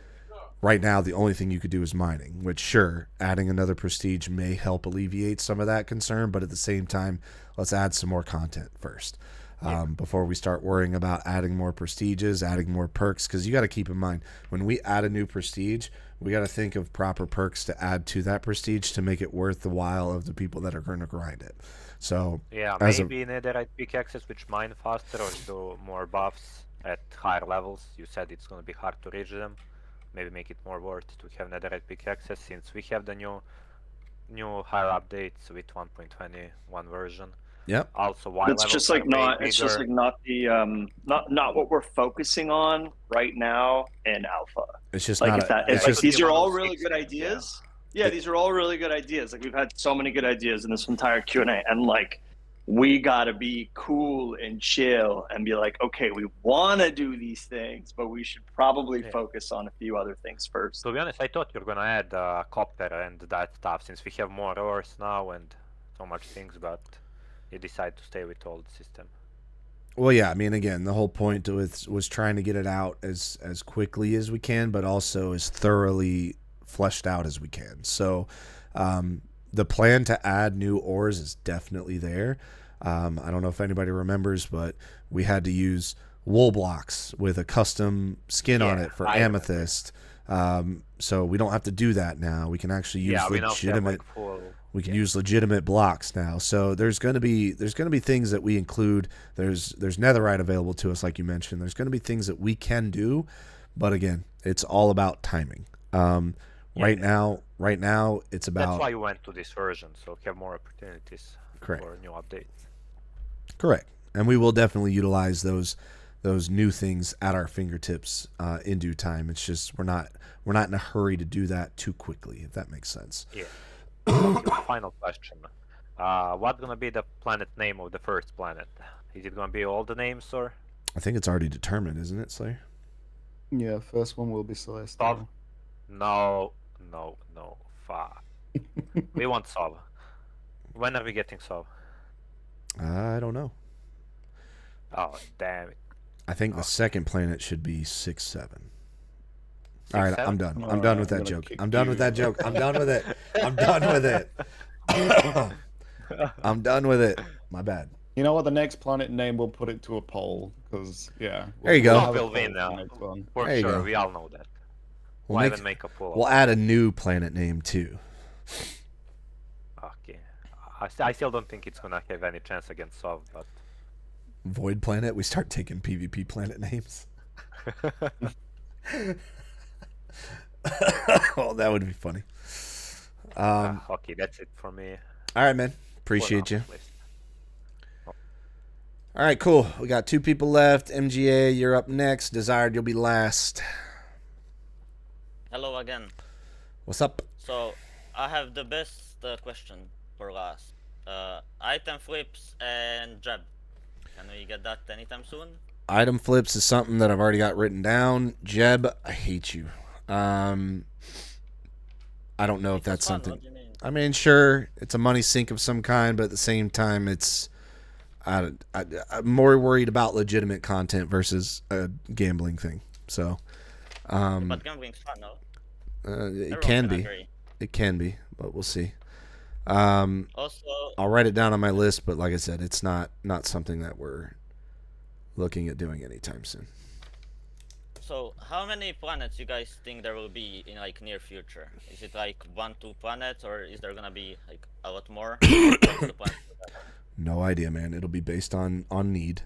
A: right now the only thing you could do is mining, which sure, adding another prestige may help alleviate some of that concern, but at the same time, let's add some more content first. Before we start worrying about adding more prestiges, adding more perks, because you got to keep in mind, when we add a new prestige, we got to think of proper perks to add to that prestige to make it worth the while of the people that are going to grind it. So
H: yeah, maybe netherite pickaxes which mine faster or do more buffs at higher levels. You said it's going to be hard to reach them. Maybe make it more worth to have netherite pickaxes, since we have the new higher updates with 1.21 version.
A: Yep.
H: Also, why
N: It's just like not. It's just like not the not what we're focusing on right now in alpha.
A: It's just
N: like
A: not.
N: If that, it's like these are all really good ideas. Yeah, these are all really good ideas. Like we've had so many good ideas in this entire Q&A, and like we gotta be cool and chill and be like, okay, we want to do these things, but we should probably focus on a few other things first.
H: To be honest, I thought you were gonna add copper and that stuff, since we have more ores now and so much things, but you decide to stay with old system.
A: Well, yeah, I mean, again, the whole point was trying to get it out as quickly as we can, but also as thoroughly fleshed out as we can. So the plan to add new ores is definitely there. I don't know if anybody remembers, but we had to use wool blocks with a custom skin on it for amethyst. So we don't have to do that now. We can actually use legitimate. We can use legitimate blocks now. So there's going to be things that we include. There's netherite available to us, like you mentioned. There's going to be things that we can do, but again, it's all about timing. Right now, it's about.
H: That's why you went to this version, so have more opportunities for new updates.
A: Correct, and we will definitely utilize those new things at our fingertips in due time. It's just we're not in a hurry to do that too quickly, if that makes sense.
H: Yeah. Final question. What's gonna be the planet name of the first planet? Is it gonna be all the names, or?
A: I think it's already determined, isn't it, Slayer?
E: Yeah, first one will be Celestial.
H: No. Fuck. We want Sov. When are we getting Sov?
A: I don't know.
H: Oh, damn it.
A: I think the second planet should be 6-7. All right,
H: 6-7?
A: I'm done.
E: All
A: I'm done
E: right,
A: with
E: I'm
A: that
E: gonna
A: joke.
E: kick
A: I'm done with
E: you.
A: that joke. I'm done with it. I'm done with it. I'm done with it. My bad.
E: You know what? The next planet name, we'll put it to a poll because
A: There you go.
E: have a
H: We'll
E: poll
H: win
E: for the
H: now.
E: next one.
H: For
A: There you
H: sure,
A: go.
H: we all know that.
A: We'll
H: Why
A: make-
H: even make a poll?
A: We'll add a new planet name too.
H: Okay. I still don't think it's gonna have any chance against Sov, but
A: Void planet. We start taking PvP planet names. Oh, that would be funny.
H: okay, that's it for me.
A: All right, man. Appreciate
H: For
A: you.
H: now, at least.
A: All right, cool. We got 2 people left. MGA, you're up next. Desired, you'll be last.
B: Hello again.
A: What's up?
B: So, I have the best question for last. Item flips and jab. Can we get that anytime soon?
A: Item flips is something that I've already got written down. Jeb, I hate you. I don't know if that's
B: fun,
A: something.
B: what do you mean?
A: I mean, sure, it's a money sink of some kind, but at the same time, I'm more worried about legitimate content versus a gambling thing. So,
B: But gambling's fun, no?
A: it
B: Everyone
A: can
B: can
A: be.
B: agree.
A: It can be, but we'll see.
B: Also,
A: I'll write it down on my list, but like I said, it's not something that we're looking at doing anytime soon.
B: so how many planets you guys think there will be in like near future? Is it like 1-2 planets, or is there gonna be like a lot more? What's the plan?
A: No idea, man. It'll be based on need.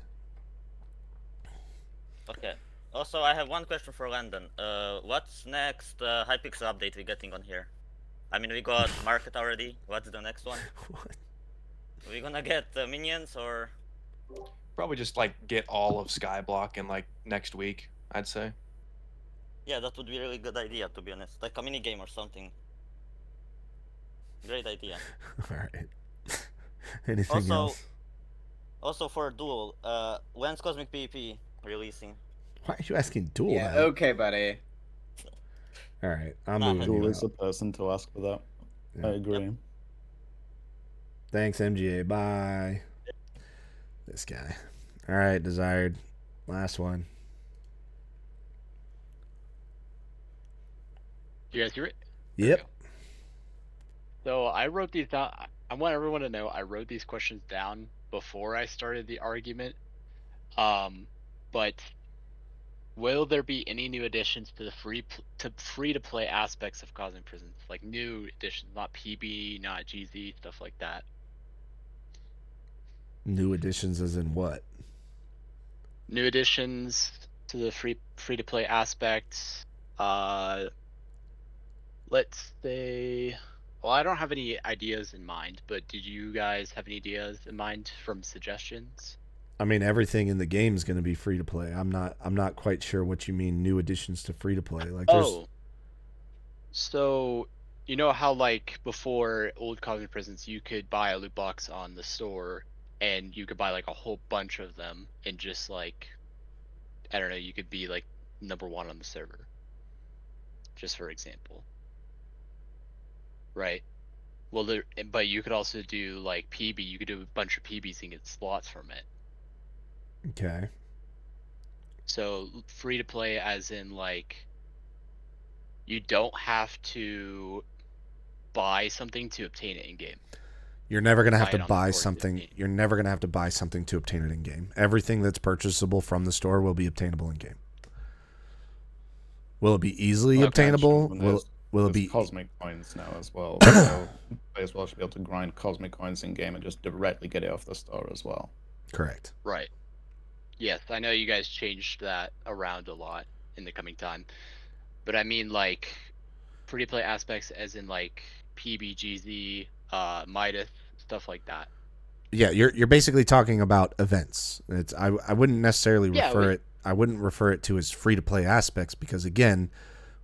B: Okay. Also, I have one question for Landon. What's next Hypixel update we getting on here? I mean, we got market already. What's the next one?
A: What?
B: Are we gonna get minions or?
K: Probably just like get all of Skyblock in like next week, I'd say.
B: Yeah, that would be a really good idea, to be honest. Like a mini game or something. Great idea.
A: All right. Anything
B: Also,
A: else?
B: also for Duel, when's Cosmic PvP releasing?
A: Why are you asking Duel?
T: Yeah,
A: that?
T: okay, buddy.
A: All right, I'm
B: Nah,
A: moving
E: Duel
A: you
E: is the
A: out.
E: person to ask for that.
A: Yeah.
E: I agree.
A: Thanks, MGA. Bye. This guy. All right, Desired. Last one.
U: You guys hear it?
A: Yep.
U: So I wrote these down. I want everyone to know I wrote these questions down before I started the argument. But will there be any new additions to the free to play aspects of Cosmic Prisons? Like new additions, not PB, not GZ, stuff like that.
A: New additions as in what?
U: New additions to the free to play aspects. Let's say, well, I don't have any ideas in mind, but did you guys have any ideas in mind from suggestions?
A: I mean, everything in the game is going to be free to play. I'm not quite sure what you mean new additions to free to play. Like there's
U: Oh, so you know how like before old Cosmic Prisons, you could buy a loot box on the store, and you could buy like a whole bunch of them, and just like, I don't know, you could be like #1 on the server, just for example. Right. Well, but you could also do like PB. You could do a bunch of PBs and get slots from it.
A: okay.
U: So free to play, as in like, you don't have to buy something to obtain it in game.
A: You're never going to have
U: Buy
A: to
U: it on the
A: buy
U: store to
A: something.
U: obtain.
A: You're never going to have to buy something to obtain it in game. Everything that's purchasable from the store will be obtainable in game. Will it be easily
E: Like
A: obtainable?
E: mentioned,
A: Will it
E: there's
A: be
E: cosmic coins now as well? So players will actually be able to grind cosmic coins in game and just directly get it off the store as well.
A: correct?
U: Right. Yes, I know you guys changed that around a lot in the coming time, but I mean like free to play aspects, as in like PBGZ, Midas, stuff like that.
A: Yeah, you're basically talking about events. It's I wouldn't necessarily
U: Yeah,
A: refer it. I wouldn't refer it to as free to play aspects because again,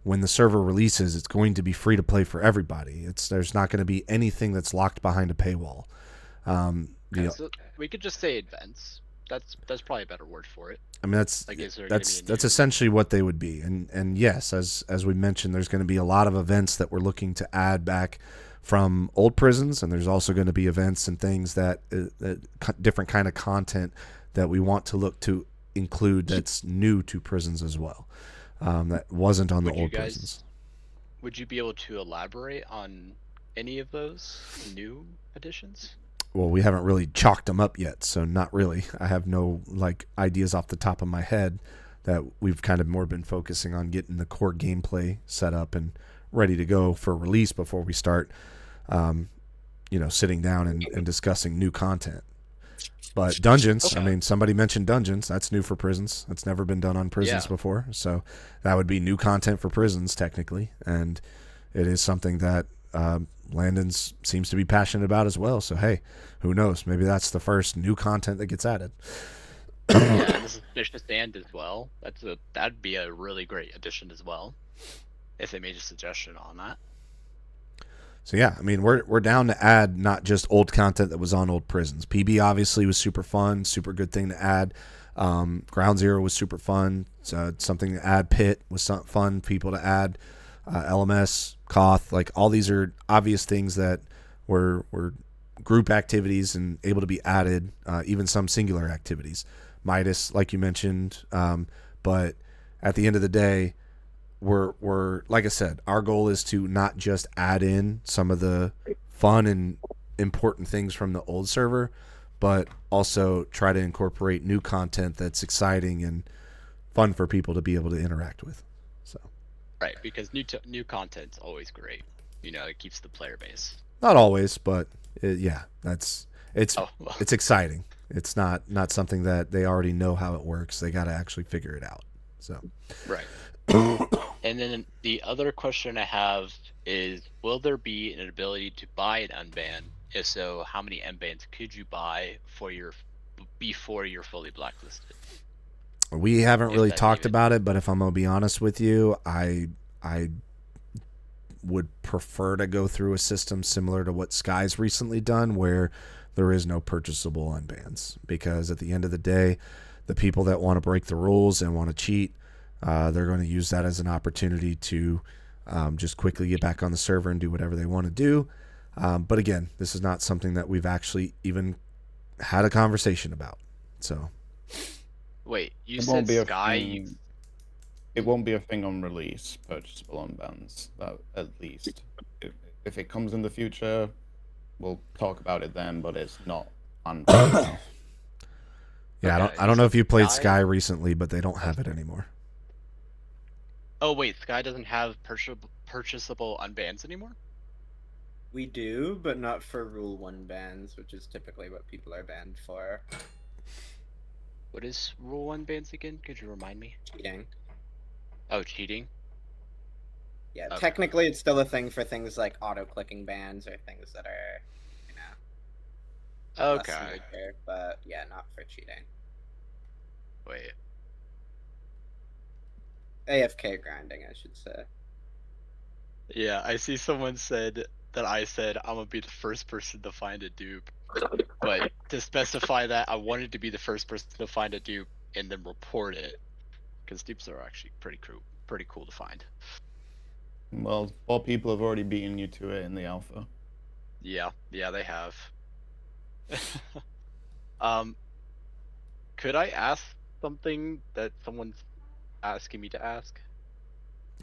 A: when the server releases, it's going to be free to play for everybody. There's not going to be anything that's locked behind a paywall.
U: So we could just say events, that's probably a better word for it.
A: I mean, that's
U: like, is there gonna
A: that's
U: be a
A: that's
U: new-
A: essentially what they would be, and yes, as we mentioned, there's going to be a lot of events that we're looking to add back from old prisons, and there's also going to be events and things that different kind of content that we want to look to include that's new to prisons as well, that wasn't on the old prisons.
U: Would you be able to elaborate on any of those new additions?
A: Well, we haven't really chalked them up yet, so not really. I have no like ideas off the top of my head. That we've kind of more been focusing on getting the core gameplay set up and ready to go for release before we start, sitting down and discussing new content. But dungeons, I mean, somebody mentioned dungeons. That's new for prisons. That's never been done on prisons before. So that would be new content for prisons, technically. And it is something that Landon seems to be passionate about as well. So, hey, who knows? Maybe that's the first new content that gets added.
U: Yeah, and the suspicious stand as well. That'd be a really great addition as well, if they made a suggestion on that.
A: So yeah, I mean, we're down to add not just old content that was on old prisons. PB obviously was super fun, super good thing to add. Ground Zero was super fun. Something to add. Pit was some fun people to add. LMS, Koth, like all these are obvious things that were group activities and able to be added. Even some singular activities. Midas, like you mentioned, but at the end of the day, we're like I said, our goal is to not just add in some of the fun and important things from the old server, but also try to incorporate new content that's exciting and fun for people to be able to interact with. So
U: right, because new content's always great. It keeps the player base.
A: Not always, but it's exciting. It's not something that they already know how it works. They got to actually figure it out. So
U: right. And then the other question I have is, will there be an ability to buy an unban? If so, how many unbans could you buy before you're fully blacklisted?
A: We haven't really talked about it, but if I'm gonna be honest with you, I would prefer to go through a system similar to what Sky's recently done, where there is no purchasable unbans, because at the end of the day, the people that want to break the rules and want to cheat, they're going to use that as an opportunity to just quickly get back on the server and do whatever they want to do. But again, this is not something that we've actually even had a conversation about. So,
U: wait, you
E: It
U: said
E: won't be a
U: Sky?
E: thing- It won't be a thing on release, purchasable unbans, at least. If it comes in the future, we'll talk about it then, but it's not unbanned.
A: Yeah, I don't know if you played Sky recently, but they don't have it anymore.
U: Oh wait, Sky doesn't have purchasable unbans anymore?
M: We do, but not for Rule 1 bans, which is typically what people are banned for.
U: What is Rule 1 bans again? Could you remind me?
M: Cheating.
U: Oh, cheating?
M: Yeah,
U: Okay.
M: technically it's still a thing for things like auto-clicking bans or things that are, less
U: Okay.
M: major, but yeah, not for cheating.
U: Wait.
M: AFK grinding, I should say.
U: Yeah, I see someone said that I said I'm gonna be the first person to find a dupe. But to specify that, I wanted to be the first person to find a dupe and then report it. Because dupes are actually pretty cool to find.
E: Well, 4 people have already beaten you to it in the alpha.
U: Yeah, they have. Could I ask something that someone's asking me to ask?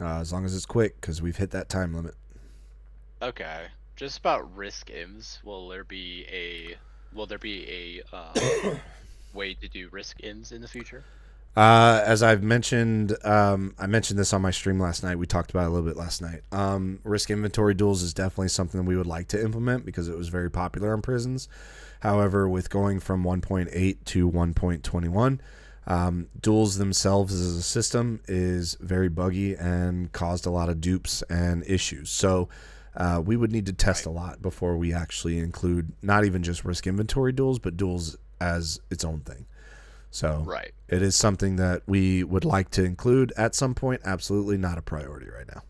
A: As long as it's quick, because we've hit that time limit.
U: Okay, just about risk IMs. Will there be a way to do risk IMs in the future?
A: As I've mentioned, I mentioned this on my stream last night. We talked about it a little bit last night. Risk inventory duels is definitely something that we would like to implement because it was very popular in prisons. However, with going from 1.8 to 1.21, duels themselves as a system is very buggy and caused a lot of dupes and issues. So we would need to test a lot before we actually include not even just risk inventory duels, but duels as its own thing. So it is something that we would like to include at some point. Absolutely not a priority right now.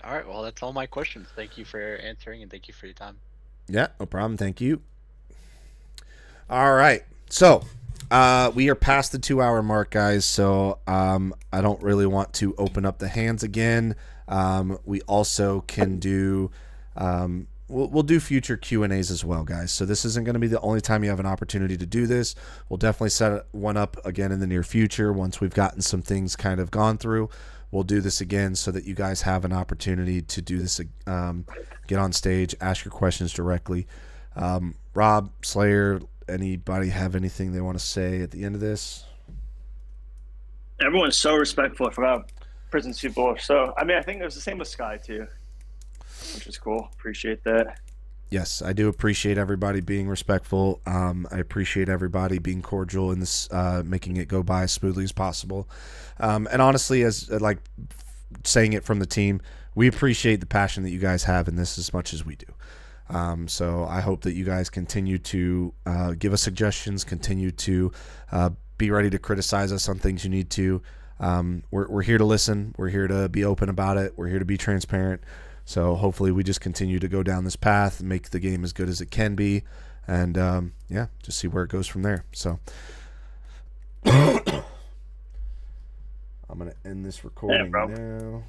U: All right, well, that's all my questions. Thank you for answering and thank you for your time.
A: Yeah, no problem. Thank you. All right. So We are past the 2-hour mark, guys, so I don't really want to open up the hands again. We also can do we'll do future Q&As as well, guys. So this isn't going to be the only time you have an opportunity to do this. We'll definitely set one up again in the near future once we've gotten some things kind of gone through. We'll do this again so that you guys have an opportunity to do this, get on stage, ask your questions directly. Rob, Slayer, anybody have anything they want to say at the end of this?
N: Everyone's so respectful. I forgot Prisons QnA. So, I mean, I think it was the same with Sky, too, which is cool. Appreciate that.
A: Yes, I do appreciate everybody being respectful. I appreciate everybody being cordial in this, making it go by as smoothly as possible. And honestly, as like saying it from the team, we appreciate the passion that you guys have in this as much as we do. So I hope that you guys continue to give us suggestions, continue to be ready to criticize us on things you need to. We're here to listen. We're here to be open about it. We're here to be transparent. So hopefully we just continue to go down this path and make the game as good as it can be. And, yeah, just see where it goes from there. So I'm going to end this recording now.